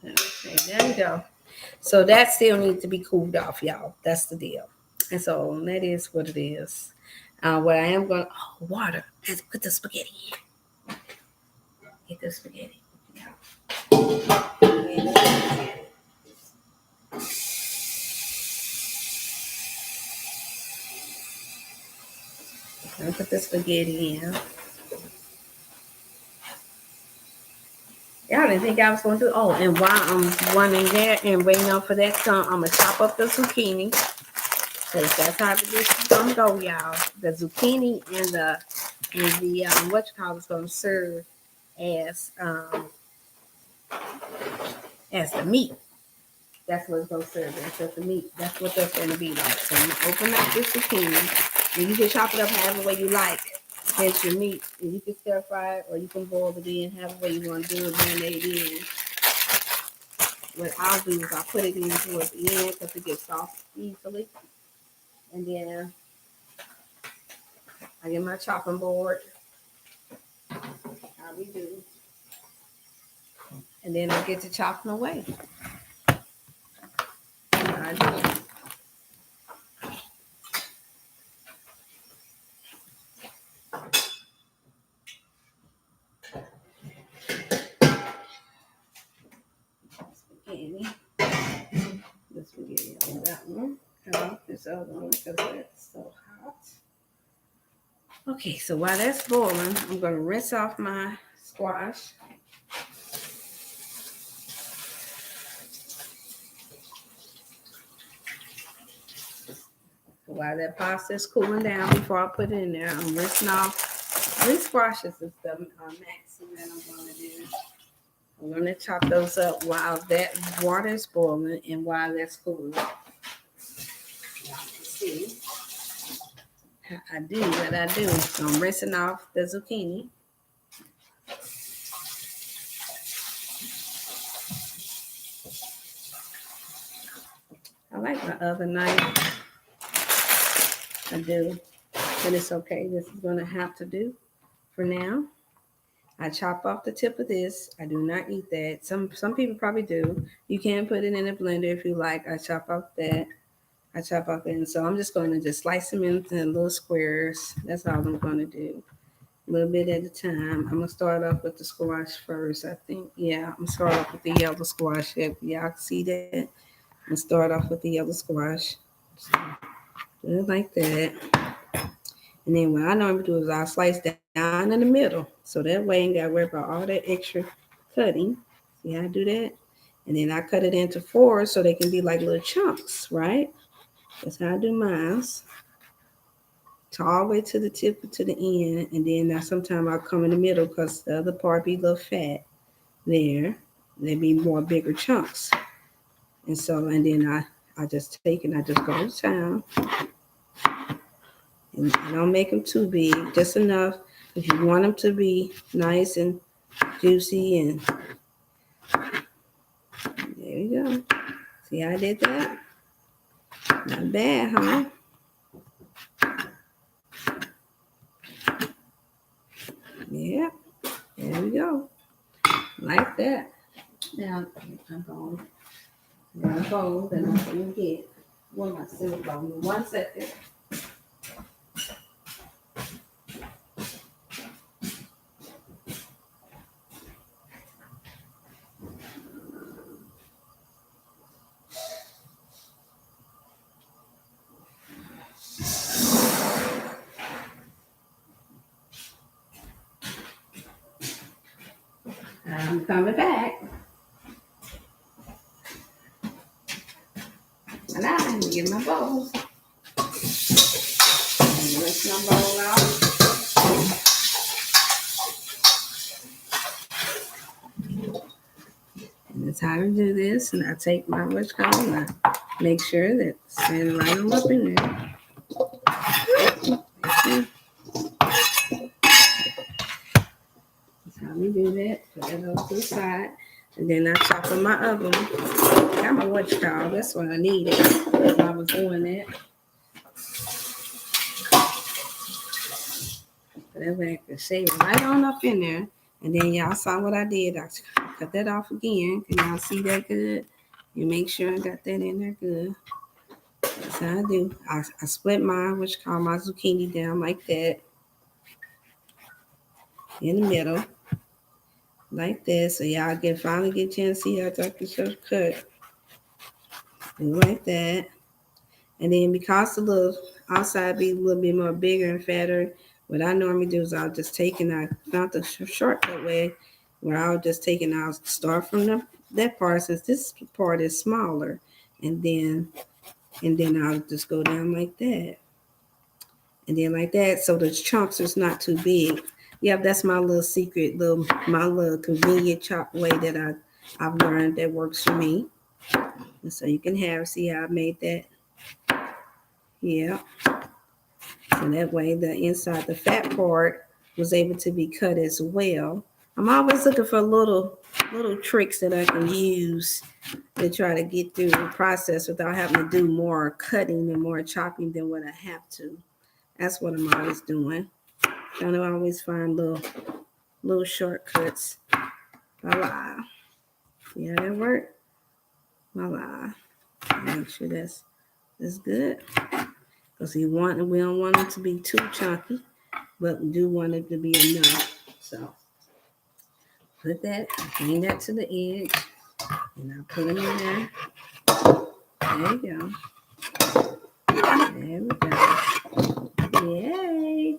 Okay, there you go. So that still needs to be cooled off, y'all. That's the deal. And so that is what it is. What I am going to, water. Let's put the spaghetti in. Get the spaghetti. Yeah. I'll put the spaghetti in. Y'all didn't think I was going to. Oh, and while I'm running there and waiting on for that to come, I'm going to chop up the zucchini. Because that's how the dish is going to go, y'all. The zucchini and the is going to serve as the meat. That's what it's going to serve as the meat. That's what that's going to be like. So I'm going to open up this zucchini. And you can chop it up however way you like. That's your meat. And you can stir fry it or you can boil it in however way you want to do it, marinate it in. What I'll do is I'll put it in towards the end because it gets soft easily. And then I get my chopping board. How we do. And then I get to chopping away. I do. Spaghetti. The spaghetti on that one. Cut off this other one because that's so hot. Okay, so while that's boiling, I'm going to rinse off my squash. While that pasta is cooling down before I put it in there, I'm rinsing off these squashes and stuff, maxi that I'm going to do. I'm going to chop those up while that water is boiling and while that's cooling. Y'all can see how I do what I do. So I'm rinsing off the zucchini. I like my other knife. I do, but it's okay. This is going to have to do for now. I chop off the tip of this. I do not eat that. Some people probably do. You can put it in a blender if you like. I chop off that. And so I'm just going to just slice them into little squares. That's all I'm going to do. A little bit at a time. I'm going to start off with the squash first, I think. Yeah, I'm going to start off with the yellow squash. If y'all can see that, I'm going to start off with the yellow squash. So, do it like that. And then what I normally do is I'll slice down in the middle. So that way I ain't got to worry about all that extra cutting. See how I do that? And then I cut it into 4 so they can be like little chunks, right? That's how I do mine. All the way to the tip to the end. And then sometimes I'll come in the middle because the other part be a little fat there. They be more bigger chunks. And so, and then I just take and I just go to town. And I don't make them too big, just enough. If you want them to be nice and juicy, and there you go. See how I did that? Not bad, huh? Yeah, there we go. Like that. Now, I'm going. Now, I'm going, then I'm going to get one of my silicone. 1 second. I'm coming back. And now I'm going to get my bowls. And rinse my bowl out. And that's how I do this. And I take my and I make sure that stand right on up in there. That's how we do that. Put that over to the side. And then I chop on my oven. Got my That's what I needed while I was doing that. So that way I can shave it right on up in there. And then y'all saw what I did. I cut that off again. Can y'all see that good? You make sure I got that in there good. That's how I do. I split my zucchini down like that. In the middle. Like this. So y'all can finally get a chance to see how I can just cut. Do like that. And then because the little outside be a little bit more bigger and fatter, what I normally do is I'll just take and I found the shortcut way where I'll just take and I'll start from that part since this part is smaller. And then I'll just go down like that. And then like that, so the chunks is not too big. Yeah, that's my little secret, my little convenient chop way that I've learned that works for me. And so you can see how I made that. Yeah. So that way the inside, the fat part was able to be cut as well. I'm always looking for little tricks that I can use to try to get through the process without having to do more cutting and more chopping than what I have to. That's what I'm always doing. Trying to always find little shortcuts. Voila. See how that worked? Voila. Make sure that's good. Because we don't want it to be too chunky, but we do want it to be enough. So put that, bring that to the edge, and I'll put them in there. There you go. There we go. Yay!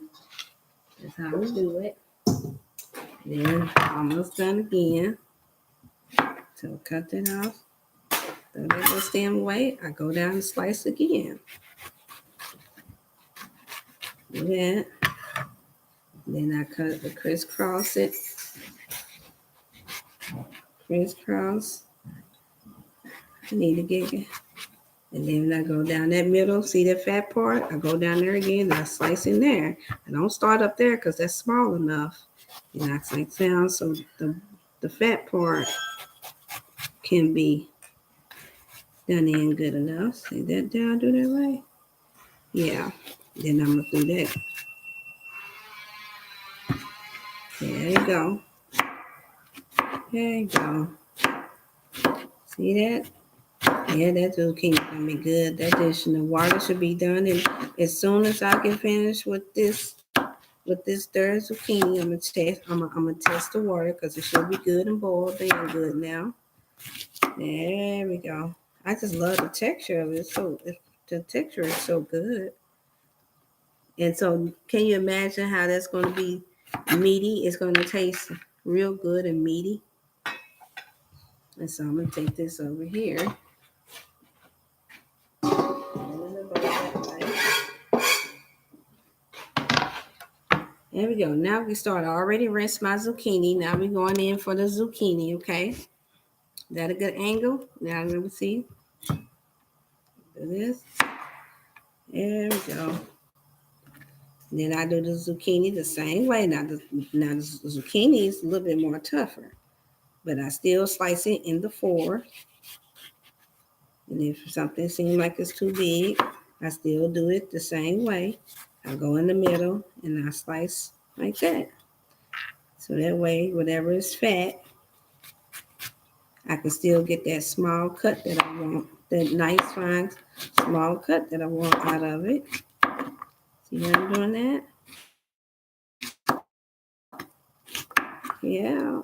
That's how we do it. Then almost done again. So cut that off. Throw that little stem away. I go down and slice again. Do that. Then I cut the crisscross it. Crisscross. I need to get it. And then I go down that middle, see that fat part? I go down there again, and I slice in there. I don't start up there because that's small enough. And I slice down so the fat part can be done in good enough. See that? Did I do that right? Yeah. Then I'm going to do that. There you go. There you go. See that? Yeah, that zucchini gonna be good. That dish and the water should be done. And as soon as I get finished with this third zucchini, I'm gonna test the water because it should be good and boiled and good now. There we go. I just love the texture of it. The texture is so good. And so, can you imagine how that's going to be meaty? It's going to taste real good and meaty. And so I'm going to take this over here. There we go. Now we start. I already rinsed my zucchini. Now we're going in for the zucchini, okay? Is that a good angle? Now let me see. Do this. There we go. And then I do the zucchini the same way. Now the zucchini is a little bit more tougher. But I still slice it in the 4. And if something seems like it's too big, I still do it the same way. I go in the middle and I slice like that. So that way, whatever is fat, I can still get that small cut that I want, that nice, fine, small cut that I want out of it. See how I'm doing that? Yeah.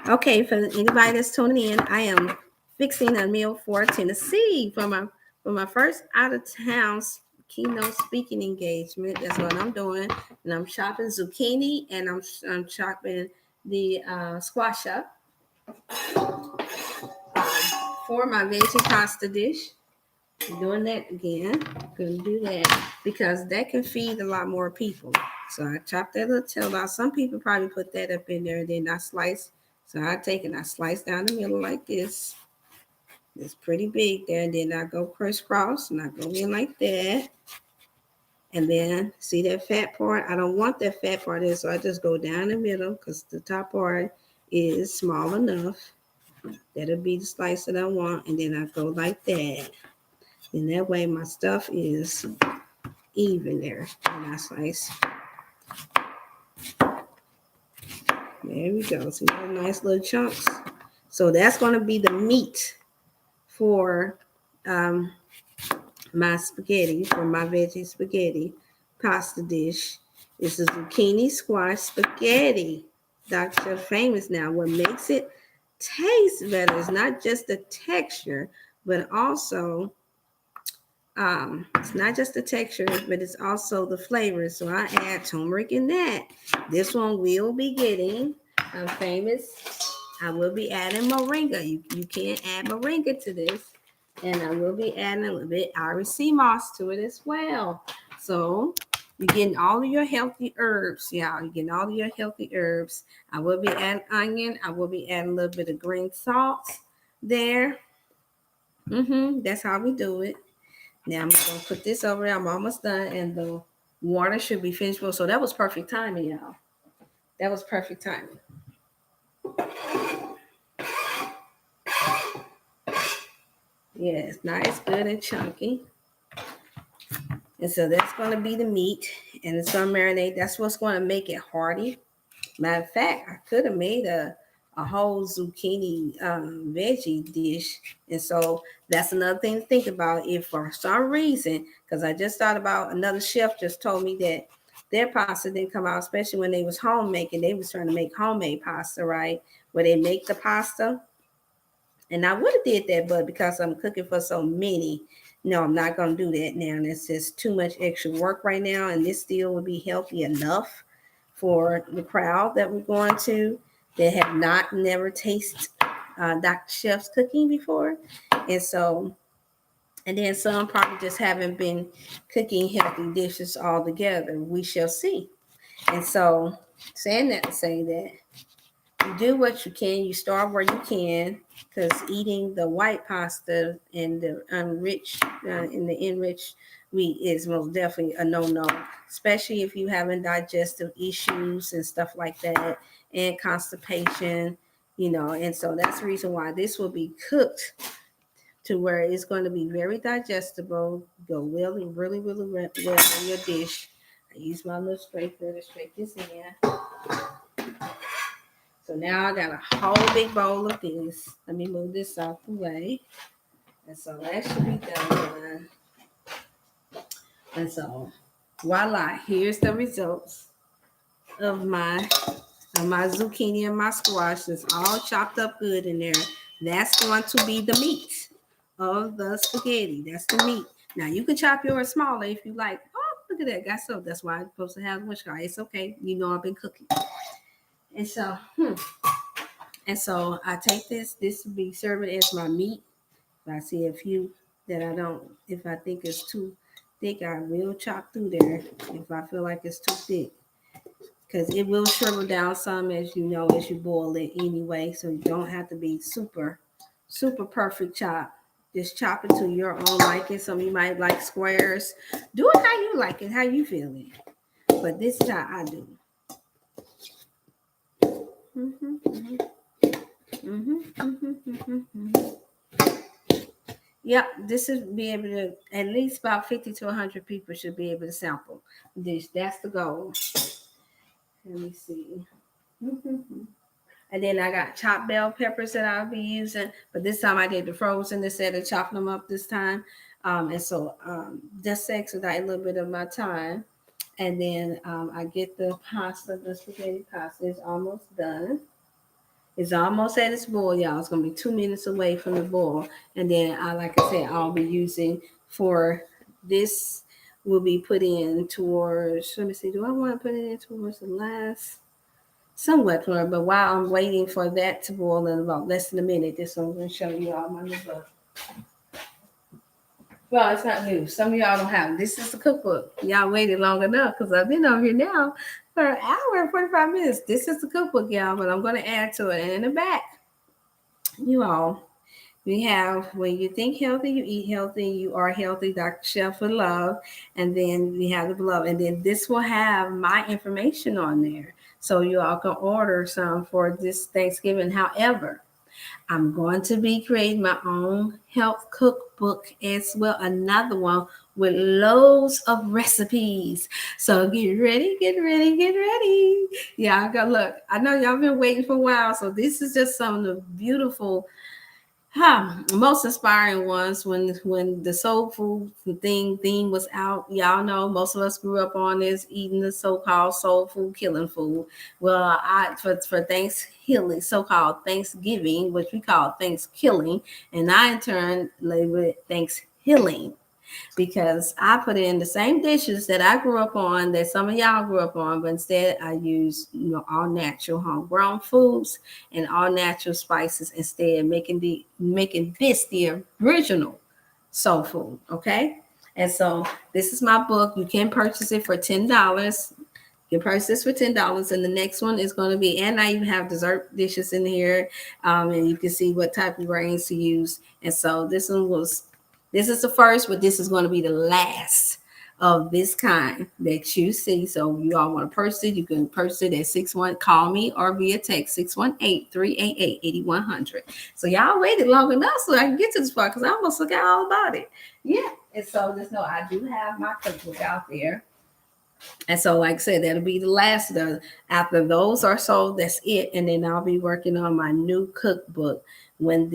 Okay, for anybody that's tuning in, I am fixing a meal for Tennessee for my first out of town keynote speaking engagement. That's what I'm doing, and I'm chopping zucchini and I'm chopping the squash up for my veggie pasta dish. I'm doing that again. I'm gonna do that because that can feed a lot more people. So I chop that little tail out. Some people probably put that up in there, and then I slice. So I take and I slice down the middle like this. It's pretty big there. And then I go crisscross and I go in like that. And then see that fat part? I don't want that fat part in, so I just go down the middle because the top part is small enough. That'll be the slice that I want. And then I go like that. And that way my stuff is even there. And I slice. There we go. See those nice little chunks? So that's going to be the meat for my spaghetti, for my veggie spaghetti pasta dish. It's a zucchini squash spaghetti. Dr. Famous now. What makes it taste better is not just the texture, but also it's not just the texture, but it's also the flavor. So I add turmeric in that. This one will be getting Famous. I will be adding moringa. You can add moringa to this. And I will be adding a little bit Irish sea moss to it as well. So you're getting all of your healthy herbs, y'all. You're getting all of your healthy herbs. I will be adding onion. I will be adding a little bit of green salt there. That's how we do it. Now I'm going to put this over there. I'm almost done. And the water should be finished. So that was perfect timing, y'all. That was perfect timing. Yeah, it's nice, good, and chunky. And so that's going to be the meat. And it's going to marinate. That's what's going to make it hearty. Matter of fact, I could have made a whole zucchini veggie dish. And so that's another thing to think about. If for some reason, because I just thought about another chef just told me that their pasta didn't come out, especially when they was homemaking. They was trying to make homemade pasta, right? Where they make the pasta. And I would have did that, but because I'm cooking for so many, no, I'm not going to do that now. And it's just too much extra work right now. And this still would be healthy enough for the crowd that we're going to that have never tasted Dr. Chef's cooking before. And so And then some probably just haven't been cooking healthy dishes altogether. We shall see. And so, saying that to say that you do what you can, you start where you can, because eating the white pasta and the enriched wheat is most definitely a no-no, especially if you having digestive issues and stuff like that, and constipation, and so that's the reason why this will be cooked to where it's going to be very digestible, go really, really, really well in your dish. I use my little scraper to scrape this in. So now I got a whole big bowl of this. Let me move this out the way. And so that should be done. And so voila, here's the results of my zucchini and my squash. It's all chopped up good in there. That's going to be the meat of the spaghetti. That's the meat. Now you can chop yours smaller if you like. Oh, look at that. Got so that's why I'm supposed to have much. It's okay. I've been cooking. And so, I take this. This will be serving as my meat. If I see a few that if I think it's too thick, I will chop through there. If I feel like it's too thick, because it will shrivel down some as you boil it anyway. So you don't have to be super, super perfect chop. Just chop it to your own liking. Some of you might like squares. Do it how you like it, how you feel it. But this is how I do. Mm-hmm, mm-hmm. Mm-hmm, mm-hmm, mm-hmm, mm-hmm. Yep, this is be able to at least about 50 to 100 people should be able to sample this. That's the goal. Let me see. Mm-hmm. And then I got chopped bell peppers that I'll be using, but this time I did the frozen instead of chopping them up this time. And so just expedite a little bit of my time. And then I get the spaghetti pasta is almost done. It's almost at its boil, y'all. It's gonna be 2 minutes away from the boil. And then like I said, I'll be using for this will be put in towards, let me see, do I want to put it in towards the last? Somewhat clear, but while I'm waiting for that to boil in about less than a minute, this one I'm going to show you all my new book. Well, it's not new. Some of y'all don't have it. This is the cookbook. Y'all waited long enough because I've been over here now for an hour and 45 minutes. This is the cookbook, y'all, but I'm going to add to it. And in the back, you all, we have when you think healthy, you eat healthy, you are healthy, Dr. Chef with Love. And then we have the beloved. And then this will have my information on there. So you all can order some for this Thanksgiving. However, I'm going to be creating my own health cookbook as well. Another one with loads of recipes. So get ready, get ready, get ready. Y'all go look. I know y'all been waiting for a while. So this is just some of the beautiful most inspiring ones when the soul food theme was out. Y'all know most of us grew up on this, eating the so-called soul food, killing food. Well, for Thanksgiving, so-called Thanksgiving, which we call Thanksgiving, and I in turn label it Thanksgiving, because I put in the same dishes that I grew up on, that some of y'all grew up on, but instead I use all natural homegrown foods and all natural spices instead, making this the original soul food. Okay, and so this is my book. You can purchase it for $10. You can purchase this for $10, and the next one is going to be, and I even have dessert dishes in here, and you can see what type of grains to use. And so this is the first, but this is going to be the last of this kind that you see. So if you all want to purchase it, you can purchase it at 61. Call me or via text 618-388-8100. So y'all waited long enough so I can get to this part because I almost forgot all about it. Yeah. And so just know I do have my cookbook out there. And so, like I said, that'll be the last of those. After those are sold, that's it. And then I'll be working on my new cookbook when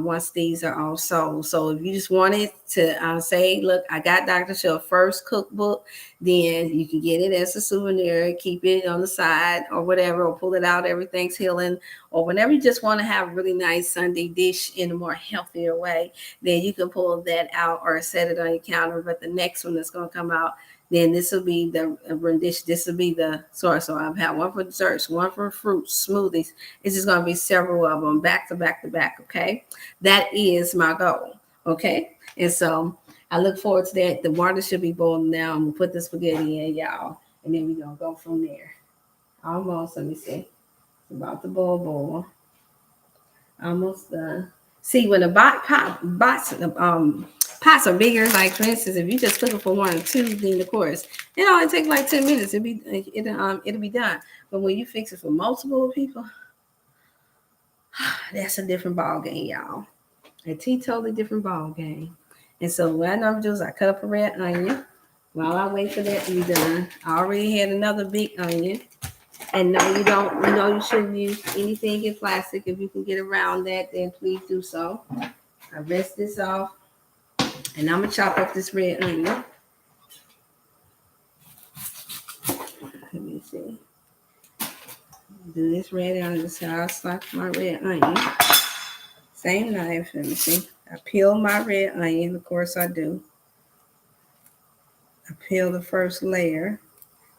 once these are all sold. So if you just wanted to say, look, I got Dr. Shell's first cookbook, then you can get it as a souvenir, keep it on the side or whatever, or pull it out every Thanksgiving, or whenever you just want to have a really nice Sunday dish in a more healthier way, then you can pull that out or set it on your counter. But the next one that's going to come out, then this will be the rendition. This will be the source. So I've had one for desserts, one for fruits, smoothies. It's just going to be several of them back to back to back. Okay. That is my goal. Okay. And so I look forward to that. The water should be boiling now. I'm gonna put the spaghetti in, y'all, and then we're gonna go from there. Almost, let me see. It's about to boil. Almost done. See, when the pots are bigger, like for instance, if you just cook it for 1 or 2, then of course it only takes like 10 minutes. It'll be done. But when you fix it for multiple people, that's a different ball game, y'all. A totally different ball game. And so what I normally do is I cut up a red onion. While I wait for that to be done, I already had another big onion. And no, you shouldn't use anything in plastic. If you can get around that, then please do so. I rest this off, and I'm gonna chop up this red onion. Let me see. Do this red onion. So I'll slice my red onion. Same knife. Let me see. I peel my red onion. Of course I do. I peel the first layer.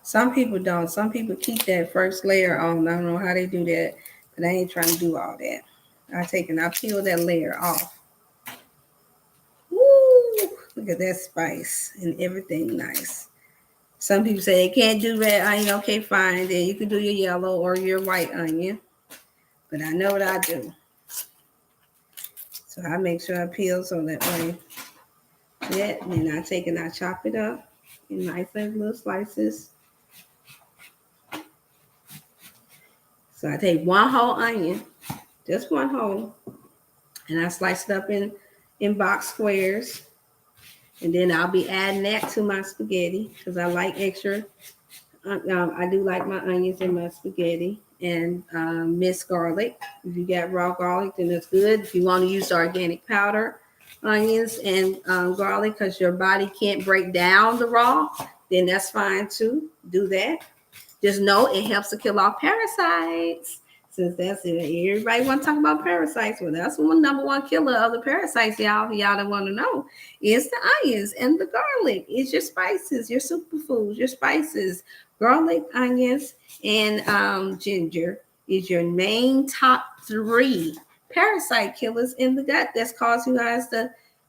Some people don't. Some people keep that first layer on. I don't know how they do that, but I ain't trying to do all that. I peel that layer off. Woo! Look at that spice and everything nice. Some people say they can't do red onion. Okay, fine. Then you can do your yellow or your white onion. But I know what I do. So I make sure I peel so that way. Yeah, and then I take and I chop it up in nice little slices. So I take 1 whole onion, just 1 whole, and I slice it up in box squares. And then I'll be adding that to my spaghetti because I like extra. I do like my onions in my spaghetti and minced garlic. If you got raw garlic, then that's good. If you want to use organic powder onions and garlic because your body can't break down the raw, then that's fine too. Do that. Just know it helps to kill off parasites. Since that's it, everybody want to talk about parasites. Well, that's one number 1 killer of the parasites, y'all. Y'all don't want to know is the onions and the garlic. It's your spices, your superfoods, your spices. Garlic, onions, and ginger is your main top 3 parasite killers in the gut. That's causing you guys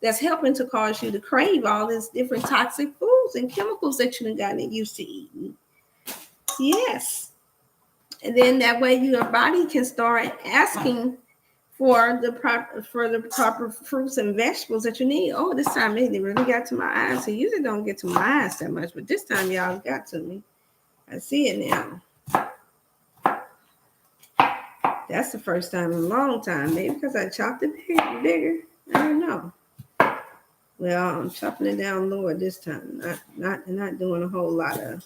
that's helping to cause you to crave all these different toxic foods and chemicals that you've gotten used to eating. Yes. And then that way your body can start asking for the proper fruits and vegetables that you need. Oh, this time it really got to my eyes. It usually don't get to my eyes that much, but this time y'all got to me. I see it now. That's the first time in a long time. Maybe because I chopped it bigger. I don't know. Well, I'm chopping it down lower this time. Not doing a whole lot of.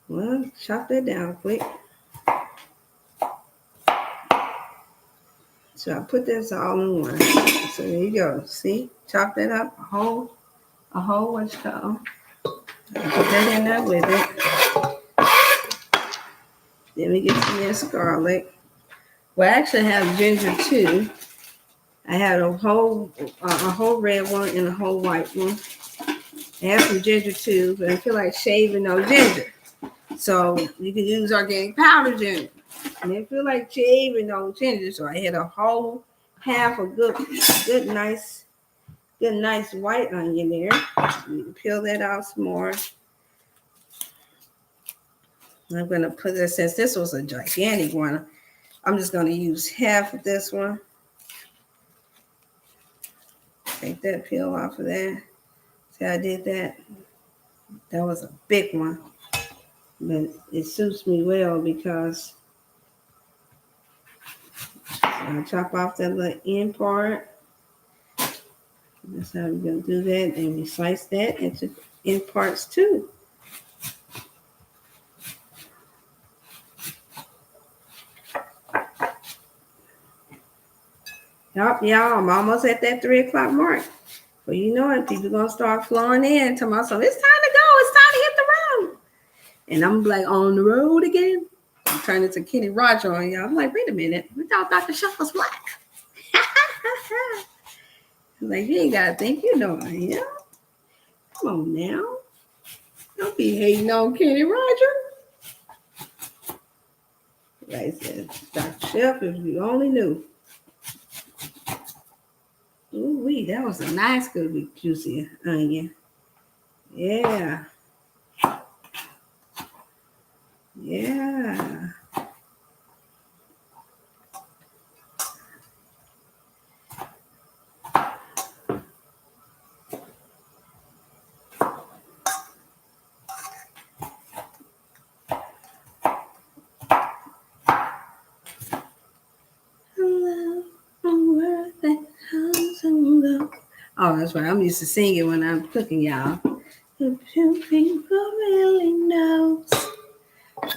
Well, chop that down quick. So I put this all in one. So there you go. See? Chop that up. A whole what you call. Put that in there with it. Then we get some minced garlic. Well, I actually have ginger too. I had a whole red one and a whole white one. I have some ginger too, but I feel like shaving no ginger. So you can use organic powder ginger. And I feel like shaving no ginger. So I had a whole half a good nice white onion there. You can peel that out some more. I'm going to put this, since this was a gigantic one, I'm just going to use half of this one. Take that peel off of that. See how I did that? That was a big one. But it suits me well because I'll chop off that little end part. That's how we're going to do that. And we slice that into end parts too. Yup, y'all, I'm almost at that 3 o'clock mark. Well, you know it, people going to start flowing in to my son. It's time to go. It's time to hit the road. And I'm like, on the road again. I'm turning to Kenny Roger on y'all. I'm like, wait a minute. We thought Dr. Shuck was black. I'm like, you ain't got to think you know I am. Come on now. Don't be hating on Kenny Roger. Right there. Dr. Chef, if you only knew. Ooh wee, that was a nice, good, big, juicy onion. Yeah. Yeah. Oh, that's right. I'm used to singing when I'm cooking, y'all. If you people really knows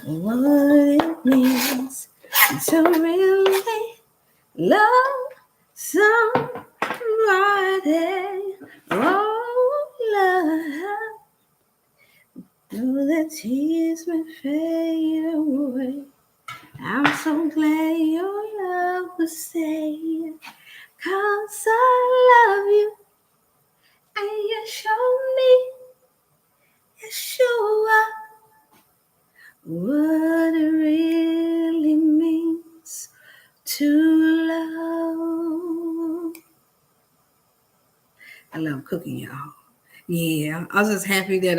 what it means to really love somebody, oh, love, though the tears may fade away. I'm so glad your love will stay, 'cause I love you, and you show me, you show up what it really means to love. I love cooking, y'all. Yeah, I was just happy that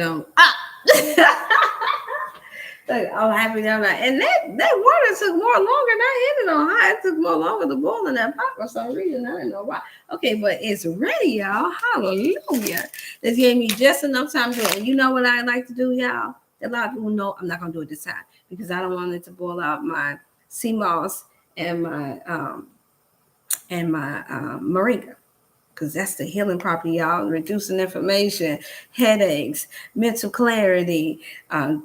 like, I'm happy that and that water took more longer than I hit it on high. It took more longer to boil in that pot for some reason. I don't know why. Okay, but it's ready, y'all. Hallelujah. This gave me just enough time to do it. And you know what I like to do, y'all? A lot of people know I'm not gonna do it this time because I don't want it to boil out my sea moss and my moringa, because that's the healing property, y'all. Reducing inflammation, headaches, mental clarity,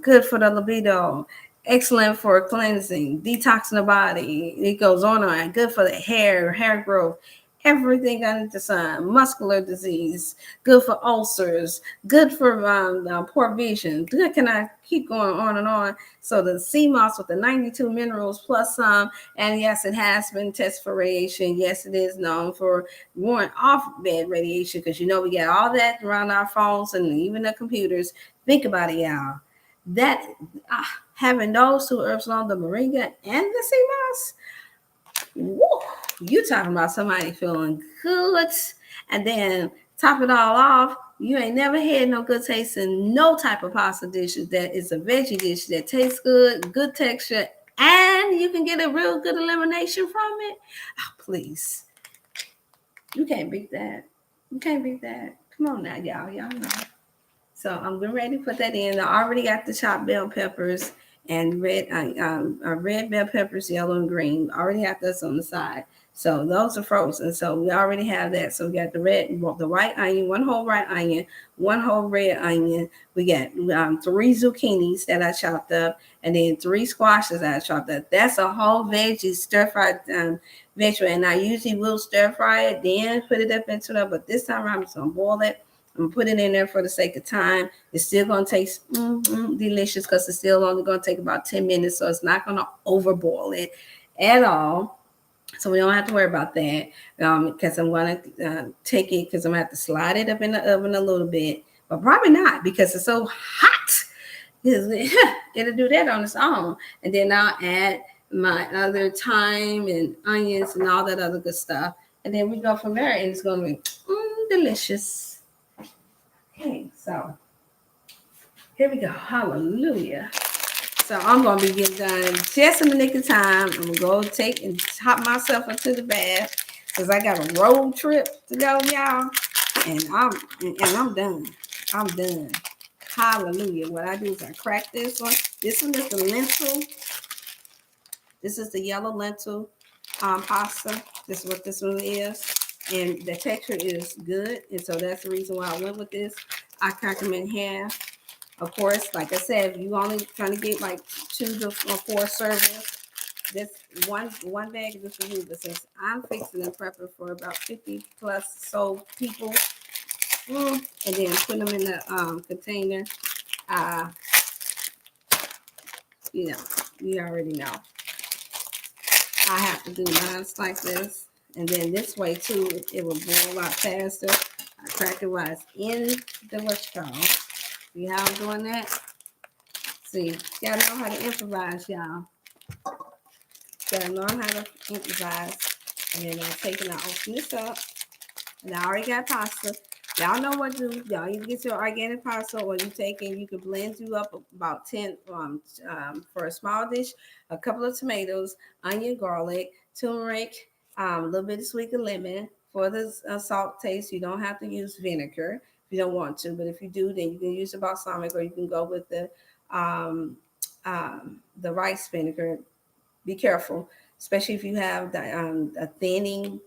good for the libido, excellent for cleansing, detoxing the body. It goes on and on. Good for the hair growth, everything under the sun, muscular disease, good for ulcers, good for poor vision. Good, can I keep going on and on? So the sea moss with the 92 minerals plus some, and yes, it has been tested for radiation. Yes, it is known for warning off bed radiation, because you know we got all that around our phones and even the computers. Think about it, y'all. That having those two herbs on, the moringa and the sea moss, woo, you talking about somebody feeling good. And then top it all off, you ain't never had no good taste in no type of pasta dishes that is a veggie dish that tastes good, good texture, and you can get a real good elimination from it. Oh, please. You can't beat that. You can't beat that. Come on now, y'all. Y'all know. So I'm getting ready to put that in. I already got the chopped bell peppers and red bell peppers, yellow and green. I already have this on the side. So those are frozen. So we already have that. So we got the white onion, one whole white onion, one whole red onion. We got 3 zucchinis that I chopped up, and then 3 squashes that I chopped up. That's a whole veggie stir-fried vegetable. And I usually will stir-fry it, then put it up into it. But this time I'm just going to boil it. I'm gonna put it in there for the sake of time. It's still gonna taste delicious, because it's still only gonna take about 10 minutes, so it's not gonna overboil it at all. So we don't have to worry about that, because I'm gonna take it, because I'm gonna have to slide it up in the oven a little bit, but probably not, because it's so hot. It'll do that on its own, and then I'll add my other thyme and onions and all that other good stuff, and then we go from there, and it's gonna be delicious. Okay, so here we go. Hallelujah. So I'm going to be getting done just in the nick of time. I'm going to go take and hop myself into the bath, because I got a road trip to go, y'all. And I'm done. I'm done. Hallelujah. What I do is I crack this one. This one is the lentil. This is the yellow lentil pasta. This is what this one is. And the texture is good. And so that's the reason why I went with this. I crack them in half. Of course, like I said, if you only trying to get like 2 to 4 servings, this one bag is for you. But since I'm fixing and prepping for about 50 plus so people, and then put them in the container, you already know. I have to do mine like this. And then this way too, it will boil a lot faster. I crack it while it's in the what you call. See how I'm doing that? See, y'all know how to improvise, y'all. Gotta learn how to improvise. And then I'm taking, I open this up. And I already got pasta. Y'all know what to do. Y'all either get your organic pasta or you take and you can blend you up about 10 for a small dish, a couple of tomatoes, onion, garlic, turmeric, a little bit of sweet lemon for the salt taste. You don't have to use vinegar if you don't want to, but if you do, then you can use the balsamic or you can go with the rice vinegar. Be careful, especially if you have a thinning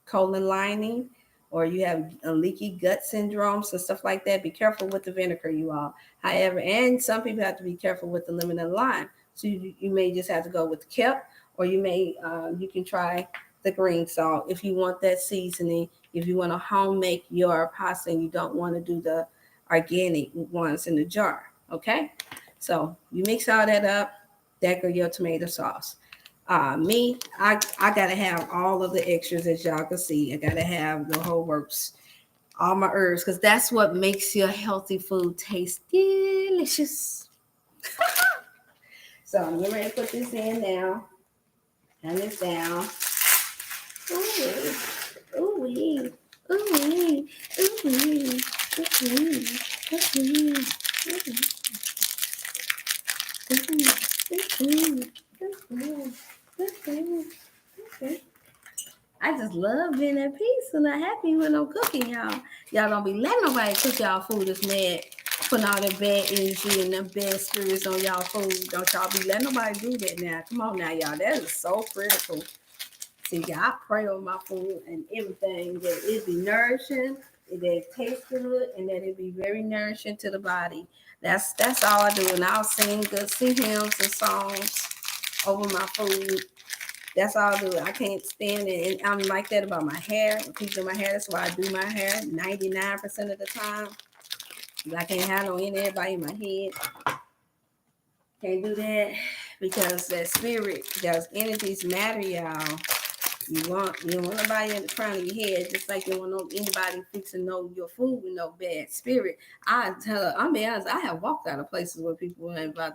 colon lining or you have a leaky gut syndrome, so stuff like that. Be careful with the vinegar, you all. However, and some people have to be careful with the lemon and lime. So you may just have to go with the kelp, or you can try the green salt if you want that seasoning. If you want to home make your pasta and you don't want to do the organic ones in the jar, okay? So you mix all that up. That go your tomato sauce. I gotta have all of the extras as y'all can see. I gotta have the whole works, all my herbs, because that's what makes your healthy food taste delicious. So I'm getting ready to put this in now. Turn this down. Ooh, ooh, ooh, ooh, ooh, I just love being at peace and I'm happy when I'm cooking, y'all. Y'all don't be letting nobody cook y'all food that's mad, putting all that bad energy and them bad spirits on y'all food. Don't y'all be letting nobody do that now. Come on now, y'all. That is so critical. See, y'all, I pray on my food and everything that it be nourishing, that it tastes good, and that it be very nourishing to the body. That's all I do. And I'll sing hymns and songs over my food. That's all I do. I can't stand it. And I'm like that about my hair. People my hair. That's why I do my hair 99% of the time. I can't have no in everybody in my head. Can't do that because that spirit, those energies matter, y'all. You don't want nobody in the crown of your head, just like you don't want anybody fixing your food with no bad spirit. I tell her, I'm being honest, I have walked out of places where people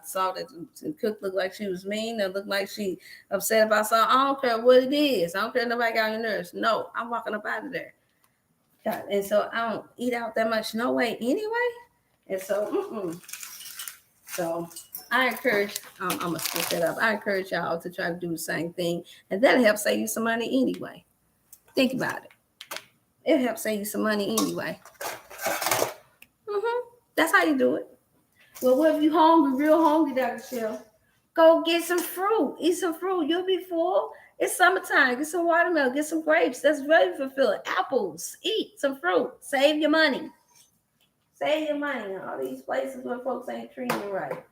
saw that the cook looked like she was mean, or looked like she upset about something. I don't care what it is. I don't care if nobody got on your nerves. No, I'm walking up out of there. God, and so I don't eat out that much no way anyway. And so, So I encourage, I'm going to split that up. I encourage y'all to try to do the same thing. And that'll help save you some money anyway. Think about it. It'll help save you some money anyway. That's how you do it. Well, what if you hungry, real hungry, Dr. Shell? Go get some fruit. Eat some fruit. You'll be full. It's summertime. Get some watermelon. Get some grapes. That's very fulfilling. Apples. Eat some fruit. Save your money. Save your money. All these places where folks ain't treating you right.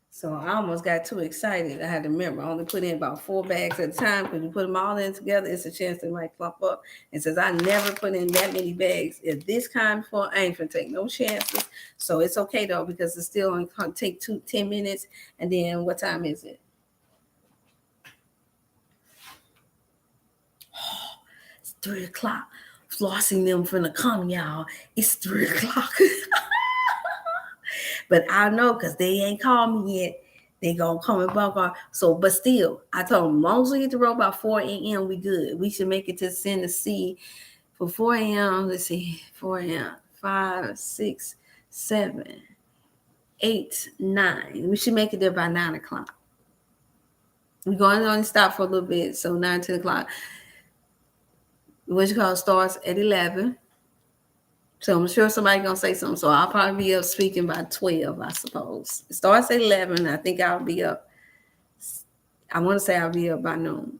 So I almost got too excited. I had to remember I only put in about 4 bags at a time because you put them all in together, it's a chance they might clump up. And since I never put in that many bags at this kind before, I ain't gonna take no chances. So it's okay though because it's still going to take 10 minutes. And then what time is it? It's 3 o'clock. Flossing them from the come, y'all. It's 3 o'clock. But I know because they ain't called me yet. They gonna come and bug on. So, but still, I told them, as long as we get the road by 4 a.m., we good. We should make it to Tennessee for 4 a.m. Let's see, 4 a.m. 5, 6, 7, 8, 9. We should make it there by 9 o'clock. We're going to only stop for a little bit, so 9, 10 o'clock. What you call starts at 11. So I'm sure somebody's going to say something. So I'll probably be up speaking by 12, I suppose. It starts at 11. I think I'll be up. I want to say I'll be up by noon.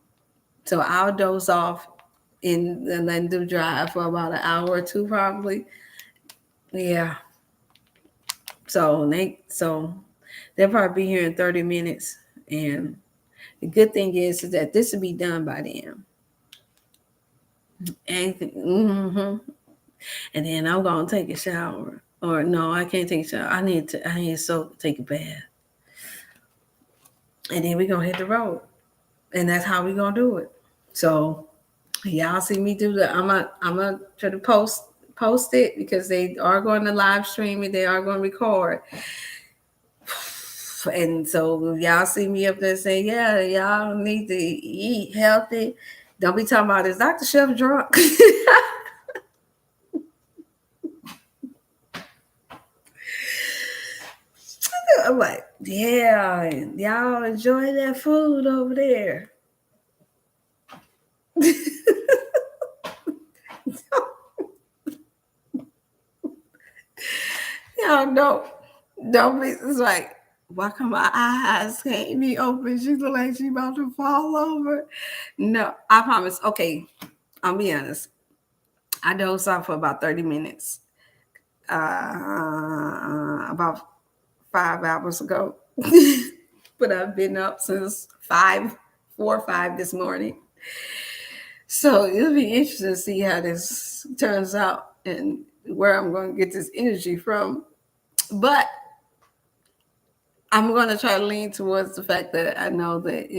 So I'll doze off and then do drive for about an hour or two probably. Yeah. So they'll probably be here in 30 minutes. And the good thing is that this will be done by then. And then I'm gonna take a shower. Or no, I can't take a shower. I need to take a bath. And then we're gonna hit the road. And that's how we're gonna do it. So y'all see me do that. I'm gonna try to post it because they are going to live stream it, they are going to record. And so y'all see me up there saying, yeah, y'all need to eat healthy. Don't be talking about, is Dr. Chef drunk? I'm like, yeah, y'all enjoy that food over there. Y'all don't be, it's like, why come my eyes can't be open? She look like she about to fall over. No, I promise. Okay, I'll be honest. I dozed off for about 30 minutes. About 5 hours ago. But I've been up since 4 or 5 this morning. So it'll be interesting to see how this turns out and where I'm going to get this energy from. But I'm going to try to lean towards the fact that I know that,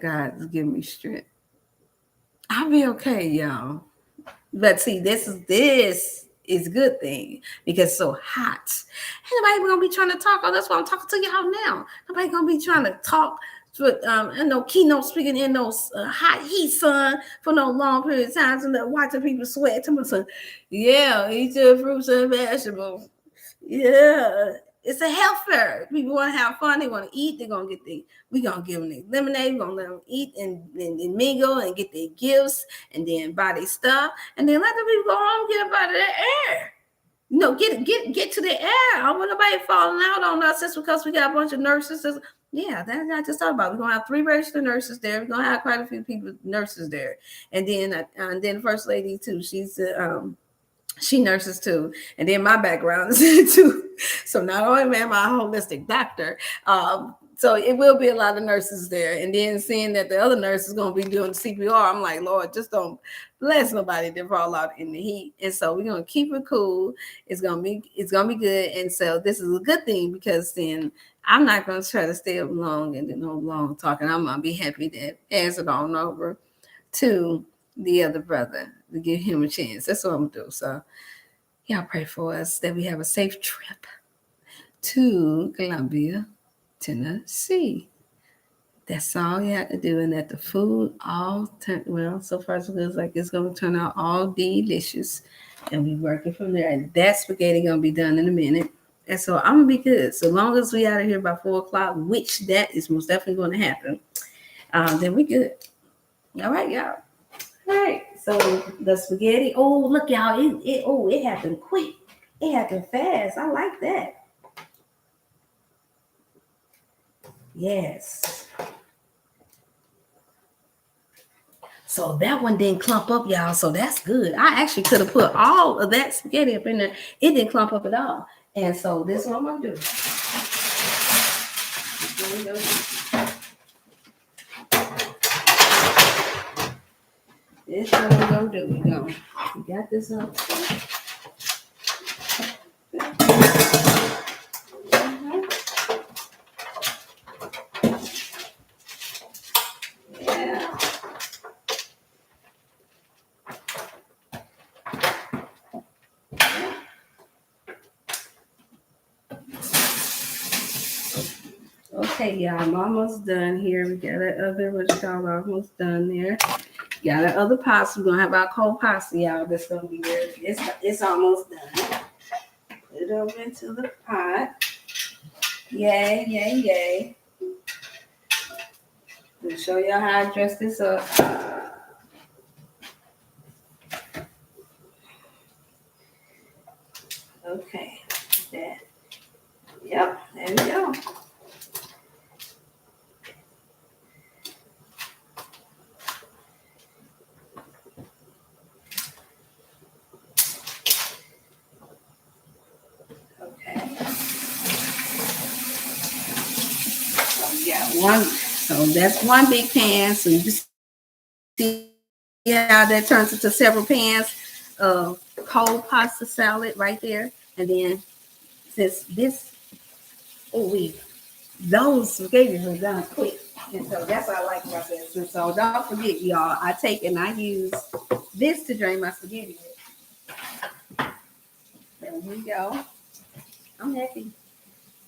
God's giving me strength. I'll be okay, y'all. But see, this is a good thing because it's so hot. Ain't nobody gonna be trying to talk. Oh, that's why I'm talking to y'all now. Nobody gonna be trying to talk with no keynote speaking in those hot heat sun for no long period of time and watching people sweat. Yeah, eat your fruits and vegetables. Yeah, it's a health fair. People want to have fun. They want to eat. We're going to give them their lemonade. We're going to let them eat and mingle and get their gifts and then buy their stuff. And then let the people go home, get up out of that air. Get to the air. I don't want nobody falling out on us just because we got a bunch of nurses. Yeah, that's what I just thought about. We're gonna have 3 registered nurses there. We're gonna have quite a few nurses there, and then First Lady too. She nurses too, and then my background is in too. So not only am I a holistic doctor, so it will be a lot of nurses there. And then seeing that the other nurse is going to be doing CPR, I'm like, Lord, just don't bless nobody to fall out in the heat. And so we're going to keep it cool. It's gonna be good. And so this is a good thing because then I'm not going to try to stay up long and do no long talking. I'm going to be happy to pass it on over to the other brother to give him a chance. That's what I'm gonna do. So y'all pray for us that we have a safe trip to Columbia, Tennessee. That's all you have to do, and that the food so far so good. Like it's gonna turn out all delicious, and we working from there. And that spaghetti gonna be done in a minute, and so I'm gonna be good. So long as we out of here by 4:00, which that is most definitely going to happen, then we good. All right, y'all. All right, so the spaghetti. Oh, look, y'all! It happened quick. It happened fast. I like that. Yes. So that one didn't clump up, y'all. So that's good. I actually could have put all of that spaghetti up in there. It didn't clump up at all. And so this is what I'm gonna do. This is what we're gonna do. We got this up. Yeah. Okay, y'all, I'm almost done here. We got that other, almost done there. Got our other pasta. We're gonna have our cold pasta, y'all. That's gonna be there. It's almost done. Put it over into the pot. Yay, yay, yay. I'll show y'all how I dress this up. Okay, that. Yep, there we go. So that's one big pan. So you just see how that turns into several pans of cold pasta salad right there. And then since those spaghetti are done quick. And so that's what I like about this. And so don't forget, y'all, I take and I use this to drain my spaghetti with. There we go. I'm happy.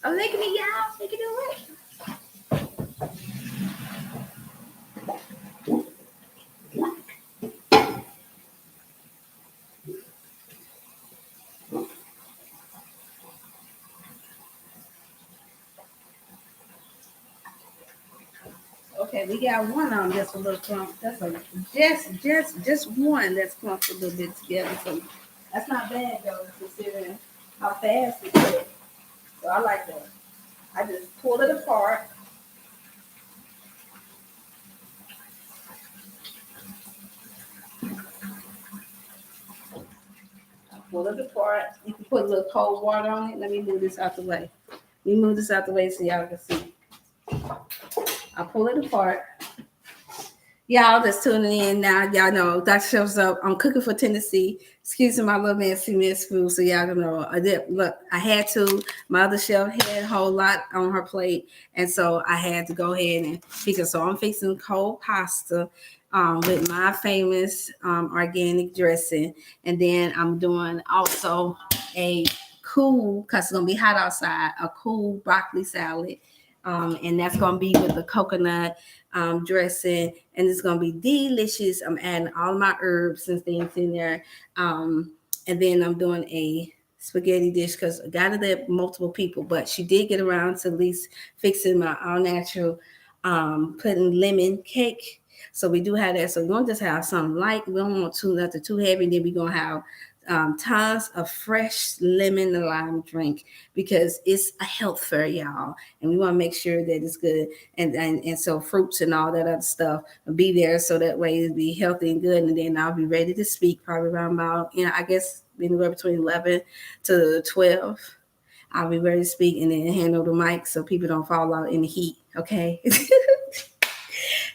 Oh, look at me, y'all. They can do it. Okay, we got one on just a little clump. That's a just one that's clumped a little bit together. So that's not bad though, considering how fast it is. So I like that. I just pull it apart. Pull it apart. You can put a little cold water on it. Let me move this out the way. Let me move this out the way so y'all can see. I pull it apart. Y'all that's tuning in now, y'all know Dr. Chef's up. I'm cooking for Tennessee. Excuse me, my little fancy miss food, so y'all can know. Look, I had to. My other chef had a whole lot on her plate, and so I had to go ahead and fix it. So I'm fixing cold pasta with my famous organic dressing, and then I'm doing also a cool, because it's gonna be hot outside, a cool broccoli salad. And that's going to be with the coconut dressing, and it's going to be delicious. I'm adding all my herbs and things in there. And then I'm doing a spaghetti dish because I got it at multiple people, but she did get around to at least fixing my all natural putting lemon cake. So we do have that. So we're going to just have something light. We don't want nothing too heavy. Then we're going to have tons of fresh lemon and lime drink because it's a health fair, y'all, and we want to make sure that it's good. And so fruits and all that other stuff will be there, so that way it'll be healthy and good. And then I'll be ready to speak probably around about, I guess anywhere between 11 to 12. I'll be ready to speak and then handle the mic so people don't fall out in the heat. Okay.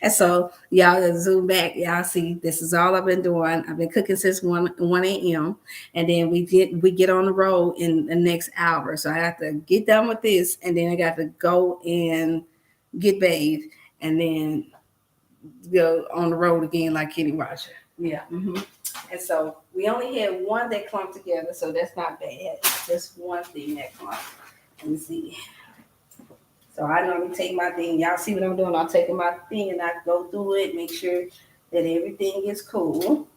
And so y'all zoom back, y'all see this is all I've been doing. I've been cooking since 1 a.m. and then we get on the road in the next hour. So I have to get done with this, and then I got to go and get bathed, and then go on the road again like Kenny Roger. Yeah. Mm-hmm. And so we only had one that clumped together, so that's not bad. Just one thing that clumped. Let me see. So I normally take my thing. Y'all see what I'm doing? I'm taking my thing and I go through it, make sure that everything is cool.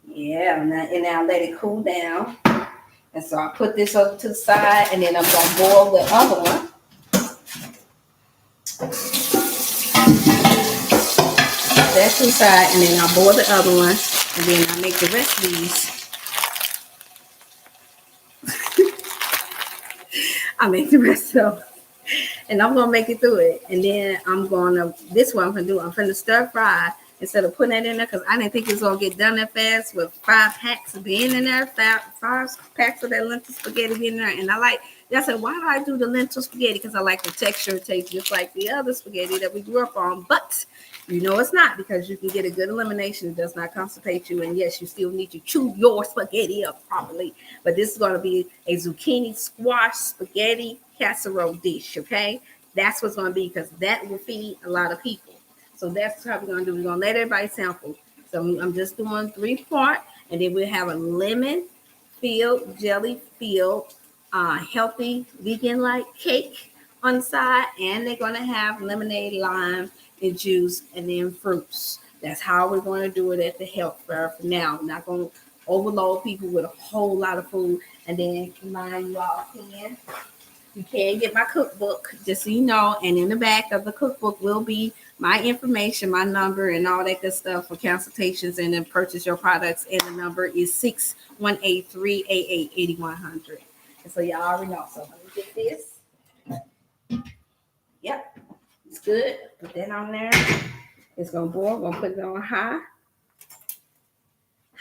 Yeah, and now let it cool down. And so I put this over to the side, and then I'm going to boil the other one. That's to the side, and then I'll boil the other one, and then I make the rest of these. I make the rest of them. And I'm gonna make it through it. And then I'm gonna I'm gonna stir fry instead of putting that in there, because I didn't think it was gonna get done that fast with 5 packs being in there, 5 packs of that lentil spaghetti being in there. And I said, why do I do the lentil spaghetti? Because I like the texture. It tastes just like the other spaghetti that we grew up on. But it's not, because you can get a good elimination. It does not constipate you. And yes, you still need to chew your spaghetti up properly. But this is going to be a zucchini squash spaghetti casserole dish, okay? That's what's going to be, because that will feed a lot of people. So that's how we're going to do. We're going to let everybody sample. So I'm just doing 3-part, and then we'll have a lemon filled, jelly filled, healthy vegan-like cake on the side, and they're going to have lemonade, lime, and juice, and then fruits. That's how we're going to do it at the health fair for now. I'm not going to overload people with a whole lot of food. And then remind you all, you can get my cookbook, just so you know. And in the back of the cookbook will be my information, my number, and all that good stuff for consultations and then purchase your products. And the number is 618-388-8100. And so y'all already know. So let me get this. Yep, it's good. Put that on there. It's gonna boil. I'm gonna put it on high,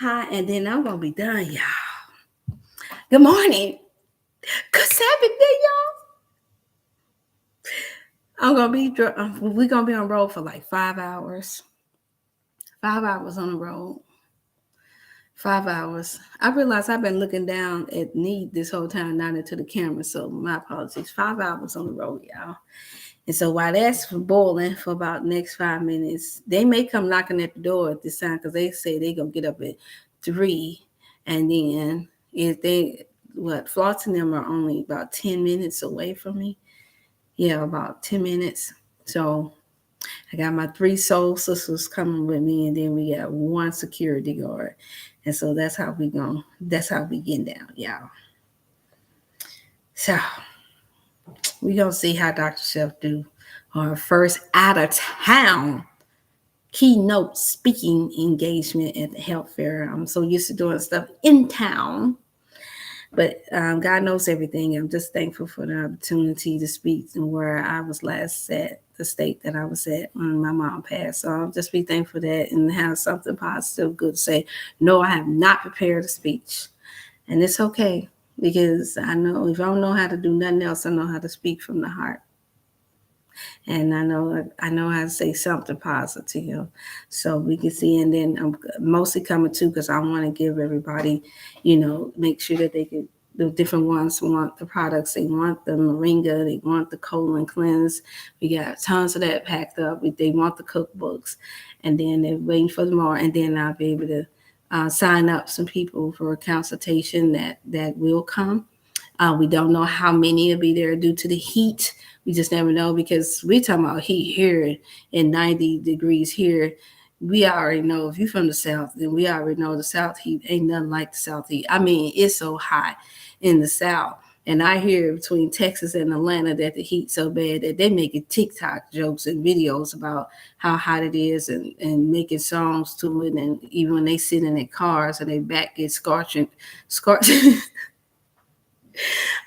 and then I'm gonna be done, y'all. Good morning. Good Sabbath day, y'all. We're gonna be on the road for like 5 hours. 5 hours on the road. 5 hours. I realize I've been looking down at Need this whole time, not into the camera. So my apologies. 5 hours on the road, y'all. And so while that's boiling for about the next 5 minutes, they may come knocking at the door at this time, because they say they're going to get up at 3. And then if Florence and them are only about 10 minutes away from me. Yeah, about 10 minutes. So I got my 3 soul sisters coming with me, and then we got 1 security guard. And so that's how we getting down, y'all. So we gonna see how Dr. Chef do our first out of town keynote speaking engagement at the health fair. I'm so used to doing stuff in town, but God knows everything. I'm just thankful for the opportunity to speak where I was last at, the state that I was at when my mom passed. So I'll just be thankful for that and have something positive, good to say. No, I have not prepared a speech, and it's okay, because I know if I don't know how to do nothing else, I know how to speak from the heart. And I know how to say something positive, so we can see. And then I'm mostly coming too because I want to give everybody, make sure that they can. The different ones want the products. They want the moringa. They want the colon cleanse. We got tons of that packed up. They want the cookbooks, and then they're waiting for the more. And then I'll be able to sign up some people for a consultation that will come. We don't know how many will be there due to the heat. We just never know, because we talking about heat here in 90 degrees here. We already know, if you're from the South, then we already know the South heat ain't nothing like the South heat. I mean, it's so hot in the South. And I hear between Texas and Atlanta that the heat's so bad that they making TikTok jokes and videos about how hot it is, and making songs to it. And even when they sit in their cars and their back gets scorching.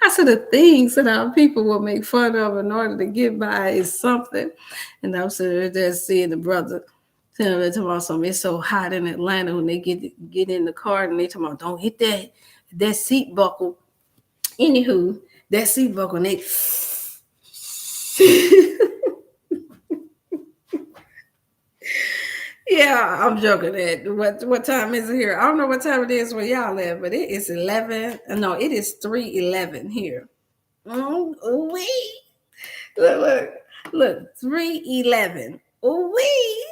I said the things that our people will make fun of in order to get by is something. And I'm sitting there seeing the brother telling me about something. It's so hot in Atlanta when they get in the car and they talking about, don't hit that seat buckle. Anywho, that seat buckle, and they yeah, I'm joking at what time is it here? I don't know what time it is where y'all at, but it is 11. No, it is 3:11 here. Wee. Look, 3:11. Wee.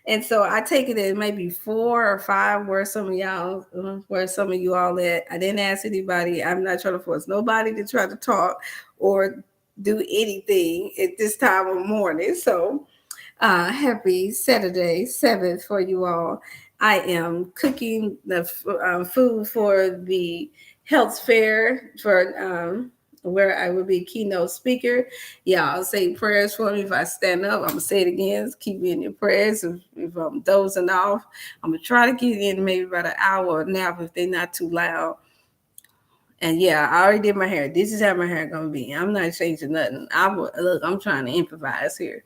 And so I take it at maybe 4 or 5 where some of you all at. I didn't ask anybody. I'm not trying to force nobody to try to talk or do anything at this time of morning. So happy Saturday 7th for you all. I am cooking the food for the health fair for where I will be a keynote speaker. Y'all say prayers for me if I stand up. I'm going to say it again. Keep me in your prayers. If I'm dozing off, I'm going to try to get in maybe about an hour nap if they're not too loud. And yeah, I already did my hair. This is how my hair going to be. I'm not changing nothing. I'm trying to improvise here,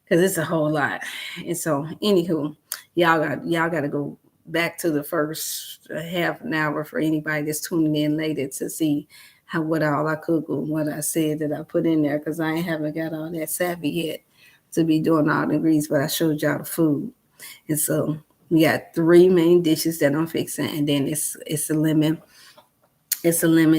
because it's a whole lot. And so, anywho, y'all got to go back to the first half an hour for anybody that's tuning in later to see what all I cook or what I said that I put in there, because I haven't got all that savvy yet to be doing all the ingredients, but I showed y'all the food. And so we got 3 main dishes that I'm fixing, and then it's a lemon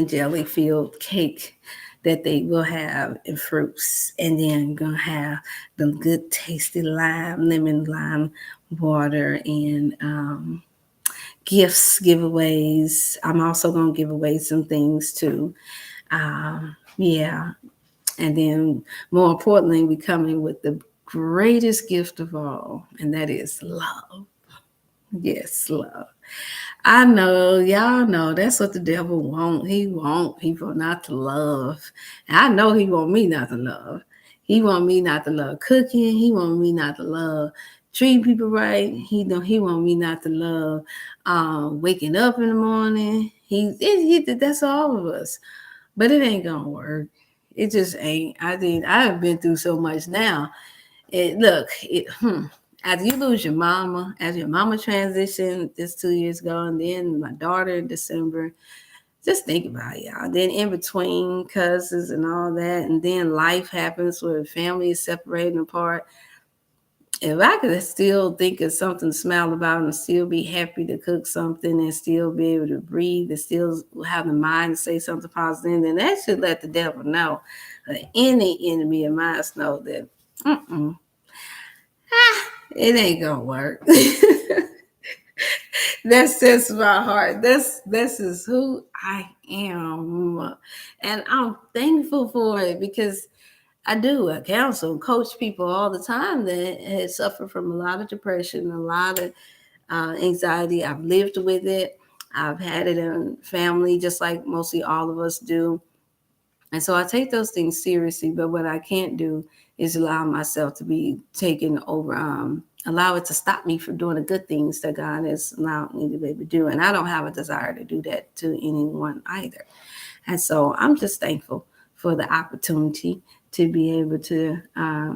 jelly filled cake that they will have in fruits. And then gonna have the good tasty lemon lime water, and giveaways. I'm also gonna give away some things too. Yeah. And then more importantly, we coming with the greatest gift of all, and that is love. Yes, love. I know, y'all know that's what the devil wants. He want people not to love. And I know he want me not to love. He want me not to love cooking. He want me not to love treating people right. He want me not to love waking up in the morning. That's all of us. But it ain't gonna work. It just ain't. I think I've been through so much now. As you lose your mama, as your mama transitioned just 2 years ago, and then my daughter in December, just think about it, y'all. Then in between cousins and all that, and then life happens where family is separating apart. If I could still think of something to smile about and still be happy to cook something and still be able to breathe and still have the mind to say something positive, then that should let the devil know, any enemy of mine know that it ain't gonna work. That's just my heart. This is who I am. And I'm thankful for it because I counsel, coach people all the time that has suffered from a lot of depression, a lot of anxiety. I've lived with it. I've had it in family, just like mostly all of us do. And so I take those things seriously. But what I can't do is allow myself to be taken over, allow it to stop me from doing the good things that God has allowed me to be able to do. And I don't have a desire to do that to anyone either. And so I'm just thankful for the opportunity to be able to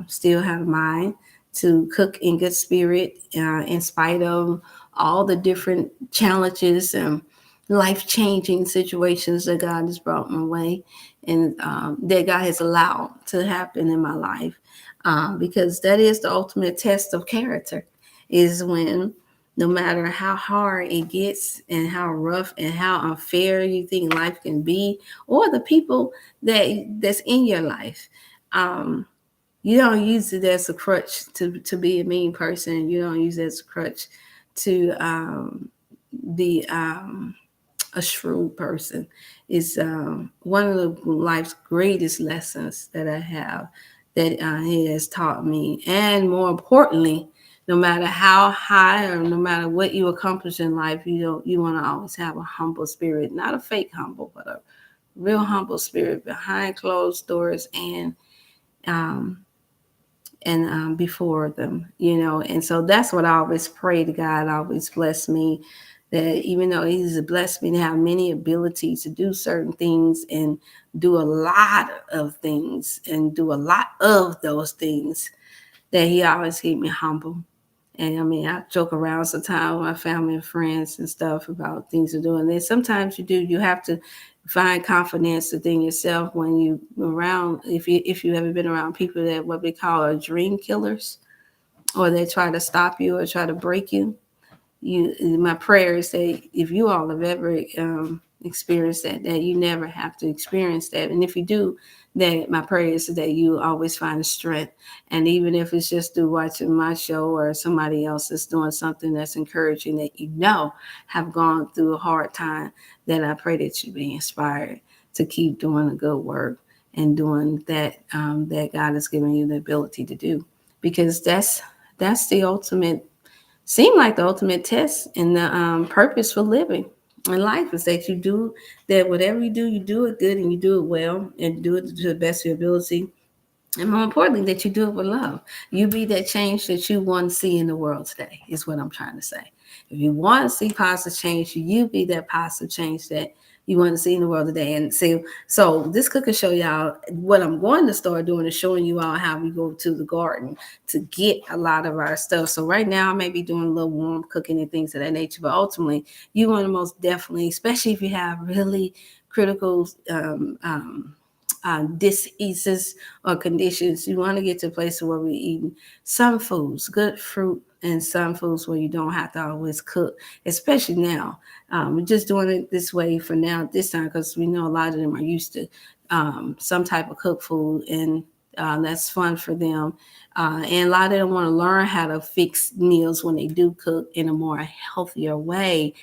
still have a mind to cook in good spirit in spite of all the different challenges and life-changing situations that God has brought my way and that God has allowed to happen in my life. Because that is the ultimate test of character, is when no matter how hard it gets and how rough and how unfair you think life can be, or the people that's in your life, you don't use it as a crutch to be a mean person. You don't use it as a crutch to be a shrewd person. Is one of the life's greatest lessons that I have that he has taught me. And more importantly, no matter how high or no matter what you accomplish in life, you want to always have a humble spirit, not a fake humble, but a real humble spirit behind closed doors um, and before them, And so that's what I always pray to God, always bless me, that even though He's blessed me to have many abilities to do certain things and do a lot of things and do a lot of those things, that He always keep me humble. And I mean, I joke around sometimes with my family and friends and stuff about things to do. And then sometimes you have to find confidence within yourself when you around, if you ever been around people that what we call are dream killers, or they try to stop you or try to break you. My prayer is that if you all have ever experienced that you never have to experience that. And if you do, that my prayer is that you always find the strength. And even if it's just through watching my show or somebody else is doing something that's encouraging that have gone through a hard time, then I pray that you be inspired to keep doing the good work and doing that that God has given you the ability to do. Because that's the ultimate seem like the ultimate test and the purpose for living in life is that you do that whatever you do it good and you do it well and do it to the best of your ability. And more importantly, that you do it with love. You be that change that you want to see in the world today, is what I'm trying to say. If you want to see positive change, you be that positive change that you want to see in the world today. And so this cooking show, y'all, what I'm going to start doing is showing you all how we go to the garden to get a lot of our stuff. So right now I may be doing a little warm cooking and things of that nature, but ultimately you want to most definitely, especially if you have really critical diseases or conditions, you want to get to a place where we're eating some foods, good fruit, and some foods where you don't have to always cook, especially now. We're just doing it this way for now, this time, because we know a lot of them are used to some type of cooked food, and that's fun for them. And a lot of them want to learn how to fix meals when they do cook in a more healthier way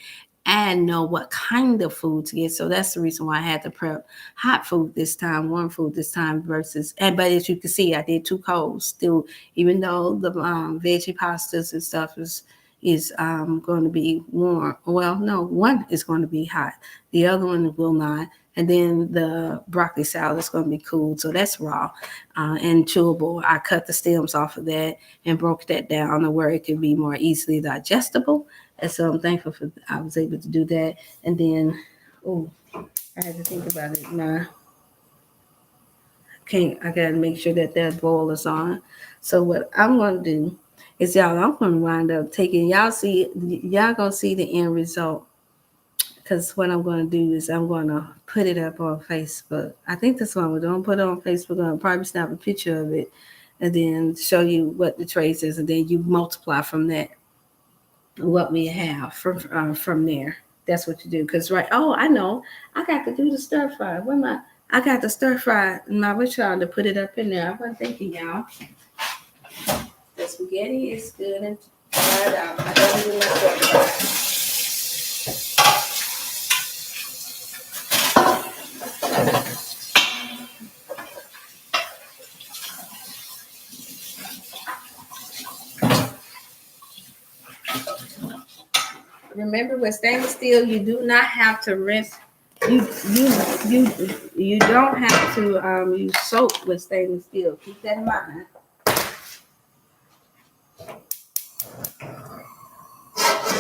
and know what kind of food to get. So that's the reason why I had to prep hot food this time, warm food this time but as you can see, I did two colds still, even though the veggie pastas and stuff is going to be warm. Well, no, one is going to be hot. The other one will not. And then the broccoli salad is going to be cool. So that's raw and chewable. I cut the stems off of that and broke that down to where it could be more easily digestible. And so I'm thankful for I was able to do that. And then, I had to think about it. I got to make sure that boil is on. So what I'm going to do is, I'm going to wind up taking, y'all going to see the end result. Because what I'm going to do is I'm going to put it up on Facebook. I think that's what I'm going to put it on Facebook. I'm going to probably snap a picture of it and then show you what the trace is. And then you multiply from that what we have from there. That's what you do. Because, I know. I got to do the stir fry. I got the stir fry. I was trying to put it up in there. I wasn't thinking, y'all. The spaghetti is good and dried out. I don't do my stir fry. Remember, with stainless steel, you do not have to rinse. You don't have to use soap with stainless steel. Keep that in mind.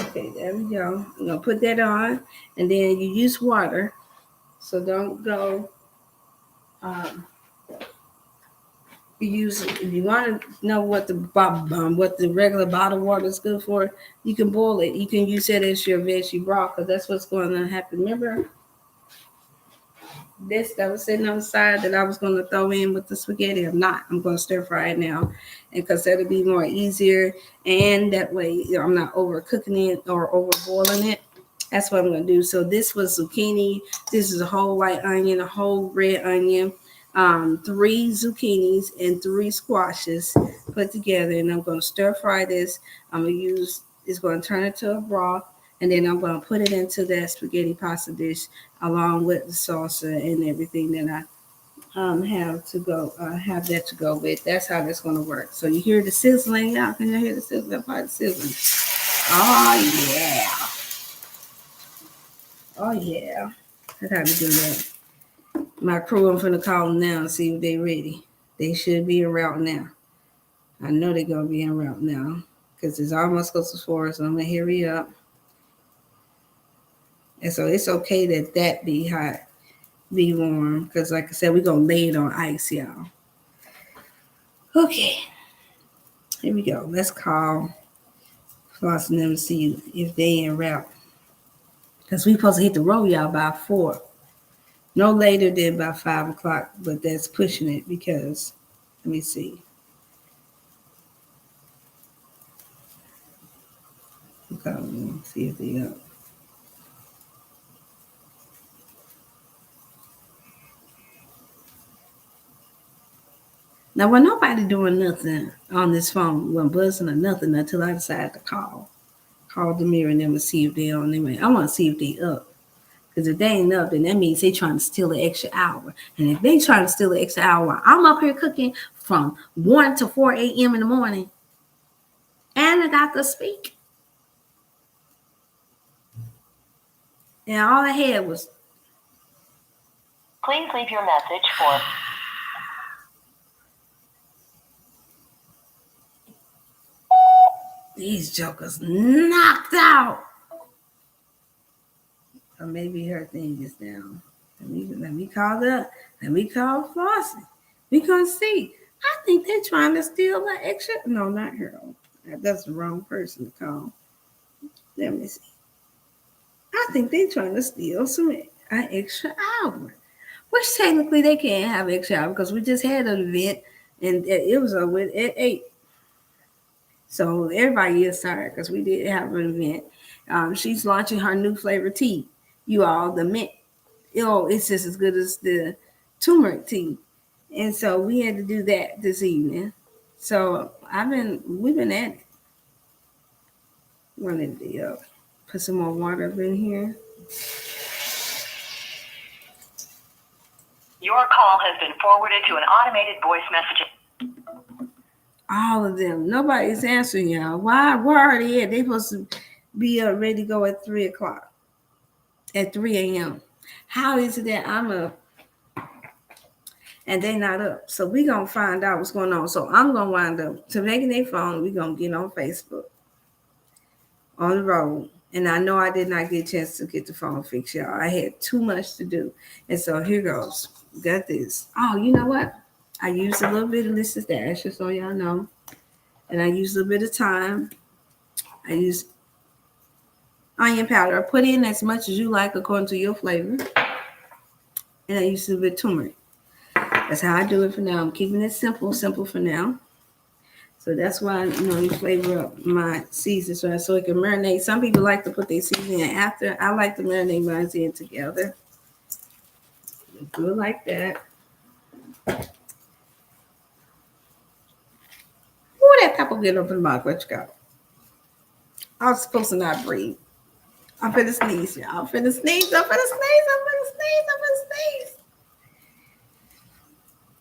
Okay, there we go. I'm gonna put that on, and then you use water. So don't go. You use, if you want to know what the regular bottled water is good for, you can boil it. You can use it as your veggie broth, because that's what's going to happen. Remember this that was sitting on the side that I was going to throw in with the spaghetti? I'm not. I'm going to stir fry it now, and because that'll be more easier, and that way I'm not overcooking it or over boiling it. That's what I'm going to do. So this was zucchini. This is a whole white onion, a whole red onion, 3 zucchinis, and 3 squashes put together. And I'm going to stir fry this. I'm going to use, it's going to turn into a broth. And then I'm going to put it into that spaghetti pasta dish along with the salsa and everything that I have that to go with. That's how that's going to work. So you hear the sizzling now? Can you hear the sizzling? Part of sizzling. Oh yeah. Oh yeah. I got to do that. My crew, I'm finna call them now and see if they ready. They should be en route now. I know they're gonna be en route now because it's almost close to 4, so I'm gonna hurry up. And so it's okay that be hot, be warm, because like I said, we're gonna lay it on ice, y'all. Okay, here we go. Let's call Floss and them to see if they en route. Because we supposed to hit the road, y'all, by 4. No later than by 5 o'clock, but that's pushing it because, let me see. Okay, see if they up. Now, when nobody doing nothing on this phone, wasn't buzzing or nothing until I decided to call the mirror and them and see if they on their way. I want to see if they up. Because if they ain't up, then that means they trying to steal an extra hour. And if they trying to steal an extra hour, I'm up here cooking from 1 to 4 a.m. in the morning. And I got to speak. And all I had was, please leave your message for... These jokers knocked out. Or maybe her thing is down. Let me call Flossie. We gonna see. I think they're trying to steal the extra. No, not her. That's the wrong person to call. Let me see. I think they're trying to steal an extra hour. Which technically they can't have extra hour because we just had an event and it was over at 8. So everybody is tired because we did have an event. She's launching her new flavor tea. You all, the mint. It's just as good as the turmeric tea. And so we had to do that this evening. So we've been at it. Wanted to put some more water up in here. Your call has been forwarded to an automated voice messaging. All of them. Nobody's answering y'all. Why? Where are they at? They supposed to be ready to go at 3 o'clock. At 3 a.m. How is it that I'm up and they not up? So we gonna find out what's going on. So I'm gonna wind up to making their phone. We gonna get on Facebook on the road. And I know I did not get a chance to get the phone fixed, y'all. I had too much to do. And so here goes. Got this. Oh, you know what? I used a little bit of Mrs. Dash, just so y'all know. And I used a little bit of thyme. I used onion powder. Put in as much as you like according to your flavor. And I used a little bit of turmeric. That's how I do it for now. I'm keeping it simple for now. So that's why you flavor up my seasons right so it can marinate. Some people like to put their seasoning in after. I like to marinate mine in together. Do it like that. Ooh, that pepper get up in the mouth. What you got? I was supposed to not breathe. I'm finna sneeze, y'all. I'm finna sneeze.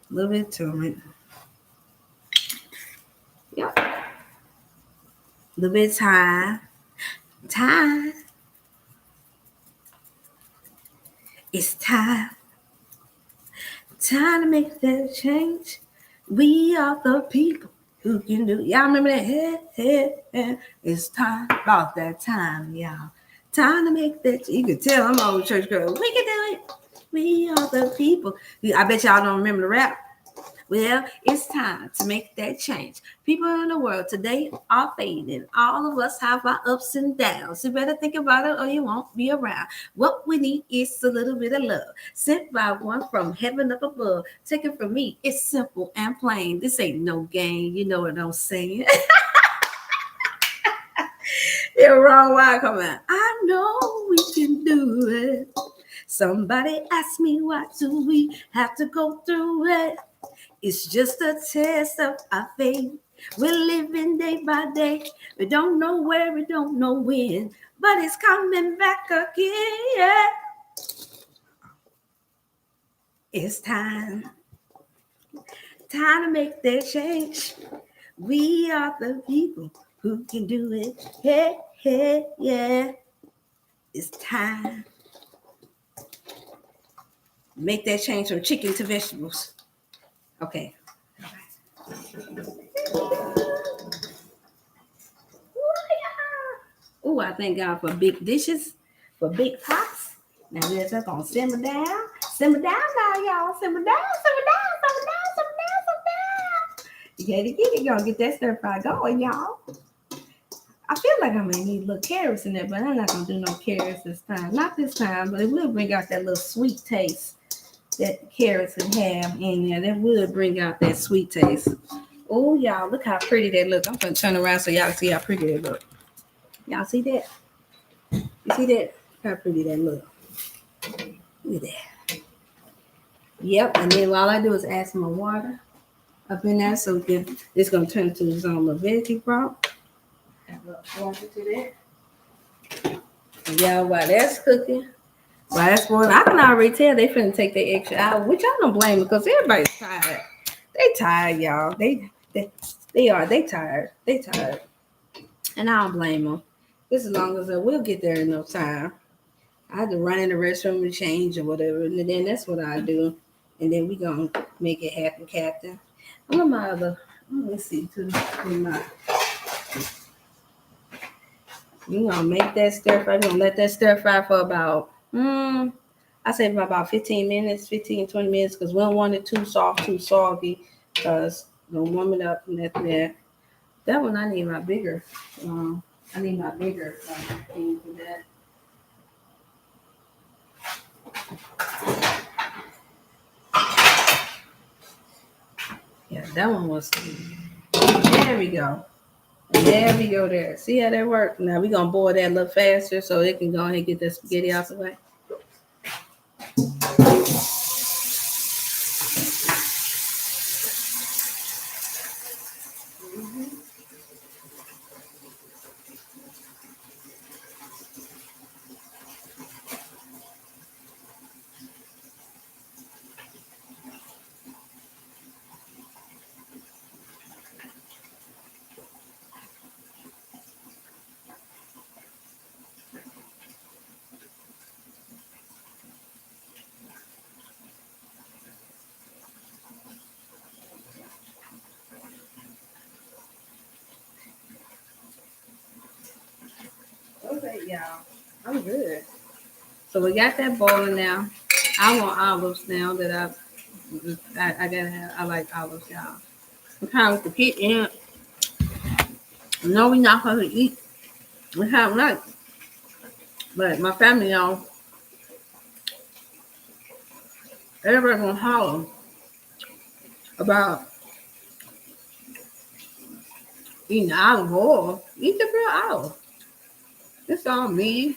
A little bit of turmeric. Yep. A little bit of thyme. It's time to make that change. We are the people who can do. Y'all remember that? It's time about that time, y'all. Time to make that. You can tell I'm an old church girl. We can do it. We are the people. I bet y'all don't remember the rap. Well, it's time to make that change. People in the world today are fading. All of us have our ups and downs. You better think about it or you won't be around. What we need is a little bit of love. Sent by one from heaven up above. Take it from me. It's simple and plain. This ain't no game. You know what I'm saying? You're wrong. Why come on? I know we can do it. Somebody asked me, why do we have to go through it? It's just a test of our faith. We're living day by day. We don't know where, we don't know when, but it's coming back again. Yeah. It's time. Time to make that change. We are the people who can do it. Hey, hey, yeah. It's time. Make that change from chicken to vegetables. Okay. Oh, I thank God for big dishes, for big pots. Now we're just gonna simmer down now, y'all. Simmer down. You gotta get it, y'all. Get that stir fry going, y'all. I feel like I may need little carrots in there, but I'm not gonna do no carrots this time. Not this time, but it will bring out that little sweet taste that carrots can have in there. That will bring out that sweet taste. Oh, y'all, look how pretty that look. I'm gonna turn around so y'all can see how pretty that look. Y'all see that? You see that? How pretty that look. Look at that. Yep, and then all I do is add some more water up in there so it's gonna turn to some veggie broth. Add a little water to that. And y'all, while that's cooking, while that's boiling, I can already tell they finna take their extra hour, which I don't blame them because everybody's tired. They tired, y'all. They tired. They tired. And I don't blame them. Just as long as we'll get there in no time. I had to run in the restroom and change or whatever, and then that's what I do. And then we gonna make it happen, Captain. I'm on my other. Let's see too. You gonna make that stir fry. We're gonna let that stir fry for about I say for about 15 minutes, 15, 20 minutes, because we don't want it too soft, too soggy, because we'll warm it up and that's that. That one I need my bigger. I need my bigger thing for that. Yeah, that one was. There we go. There we go there. See how that works? Now we're going to boil that a little faster so it can go ahead and get the spaghetti out of the way. Okay, y'all. I'm good. So we got that boiling now. I want olives now that I gotta have. I like olives, y'all. Sometimes the pit in. No, we're not supposed to eat. We have not. But my family, y'all, everybody's gonna holler about eating olive oil. Eat the real olive. It's all me.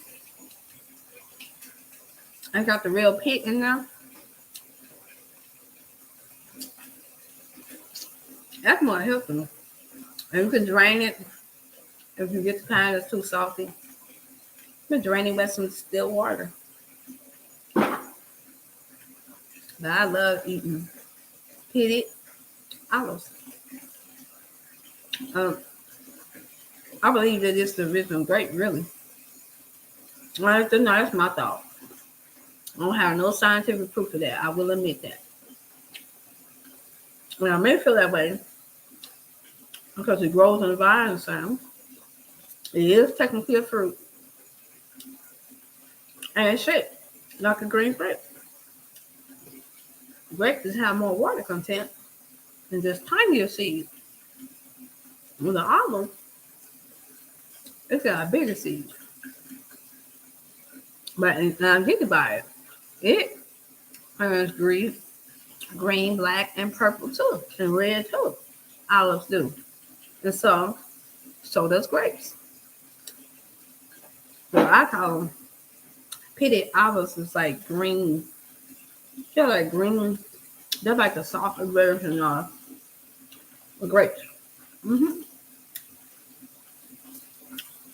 I got the real pit in there. That's more healthy. And you can drain it if you get the kind that's too salty. You can drain it with some still water. But I love eating pitted olives. Um, I believe that it's the original grape, really. Well, that's my thought. don't have no scientific proof of that. I will admit that. And I may feel that way because it grows on the vine sound. It is technically a fruit. And it's shaped like a green grape. Grapes have more water content than just tinier seeds. With the olive, it's got a bigger seed. But now think about it. It turns green, black, and purple too, and red too. Olives do. And so does grapes. So I call them pitted olives is like green. They're like green. They're like the softer version of grapes. Mm-hmm.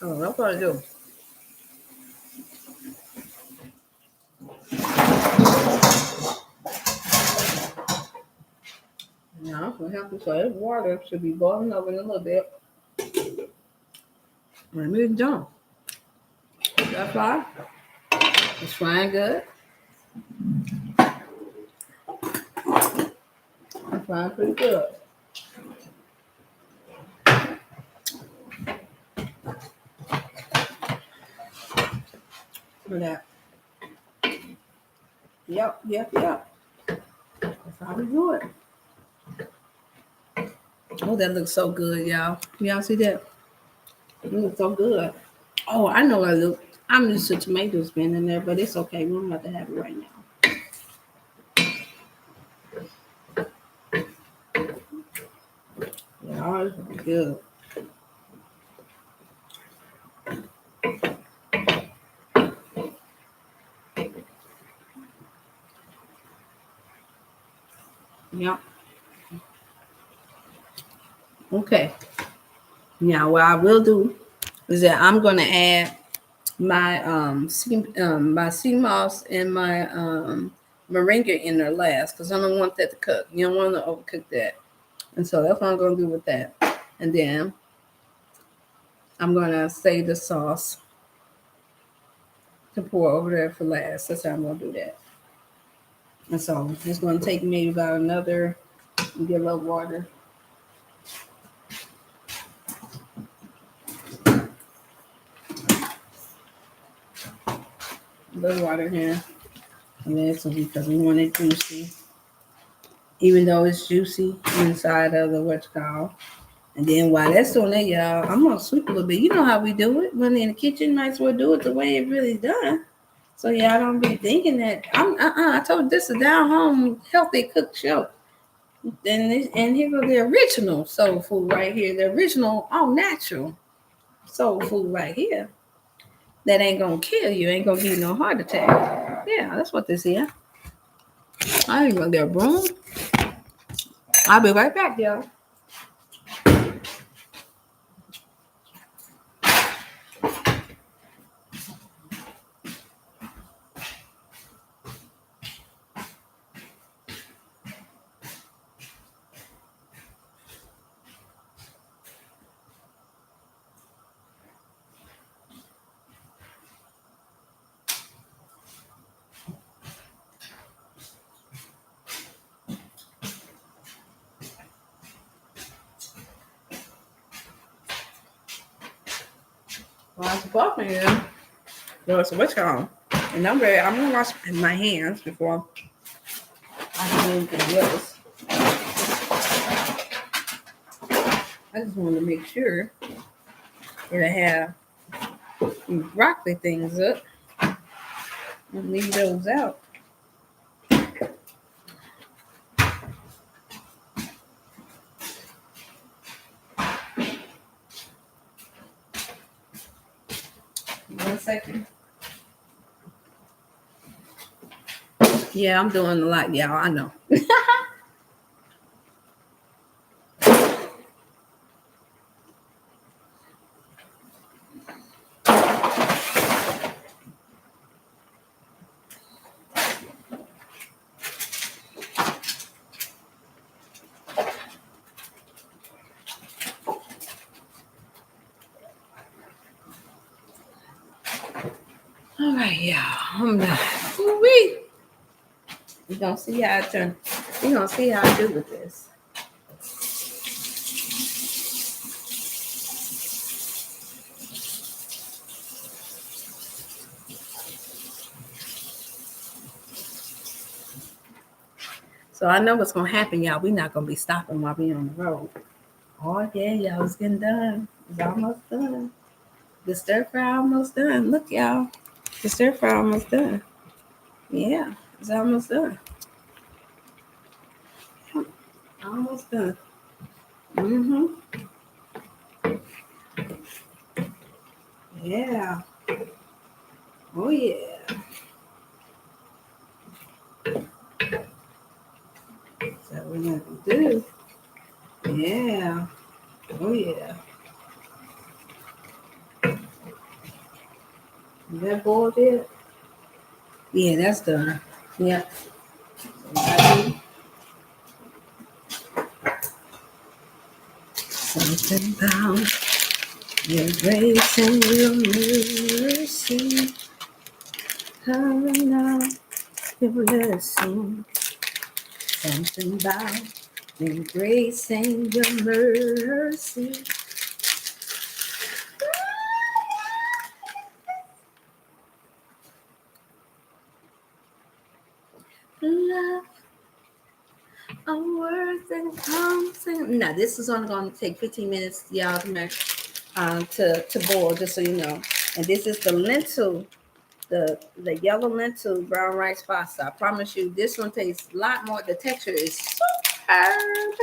Oh, that's what I do. Now, for healthy, so this water should be boiling over in a little bit. Let me jump. That's why it's frying good. It's frying pretty good. For that. Yep. That's how we do it. Oh, that looks so good, y'all. Y'all see that? It looks so good. Oh, I know I look. I'm used to tomatoes being in there, but it's okay. We're about to have it right now. Yeah, it's good. Yep. Okay. Now, what I will do is that I'm going to add my my sea moss and my moringa in there last because I don't want that to cook. You don't want to overcook that, and so that's what I'm going to do with that. And then I'm going to save the sauce to pour over there for last. That's how I'm going to do that. And so it's going to take maybe about another. Get a little water. A little water here. And then it's because we want it juicy. Even though it's juicy inside of the what's called. And then while that's doing that, y'all, I'm gonna sweep a little bit. You know how we do it. When in the kitchen, might as well do it the way it really done. So y'all don't be thinking that I told you this is a down home healthy cook show. And here goes the original soul food right here. The original all natural soul food right here. That ain't gonna kill you, ain't gonna give you no heart attack. Yeah, that's what this is. I ain't gonna get a broom. I'll be right back, y'all. Well, I suppose man. Well, so what's on? And I'm gonna wash my hands before I do anything else. I just want to make sure that I have these broccoli things up and leave those out. One second. Yeah, I'm doing a lot, y'all. I know. All right, y'all. I'm done. Ooh-wee. We're gonna see how I turn. We're gonna see how I do with this. So I know what's gonna happen, y'all. We're not gonna be stopping while we on the road. Oh yeah, y'all, it's getting done. It's almost done. The stir fry almost done. Look, y'all. The stir fry almost done. Yeah, it's almost done. Almost done. Mm-hmm. Yeah. Oh yeah. That's what we're gonna do. Yeah. Oh yeah. Is that boiled yet? Yeah, that's done. Yeah. Something about your grace and your mercy. Coming out your blessing. Something about your grace and your mercy. Love, a word that comes in. Now, this is only going to take 15 minutes, y'all, to boil, just so you know. And this is the lentil, the yellow lentil brown rice pasta. I promise you, this one tastes a lot more. The texture is superb.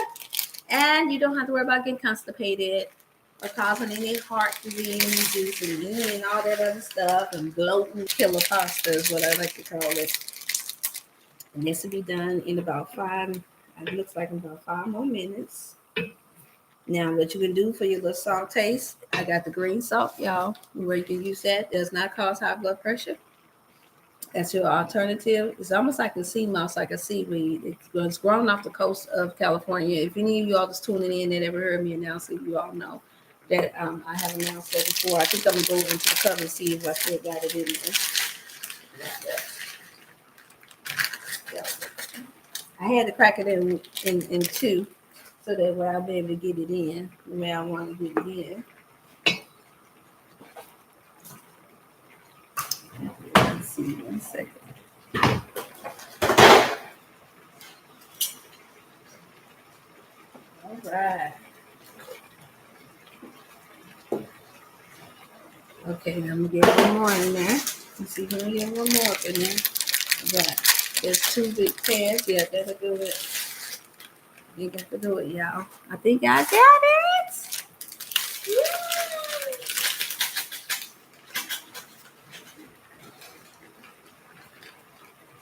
And you don't have to worry about getting constipated or causing any heart disease and all that other stuff and bloating killer pasta is what I like to call it. And this will be done in about it looks like about 5 more minutes. Now, what you can do for your little salt taste, I got the green salt, y'all, where you can use that. Does not cause high blood pressure. That's your alternative. It's almost like a sea mouse, like a seaweed. It's grown off the coast of California. If any of you all just tuning in that ever heard me announce it, you all know that I have announced that before. I think I'm going to go into the cover and see if I still got it in there. Yeah. I had to crack it in two so that way I'll be able to get it in the way I want to get it in. Let's see, 1 second. All right. Okay, now I'm gonna get one more in there. Let's see, can we get one more up in there? Right. There's 2 big pans. Yeah, that'll do it. You got to do it, y'all. I think I got it. Woo!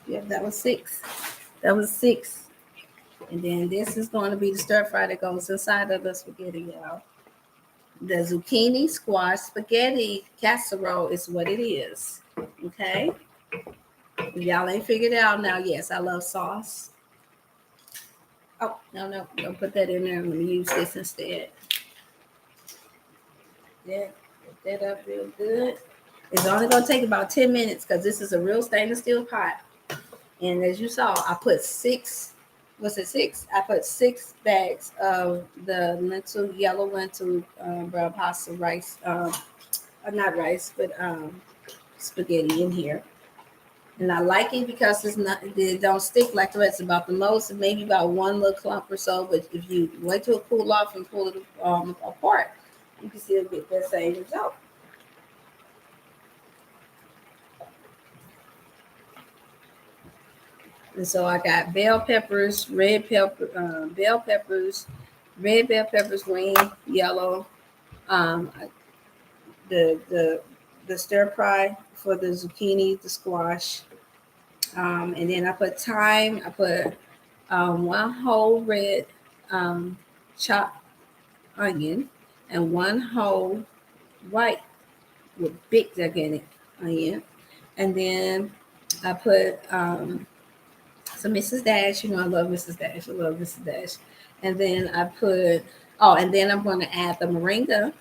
Yep, that was 6. That was 6. And then this is going to be the stir fry that goes inside of the spaghetti, y'all. The zucchini squash spaghetti casserole is what it is. Okay? If y'all ain't figured it out now, yes, I love sauce. Oh, no, don't put that in there. I'm going to use this instead. Yeah, get that up real good. It's only going to take about 10 minutes because this is a real stainless steel pot. And as you saw, I put 6, was it 6? I put 6 bags of the yellow lentil brown pasta rice, not rice, but spaghetti in here. And I like it because it don't stick like the rest. About the most, maybe about one little clump or so. But if you wait till it cool off and pull it apart, you can still get that same result. And so I got bell peppers, red bell peppers, green, yellow. Um, the stir fry for the zucchini, the squash, and then I put thyme. I put one whole red chopped onion and one whole white with big gigantic onion, and then I put some Mrs. Dash. You know I love Mrs. Dash. I love Mrs. Dash. And then I put and then I'm going to add the moringa,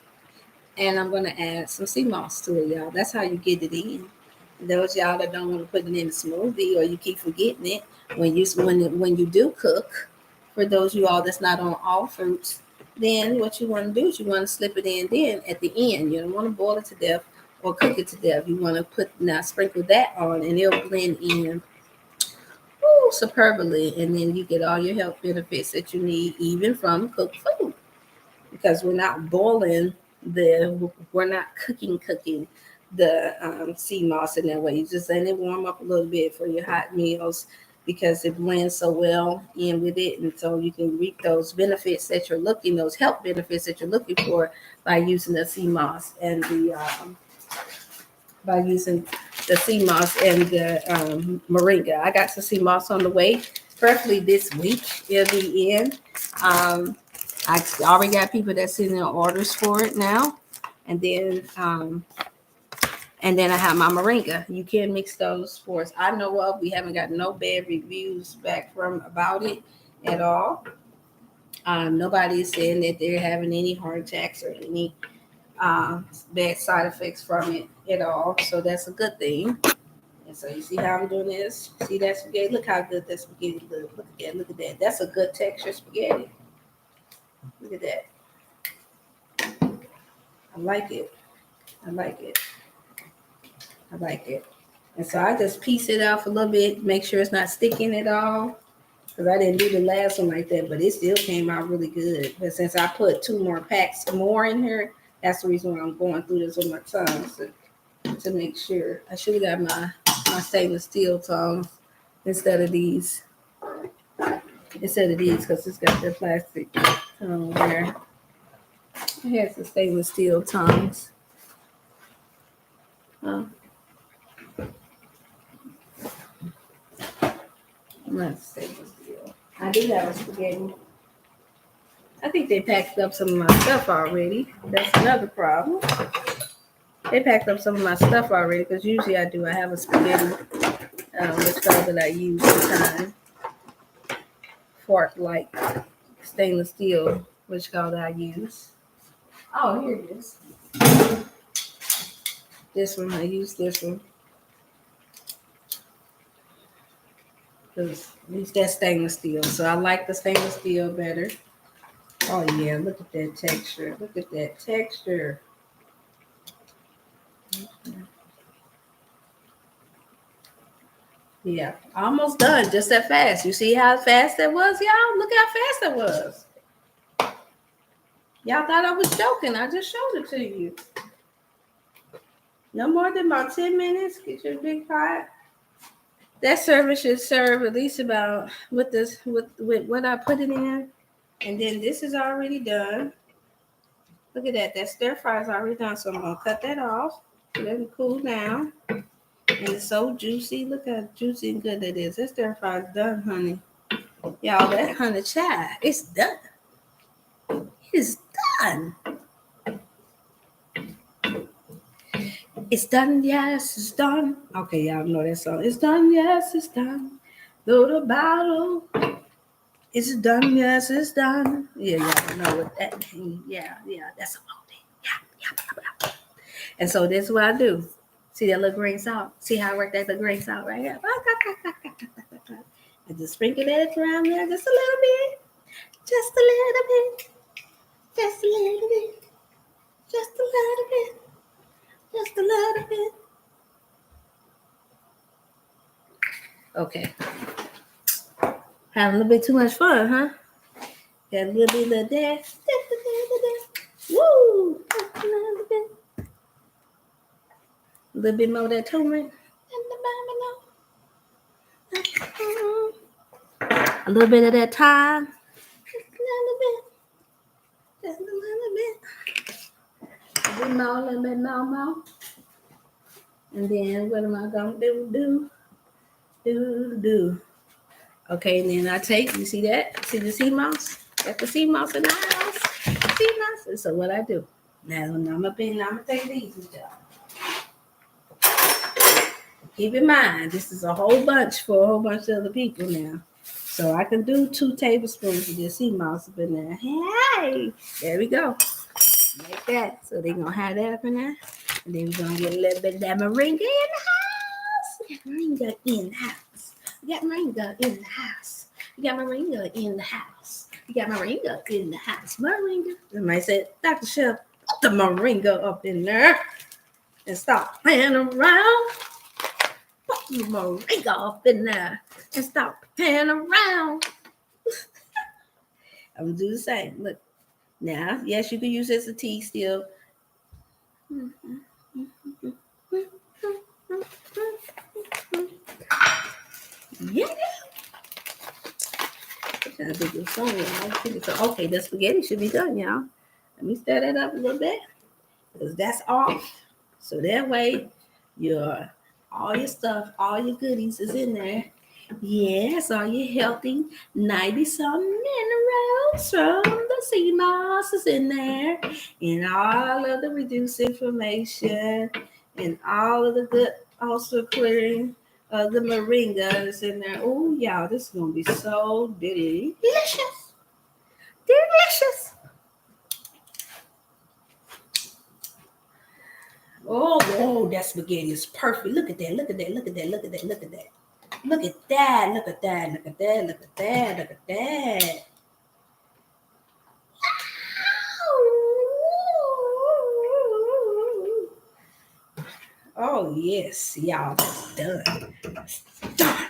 and I'm going to add some sea moss to it, y'all. That's how you get it in. Those y'all that don't want to put it in a smoothie or you keep forgetting it when you do cook, for those you all that's not on all fruits, then what you want to do is you want to slip it in then at the end. You don't want to boil it to death or cook it to death. You want to sprinkle that on and it'll blend in superbly, and then you get all your health benefits that you need even from cooked food, because we're not cooking the sea moss in that way. You just let it warm up a little bit for your hot meals because it blends so well in with it, and so you can reap those benefits that you're looking, those health benefits that you're looking for by using the sea moss and the moringa. I got some sea moss on the way, preferably this week. It'll be in. I already got people that's sending orders for it now, and then I have my moringa. You can mix those for us. I know of. We haven't got no bad reviews back from about it at all. Nobody is saying that they're having any heart attacks or any bad side effects from it at all. So that's a good thing. And so you see how I'm doing this? See that spaghetti? Look how good that spaghetti looks. Look at that. That's a good texture spaghetti. Look at that. I like it. And so I just piece it off a little bit, make sure it's not sticking at all. Because I didn't do the last one like that, but it still came out really good. But since I put 2 more packs more in here, that's the reason why I'm going through this with my tongs to make sure. I should have got my stainless steel tongs instead of these. Because it's got the plastic tongue there. It has the stainless steel tongs. Not stainless steel. I do have a spaghetti. I think they packed up some of my stuff already. That's another problem. They packed up some of my stuff already because usually I have a spaghetti, which color that I use sometimes. Fork like stainless steel, which color I use. Oh, here it is. This one, I use this one. Because at least that's stainless steel. So I like the stainless steel better. Oh yeah, look at that texture. Yeah, almost done. Just that fast. You see how fast that was, y'all? Look how fast it was. Y'all thought I was joking. I just showed it to you. No more than about 10 minutes. Get your big pot. That service should serve at least about with what I put it in. And then this is already done. Look at that. That stir fry is already done. So I'm going to cut that off. Let it cool down. And it's so juicy. Look how juicy and good that is. That stir fry is done, honey. Y'all, that honey child, it's done. It's done. It's done, yes, it's done. Okay, y'all know that song. It's done, yes, it's done. Load the bottle. It's done, yes, it's done. Yeah, y'all know what that means. Yeah, that's a loading. Yeah. And so this is what I do. See that little green salt? See how I work that little green salt right here? I just sprinkle that around there just a little bit. Just a little bit. Just a little bit. Just a little bit. Just a little bit. Okay. Having a little bit too much fun, huh? Got a little bit of that. Just a little bit. Woo! Just a little bit. A little bit more of that turmeric. A little bit of that thyme. Just a little bit. Just a little bit. A little bit more. And then what am I gonna do? Do. Okay, and then I take, you see that? See the sea moss? Got the sea moss in the house. Sea moss. And so what I do? Now I'm gonna take these with y'all. Keep in mind, this is a whole bunch for a whole bunch of other people now. So I can do 2 tablespoons of this sea moss up in there. Hey, there we go. Like that. So they're gonna have that up in there. And then we're gonna get a little bit of that moringa in the house. got moringa in the house. We got moringa in the house. We got moringa in the house. We got moringa in the house. Moringa. Somebody said, Dr. Chef, put the moringa up in there and stop playing around. Put the moringa up in there and stop playing around. I'm gonna do the same. Look. Now, yes, you can use it as a tea still. Yeah. Trying to do this song, y'all. Okay, the spaghetti should be done, y'all. Let me stir that up a little bit because that's off. So that way, all your stuff, all your goodies is in there. Yes, all your healthy 90-some minerals from the sea moss is in there, and all of the reduced inflammation, and all of the good ulcer clearing of the moringa is in there. Oh, y'all, this is gonna be so delicious, delicious. Oh, that spaghetti is perfect. Look at that, look at that, look at that, look at that, look at that. Look at that, look at that, look at that, look at that, look at that. Oh, yes, y'all, that's done. That's done.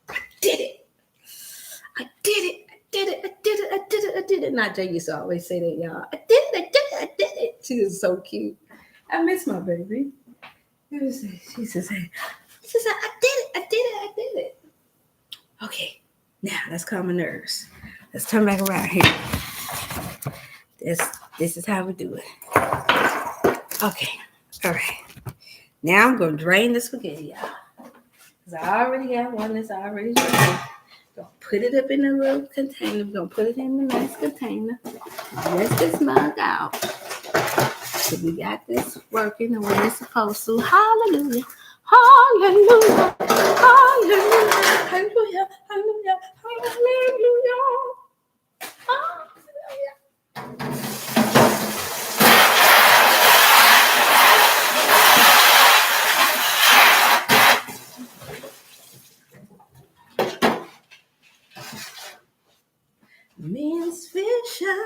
I did it. I did it. I did it. I did it. I did it. I did it. Not Jay used to always say that, y'all. I did it. I did it. I did it. She is so cute. I miss my baby. She says, I did it. I did it. I did it. Okay, now let's calm my nerves. Let's turn back around here. This is how we do it. Okay, all right. Now I'm gonna drain the spaghetti out. Because I already got one that's already drained. Gonna put it up in a little container. We're gonna put it in a nice container. Let this mug out. So we got this working the way it's supposed to. Hallelujah. Hallelujah. Hallelujah. Hallelujah. Hallelujah. Hallelujah. Hallelujah. Miss Fisher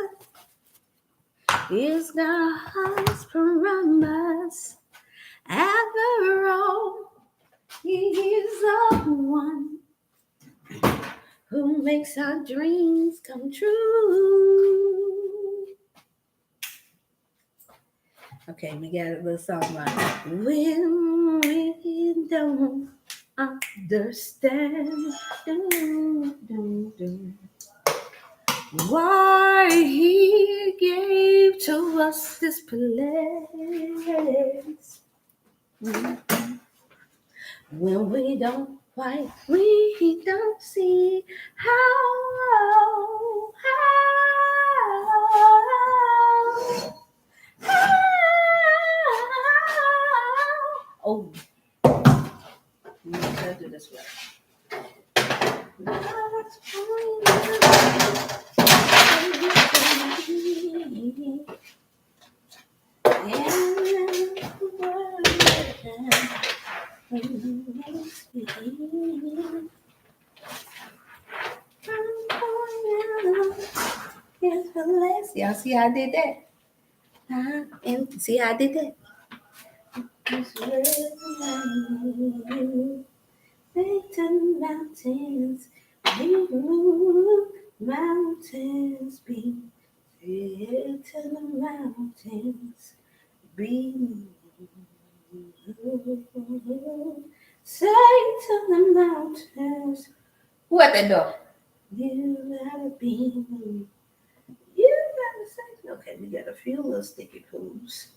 is God's promise. After all, He is the one who makes our dreams come true. Okay, we got a little song like when we don't understand why He gave to us this place. When we don't fight, we don't see how. Oh, let's do this way. Y'all see how I did that? And see how I did that? Make the mountains be moved, mountains be. Make the mountains be moved. Say to the mountains, who at that door? You gotta be moved. You gotta say, okay, we got a few little sticky poos.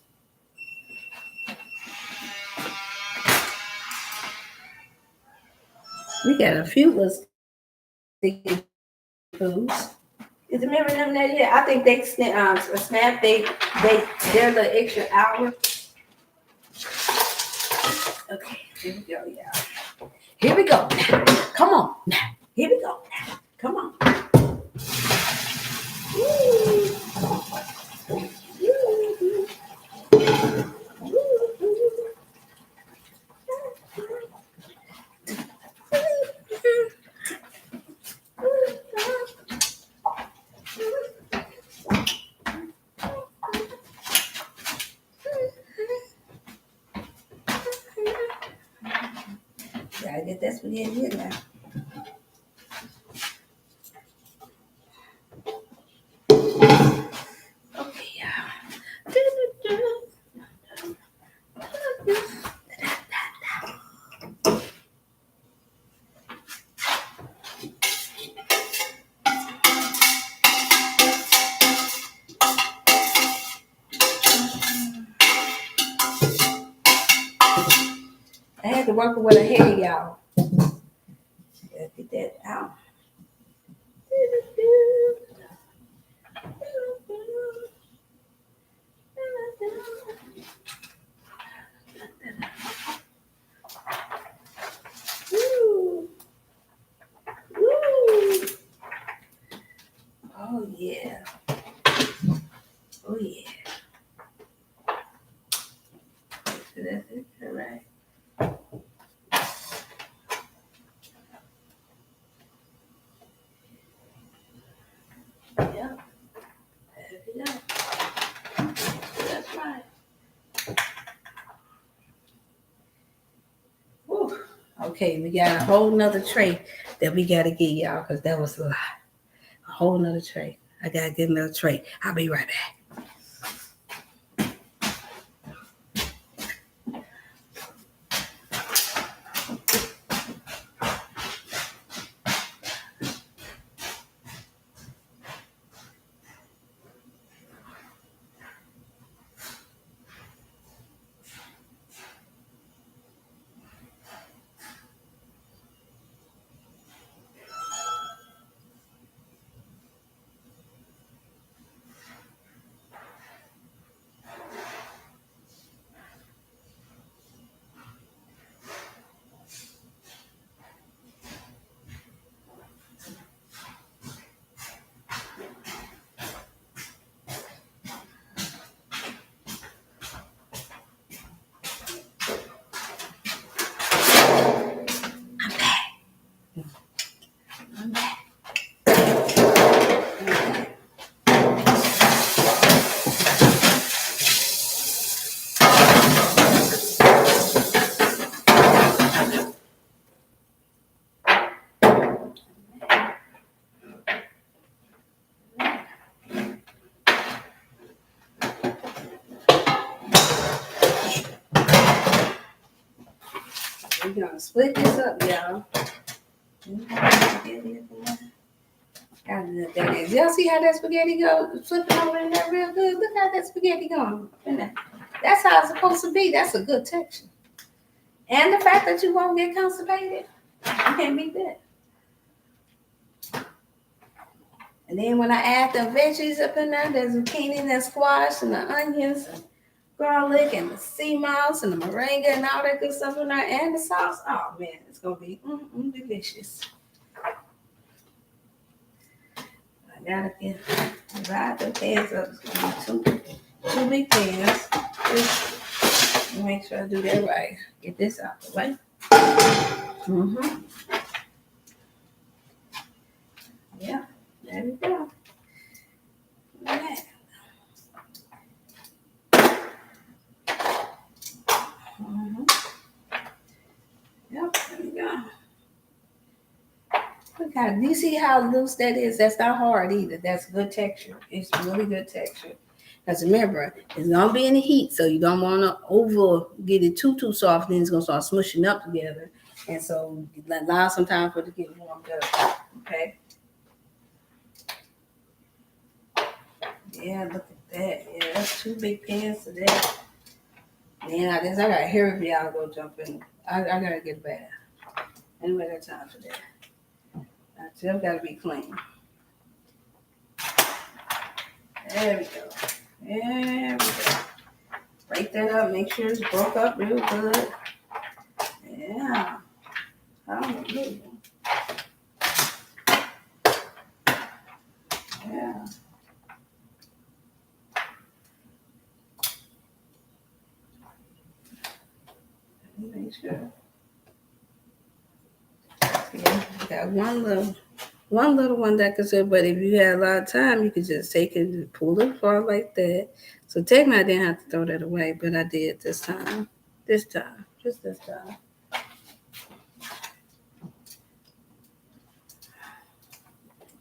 We got a few little sticky poos. Is the memory them there yet? I think they snap they're a little extra hour. Okay, here we go, y'all. Here we go now. Come on now. Here we go now. Come on. that spaghetti here now. Okay, y'all. I had to work with what I had, y'all. Gotta get that out. Woo. Woo. Oh yeah. Oh yeah. So that's it, all right. Yep. There we go. That's right. Whew. Okay, we got a whole nother tray that we gotta get y'all because that was a lot. A whole nother tray. I gotta get another tray. I'll be right back. I'm back. We're gonna split this up, y'all. Y'all see how that spaghetti go? Flipping over in there real good. Look how that spaghetti going in there. That's how it's supposed to be. That's a good texture. And the fact that you won't get constipated, you can't beat that. And then when I add the veggies up in there, the zucchini and the squash and the onions and garlic and the sea moss and the moringa and all that good stuff in there and the sauce, oh man, it's gonna be delicious. I gotta get divide the pans up. It's gonna be two big pans. Just make sure I do that right. Get this out the way. Yeah, there we go. Right. Yep, there we go. Look how, do you see how loose that is? That's not hard either. That's good texture. It's really good texture. Because remember, it's gonna be in the heat, so you don't want to over get it too soft. Then it's gonna start smushing up together, and so allow some time for it to get warmed up. Okay. Yeah, look at that. Yeah, that's two big pans to that. Man, I got hair if y'all go jump in. I gotta get a bath. Anyway, got time for that. I still gotta be clean. There we go. There we go. Break that up. Make sure it's broke up real good. Yeah. Hallelujah. Yeah. Make sure. Yeah, got one little one that could say, but if you had a lot of time, you could just take it and pull it apart like that. So technically I didn't have to throw that away, but I did this time. Just this time.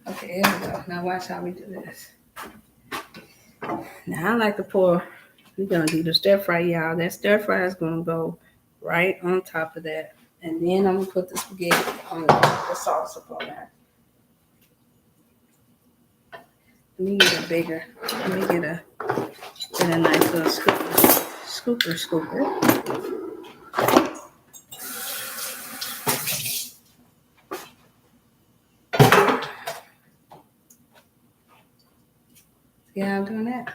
Okay, here we go. Now watch how we do this. Now I like to pour. We're gonna do the stir fry, y'all. That stir fry is gonna go right on top of that, and then I'm gonna put the spaghetti on the sauce up on that. Let me get a bigger. Let me get a nice little scooper. Yeah, I'm doing that.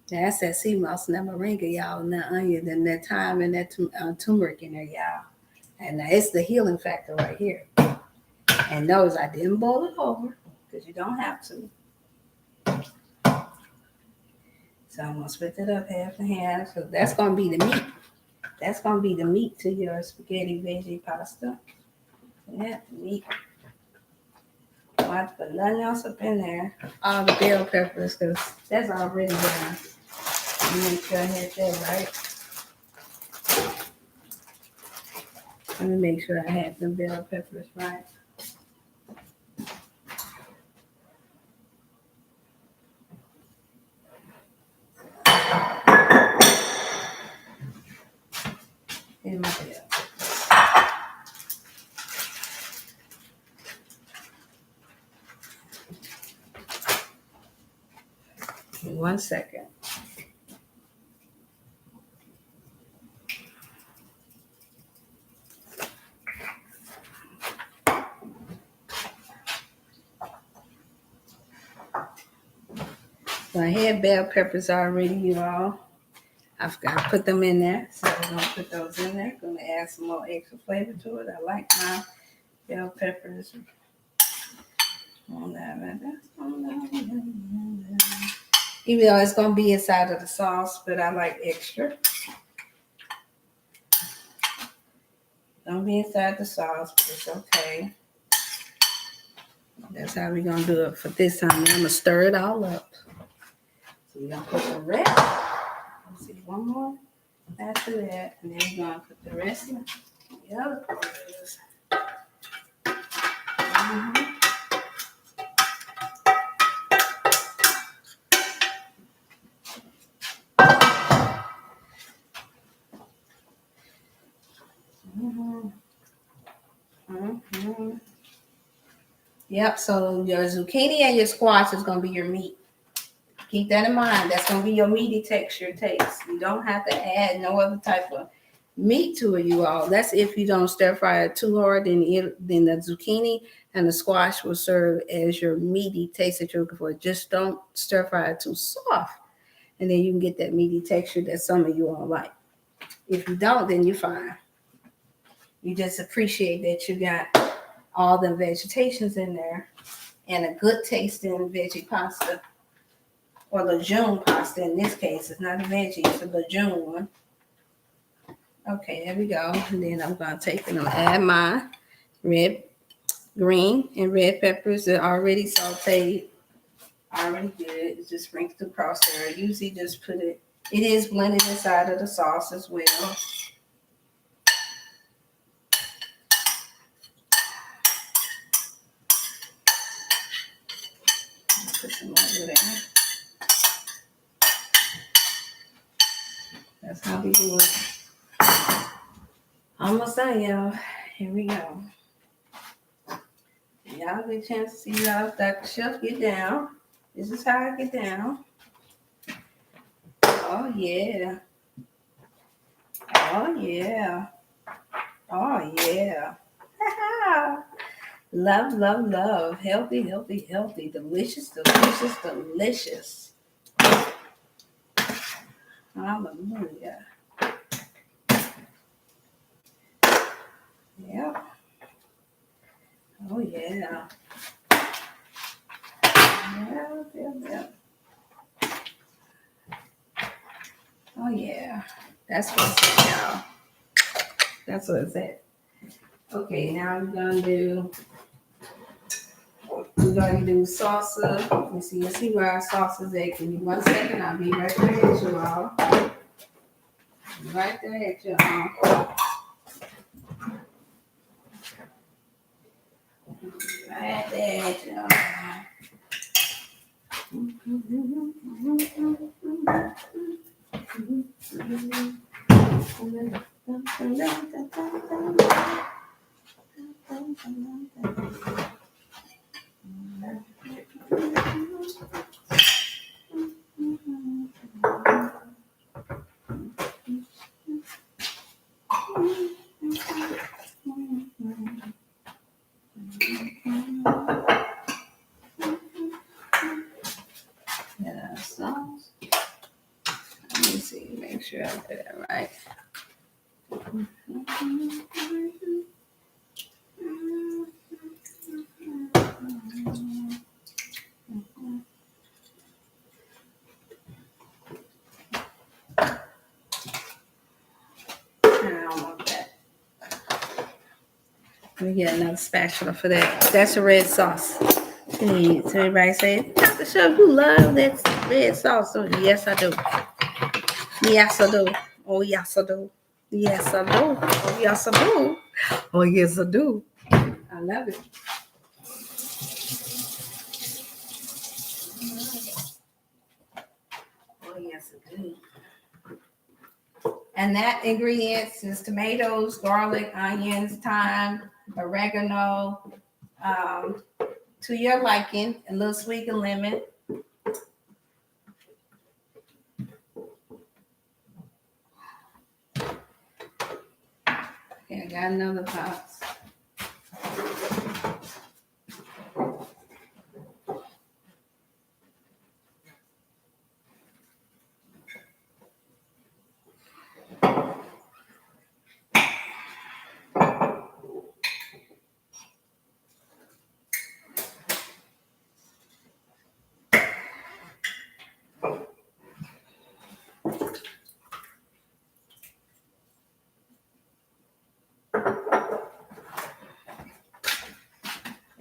That's that sea moss and that moringa, y'all, and that onion, and that thyme and that turmeric in there, y'all. And it's the healing factor right here. And notice I didn't boil it over because you don't have to. So I'm gonna split it up half and half. So that's gonna be the meat. That's gonna be the meat to your spaghetti veggie pasta. Yeah, meat. Don't have to put nothing else up in there. All the bell peppers, because that's already done. Make sure I had that right. Let me make sure I had the bell peppers right. In my bell. Give me 1 second. So I had bell peppers already, you all. I forgot to put them in there, so we're gonna put those in there. Gonna add some more extra flavor to it. I like my bell peppers. Even though it's gonna be inside of the sauce, but I like extra. Don't be inside the sauce, but it's okay. That's how we're gonna do it for this time. I'm gonna stir it all up. So we're gonna put the rest. Let's see, one more after that, and then we're gonna put the rest in the other quarters. Yep, so your zucchini and your squash is going to be your meat. Keep that in mind. That's going to be your meaty texture taste. You don't have to add no other type of meat to it, you all. That's if you don't stir fry it too hard, then the zucchini and the squash will serve as your meaty taste that you're looking for. Just don't stir fry it too soft, and then you can get that meaty texture that some of you all like. If you don't, then you're fine. You just appreciate that you got all the vegetations in there and a good tasting veggie pasta or legume pasta in this case. It's not a veggie, it's a legume one. Okay, there we go. And then I'm going to take and add my green and red peppers that are already sauteed. Already good. It's just sprinkled across there. I usually just put it is blended inside of the sauce as well. Put some over there. That's how we do it. Almost done, y'all. Here we go. Y'all get a chance to see how Dr. Chef get down. This is how I get down. Oh, yeah. Oh, yeah. Oh, yeah. Love, love, love. Healthy, healthy, healthy. Delicious, delicious, delicious. Hallelujah. Yep. Oh, yeah. Yeah. Oh, yeah. That's what it's at, y'all. That's what it's at. Okay, now we're going to do salsa. Let me see where our sauce is at. Give me 1 second. I'll be right there at you all. Right there at you all. add that. Sauce. Let me see, make sure I did that right. I don't want that. Let me get another spatula for that. That's a red sauce. So everybody say, Dr. Shug, you love that red sauce. So yes, I do. Yes, I do. Oh, yes, I do. Yes, I do. Oh, yes, I do. Oh, yes, I do. I love it. Oh, yes, I do. And that ingredients is tomatoes, garlic, onions, thyme, oregano, to your liking, a little sweet and lemon. Okay, I got another box.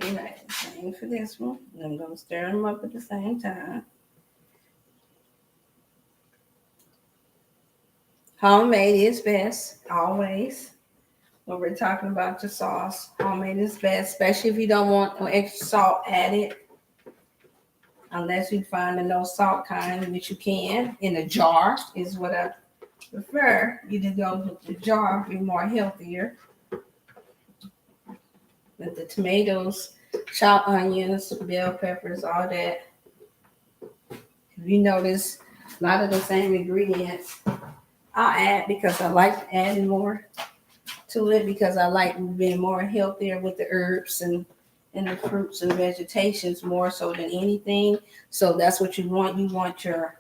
All right, same for this one. I'm going to stir them up at the same time. Homemade is best, always. When we're talking about your sauce, homemade is best, especially if you don't want no extra salt added. Unless you find the no salt kind, which you can in a jar, is what I prefer. You to go with the jar, be more healthier. With the tomatoes, chopped onions, bell peppers, all that. If you notice, a lot of the same ingredients I'll add because I like adding more to it because I like being more healthier with the herbs and the fruits and vegetations more so than anything. So that's what you want. You want your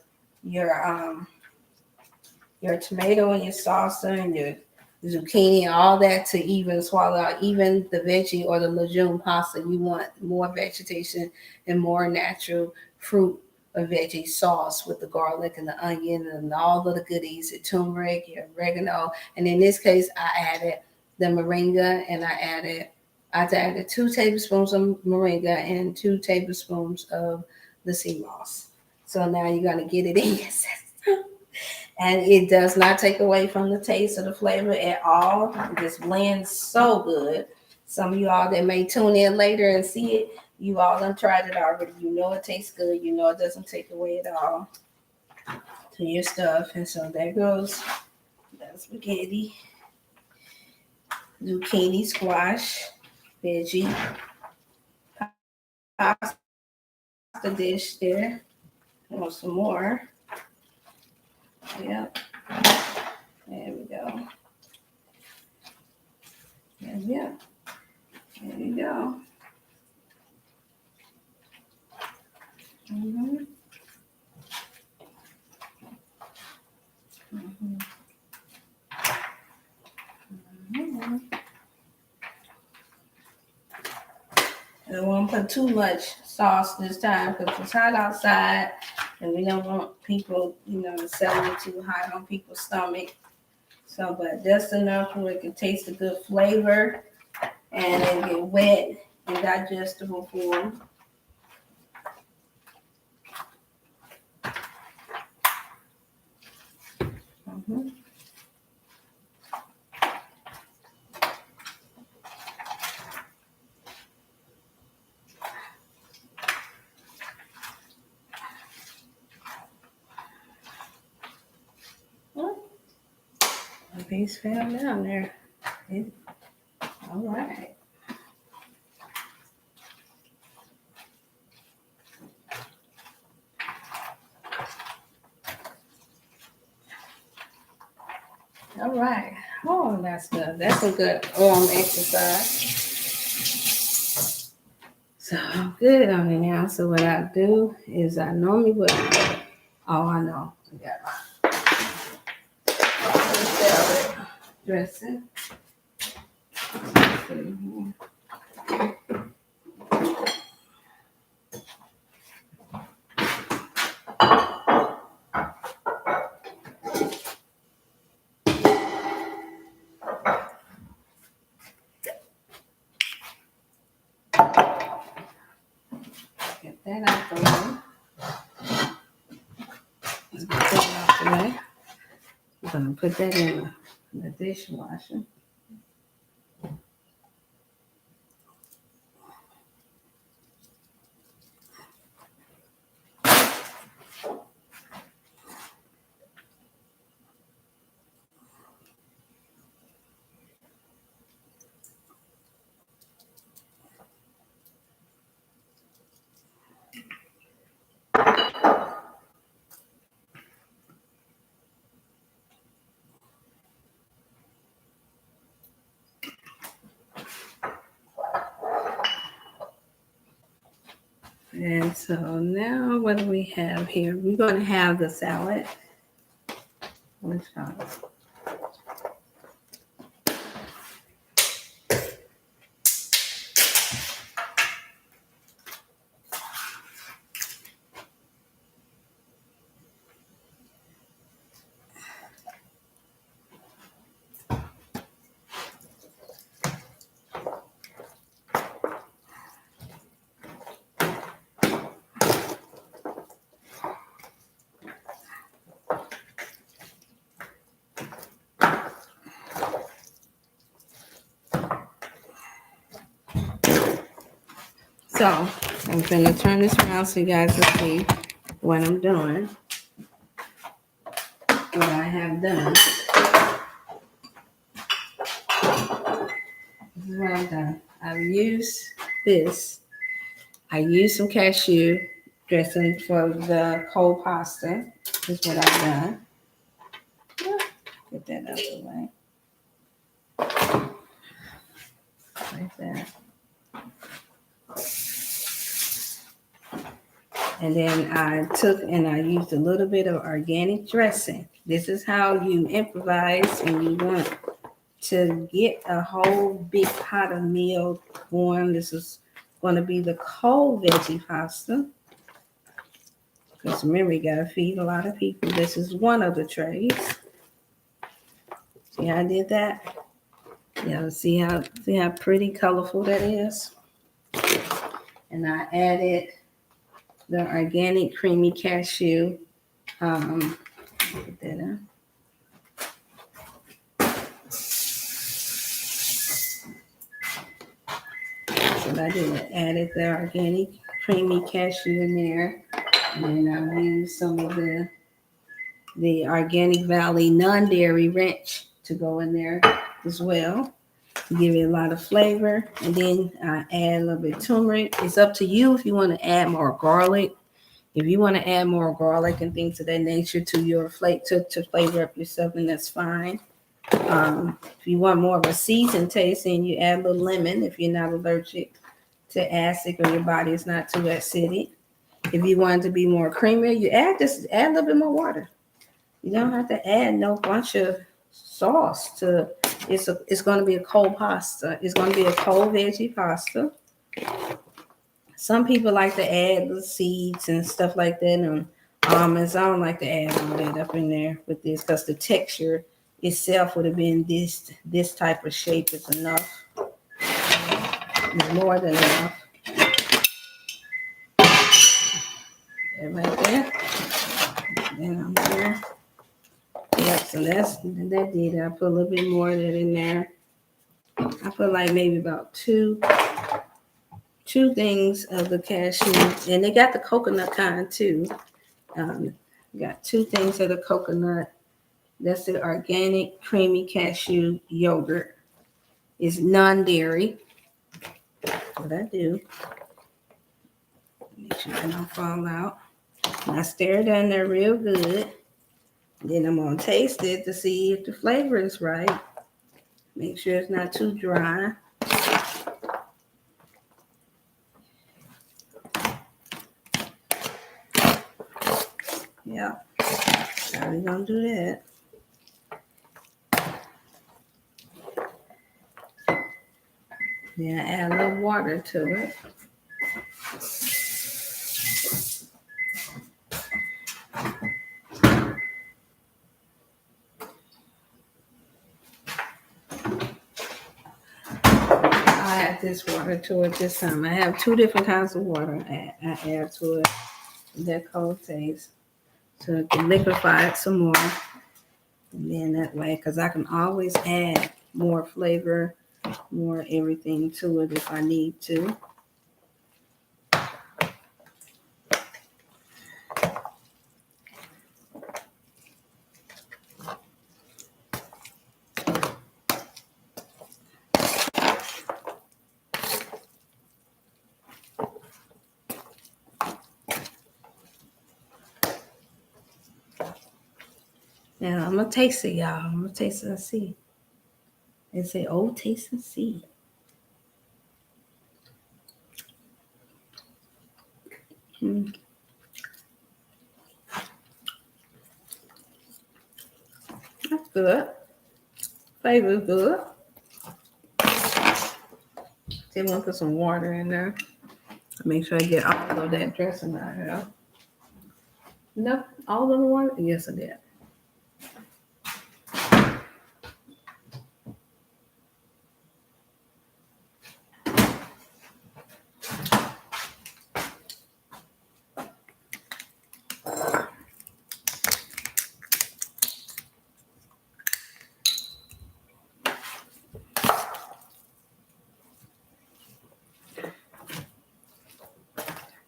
tomato and your salsa and your zucchini and all that to even swallow out. Even the veggie or the legume pasta, you want more vegetation and more natural fruit or veggie sauce with the garlic and the onion and all of the goodies, the turmeric, your oregano. And in this case, I added the moringa and I added 2 tablespoons of moringa and 2 tablespoons of the sea moss. So now you're going to get it in your system. And it does not take away from the taste or the flavor at all. It just blends so good. Some of you all that may tune in later and see it, you all done tried it already. You know it tastes good. You know it doesn't take away at all to your stuff. And so there goes that spaghetti, zucchini, squash, veggie, pasta dish there. Want some more. Yep. There we go. Yeah. There we go. Mm-hmm. Mm-hmm. Mm-hmm. I don't want to put too much sauce this time because it's hot outside and we don't want people, to sell it too hot on people's stomach. So, but just enough where it can taste a good flavor and it get wet and digestible form. Mm-hmm. A piece fell down there. All right. All right. Oh, that's good. That's a good arm exercise. So I'm good on it now. So what I do is I normally would. Oh, I know. I got my salad dressing. Get that out the way. Let's get that out the way. I'm gonna put that in the dishwasher. And so now what do we have here? We're going to have the salad. Which one? So I'm going to turn this around so you guys can see what I'm doing. What I have done. This is what I've done. I've used this. I used some cashew dressing for the cold pasta. This is what I've done. Get that out of the way. Like that. And then I took and I used a little bit of organic dressing. This is how you improvise when you want to get a whole big pot of meal going. This is going to be the cold veggie pasta. Because remember, you got to feed a lot of people. This is one of the trays. See how I did that? Yeah, see how pretty colorful that is? And I added the organic creamy cashew. Put that in. So I did. Added the organic creamy cashew in there. And then I used some of the Organic Valley non-dairy ranch to go in there as well. To give it a lot of flavor. And then I add a little bit of turmeric. It's up to you if you want to add more garlic. If you want to add more garlic and things of that nature to your to flavor up your stuff, then that's fine. If you want more of a seasoned taste, then you add a little lemon if you're not allergic to acid or your body is not too acidic. If you want it to be more creamy, you add a little bit more water. You don't have to add no bunch of sauce to. It's going to be a cold pasta. It's going to be a cold veggie pasta. Some people like to add the seeds and stuff like that and almonds. I don't like to add all that up in there with this because the texture itself would have been this type of shape is enough. It's more than enough. That right there. Then I'm here. Yep, so that did it. I put a little bit more of that in there. I put like maybe about two things of the cashew, and they got the coconut kind too. Got 2 things of the coconut That's the organic creamy cashew yogurt. It's non-dairy. What I do, make sure it don't fall out. And I stir it in there real good. Then I'm gonna taste it to see if the flavor is right. Make sure it's not too dry. Yeah, how we gonna do that? Then add a little water to it. I add this water to it this time. I have two different kinds of water I add to it. That cold taste. So it can liquefy it some more. And then that way, because I can always add more flavor, more everything to it if I need to. Now I'm gonna taste it, y'all. I'm gonna taste it and see. They say, "Oh, taste and see." That's good. Flavor's good. Then we'll put some water in there. Make sure I get all of that dressing out here. No, all of the water? Yes, I did.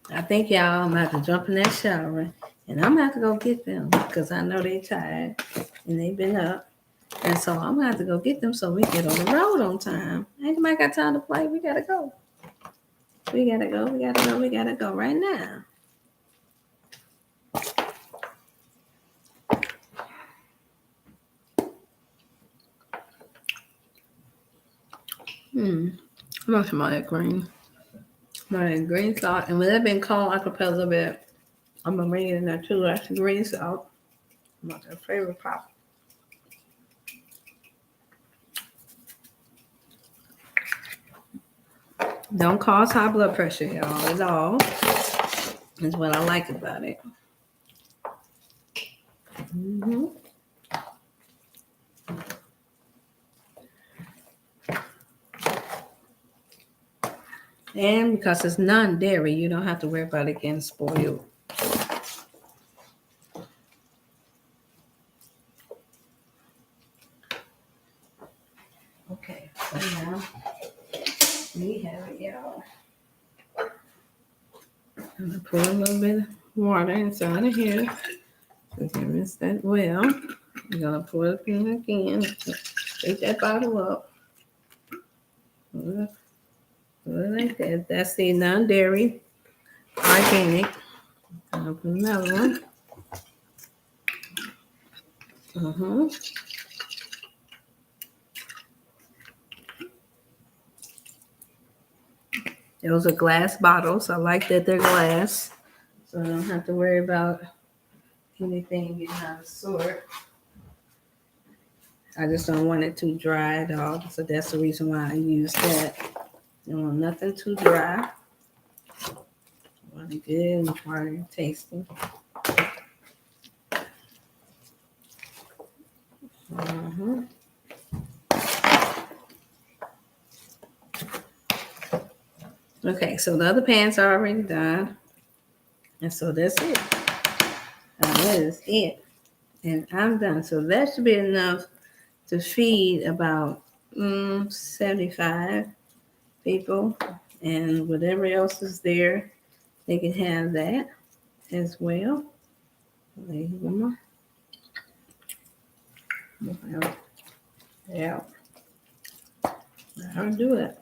I think y'all, I'm about to jump in that shower and I'm gonna have to go get them because I know they tired and they've been up. And so I'm gonna have to go get them so we get on the road on time. Ain't nobody got time to play. We gotta go. We gotta go. We gotta go. We gotta go right now. I'm gonna smell that green. Smell that green salt. And when that been cold, I could put a little bit. I'm gonna bring it in there too. That's the green salt. My favorite pop. Don't cause high blood pressure, y'all, at all. That's what I like about it. And because it's non-dairy, you don't have to worry about it getting spoiled. Okay, so now we have it, y'all. I'm gonna pour a little bit of water inside of here. So you can rinse that well. I'm gonna pour it in again. Take that bottle up. Pour it like that. That's the non-dairy organic. I'll put another one. Those are glass bottles. I like that they're glass, so I don't have to worry about anything getting out of sort. I just don't want it too dry at all, so that's the reason why I use that. I don't want nothing too dry. I want it good and hard and tasty. Okay, so the other pans are already done. And so that's it. That is it. And I'm done. So that should be enough to feed about 75 people. And whatever else is there, they can have that as well. Yeah, I'll do it.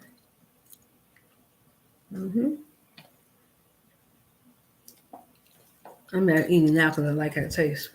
I'm not eating now because I like how it tastes.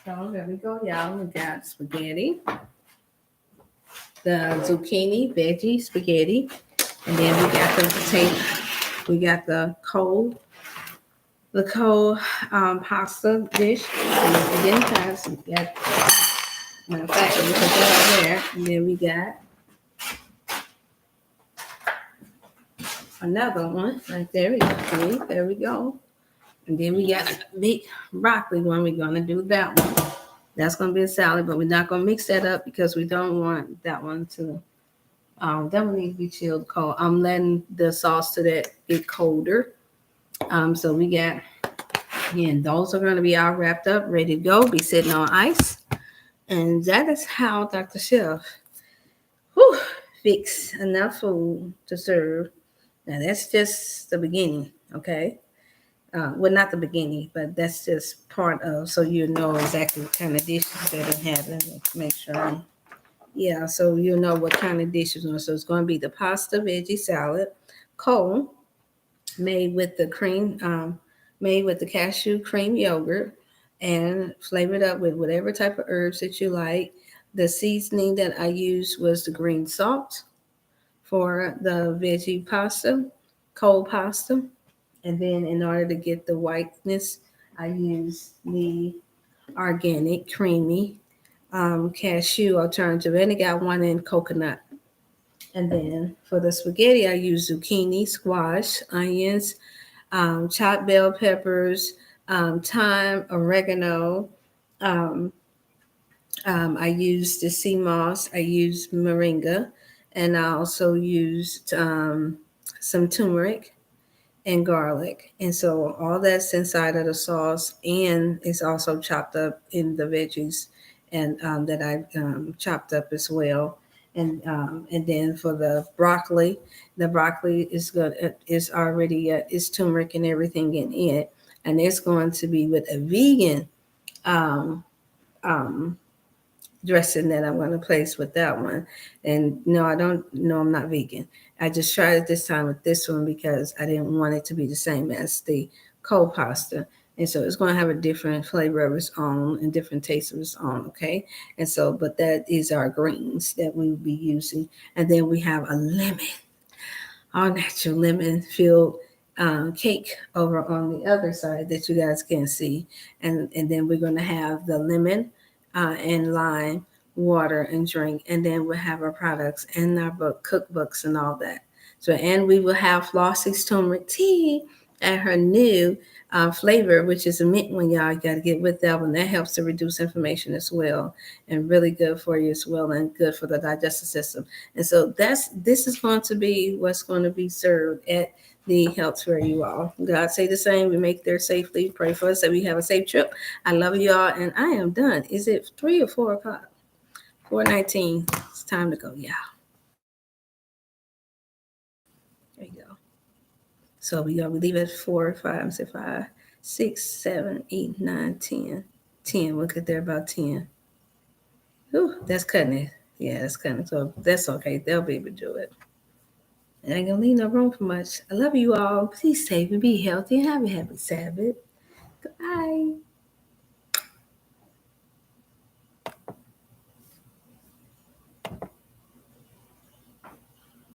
So there we go, y'all. We got spaghetti, the zucchini veggie spaghetti, and then we got the potato. We got the cold pasta dish. And then pass. We got matter of fact, we put that right there, and then we got another one right there. See, there we go. And then we got a big broccoli one. We're gonna do that one. That's gonna be a salad, but we're not gonna mix that up because we don't want that one to. That one needs to be chilled cold. I'm letting the sauce to that get colder. So we got again, those are gonna be all wrapped up, ready to go, be sitting on ice, and that is how Dr. Chef whew, fix enough food to serve. Now that's just the beginning, okay? Well, not the beginning, but that's just part of, so you know exactly what kind of dishes that I'm having. Let's make sure. Yeah, so you know what kind of dishes. So it's going to be the pasta veggie salad, cold, made with the made with the cashew cream yogurt, and flavored up with whatever type of herbs that you like. The seasoning that I used was the green salt for the veggie pasta, cold pasta. And then in order to get the whiteness, I use the organic creamy cashew alternative. And I got one in coconut. And then for the spaghetti, I use zucchini, squash, onions, chopped bell peppers, thyme, oregano. Um, I use the sea moss. I use moringa. And I also used some turmeric and garlic. And so all that's inside of the sauce and it's also chopped up in the veggies and that I chopped up as well. And then for the broccoli is good. Is already is turmeric and everything in it, and it's going to be with a vegan um, um, dressing that I'm going to place with that one. And no, I don't. No, I'm not vegan. I just tried it this time with this one because I didn't want it to be the same as the cold pasta. And so it's going to have a different flavor of its own and different taste of its own. Okay. And so, but that is our greens that we will be using. And then we have a lemon, all natural lemon filled cake over on the other side that you guys can see. And then we're going to have the lemon and lime water and drink. And then we'll have our products and our cookbooks and all that. So, and we will have Flossie's turmeric tea and her new flavor, which is a mint one, y'all. You got to get with that one. That helps to reduce inflammation as well, and really good for you as well, and good for the digestive system. And so this is going to be what's going to be served at the health fair, you all. God say the same. We make there safely. Pray for us that we have a safe trip. I love you all, and I am done. Is it 3 or 4 o'clock? 4:19. It's time to go, yeah. There you go. So we leave at 4, 5, say 5, 6, 7, 8, 9, 10. 10. We'll get there about 10. Ooh, that's cutting it. Yeah, that's cutting it. So that's okay. They'll be able to do it. I ain't gonna leave no room for much. I love you all. Please stay safe and be healthy and have a happy Sabbath. Goodbye.